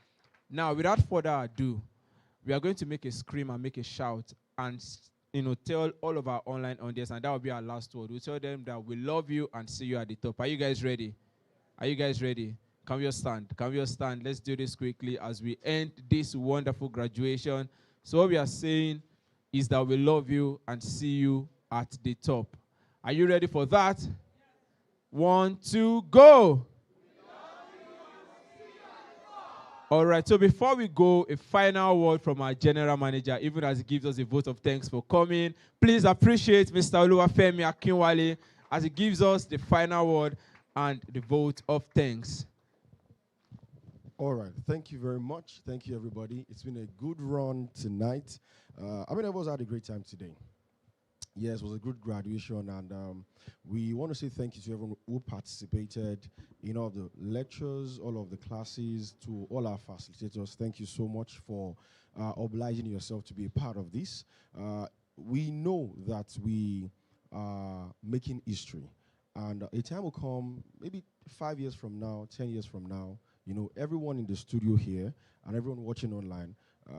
Now, without further ado, we are going to make a scream and make a shout and tell all of our online audience, and that will be our last word. We'll tell them that we love you and see you at the top. Are you guys ready? Are you guys ready? Can we all stand? Can we all stand? Let's do this quickly as we end this wonderful graduation. So what we are saying is that we love you and see you at the top. Are you ready for that? 1, 2, go! All right, so before we go, a final word from our general manager, even as he gives us a vote of thanks for coming. Please appreciate Mr. Oluwafemi Akinwale as he gives us the final word and the vote of thanks. All right, thank you very much. Thank you, everybody. It's been a good run tonight. Everyone's had a great time today. Yes, it was a good graduation, and we want to say thank you to everyone who participated in all the lectures, all of the classes, to all our facilitators. Thank you so much for obliging yourself to be a part of this. We know that we are making history, and a time will come, maybe 5 years from now, 10 years from now, you know, everyone in the studio here and everyone watching online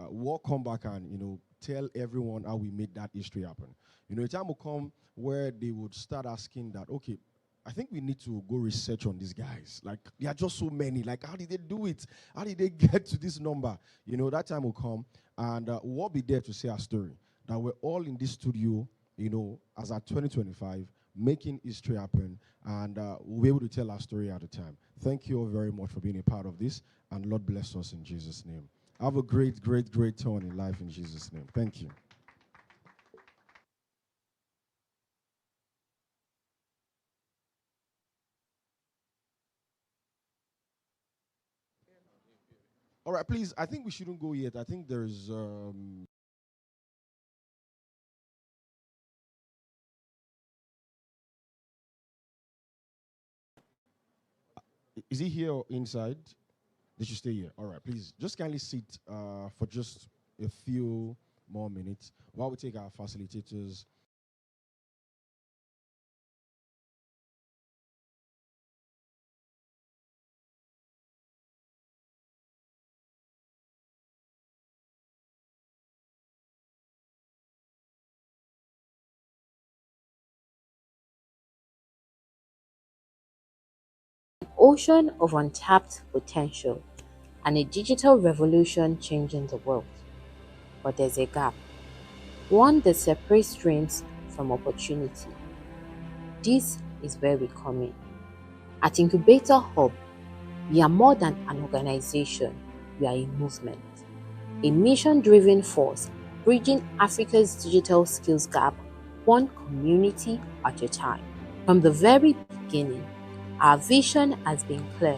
will come back and, you know, tell everyone how we made that history happen. You know, a time will come where they would start asking that, okay, I think we need to go research on these guys. Like, there are just so many. Like, how did they do it? How did they get to this number? You know, that time will come, and we'll be there to say our story. That we're all in this studio, you know, as at 2025, making history happen, and we'll be able to tell our story at a time. Thank you all very much for being a part of this, and Lord bless us in Jesus' name. Have a great, great, great turn in life in Jesus' name. Thank you. All right, please, I think we shouldn't go yet. I think there's... Is he here or inside? They should stay here. All right, please, just kindly sit for just a few more minutes while we take our facilitators. Ocean of untapped potential and a digital revolution changing the world. But there's a gap, one that separates strengths from opportunity. This is where we come in. At Incubator Hub, we are more than an organization, we are a movement, a mission-driven force bridging Africa's digital skills gap, one community at a time. From the very beginning, our vision has been clear: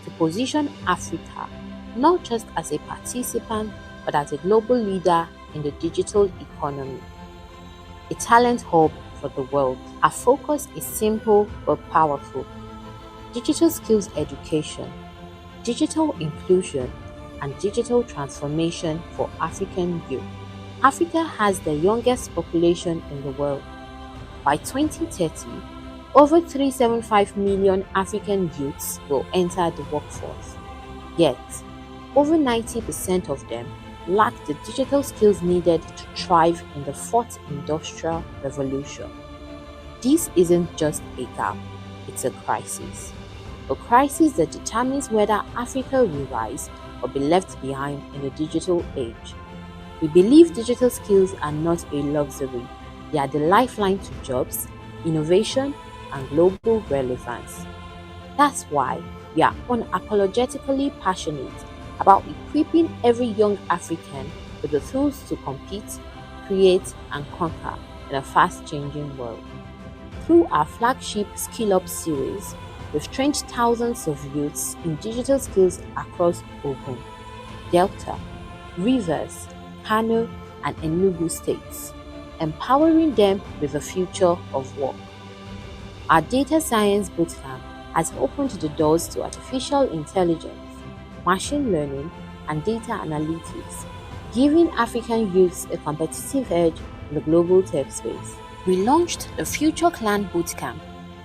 to position Africa not just as a participant, but as a global leader in the digital economy, a talent hub for the world. Our focus is simple but powerful: digital skills education, digital inclusion, and digital transformation for African youth. Africa has the youngest population in the world. By 2030, over 375 million African youths will enter the workforce. Yet, over 90% of them lack the digital skills needed to thrive in the fourth industrial revolution. This isn't just a gap, it's a crisis. A crisis that determines whether Africa will rise or be left behind in the digital age. We believe digital skills are not a luxury, they are the lifeline to jobs, innovation, and global relevance. That's why we are unapologetically passionate about equipping every young African with the tools to compete, create, and conquer in a fast-changing world. Through our flagship SkillUp series, we've trained thousands of youths in digital skills across Ogun, Delta, Rivers, Kano, and Enugu states, empowering them with a future of work. Our data science bootcamp has opened the doors to artificial intelligence, machine learning, and data analytics, giving African youths a competitive edge in the global tech space. We launched the Future Clan Bootcamp,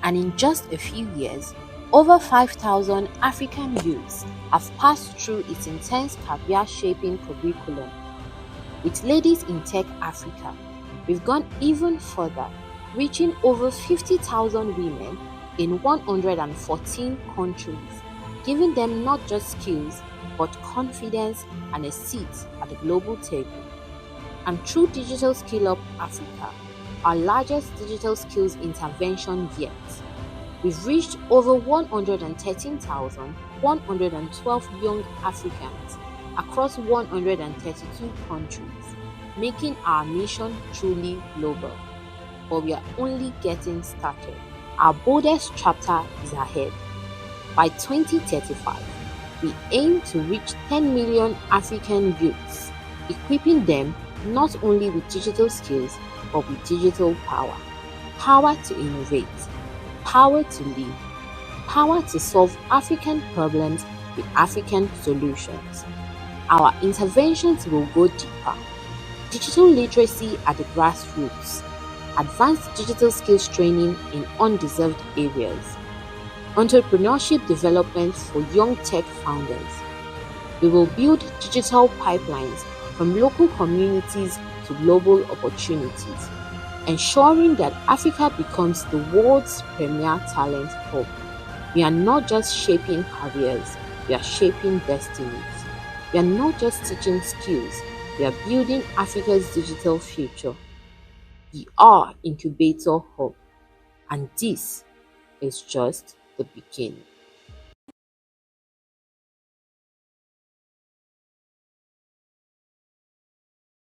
and in just a few years, over 5,000 African youths have passed through its intense career-shaping curriculum. With Ladies in Tech Africa, we've gone even further, reaching over 50,000 women in 114 countries, giving them not just skills, but confidence and a seat at the global table. And through Digital SkillUp Africa, our largest digital skills intervention yet, we've reached over 113,112 young Africans across 132 countries, making our mission truly global. But we are only getting started. Our boldest chapter is ahead. By 2035, we aim to reach 10 million African youths, equipping them not only with digital skills, but with digital power. Power to innovate, power to lead, power to solve African problems with African solutions. Our interventions will go deeper. Digital literacy at the grassroots, advanced digital skills training in undeserved areas, entrepreneurship development for young tech founders. We will build digital pipelines from local communities to global opportunities, ensuring that Africa becomes the world's premier talent hub. We are not just shaping careers, we are shaping destinies. We are not just teaching skills, we are building Africa's digital future. We are Incubator Hub, and this is just the beginning.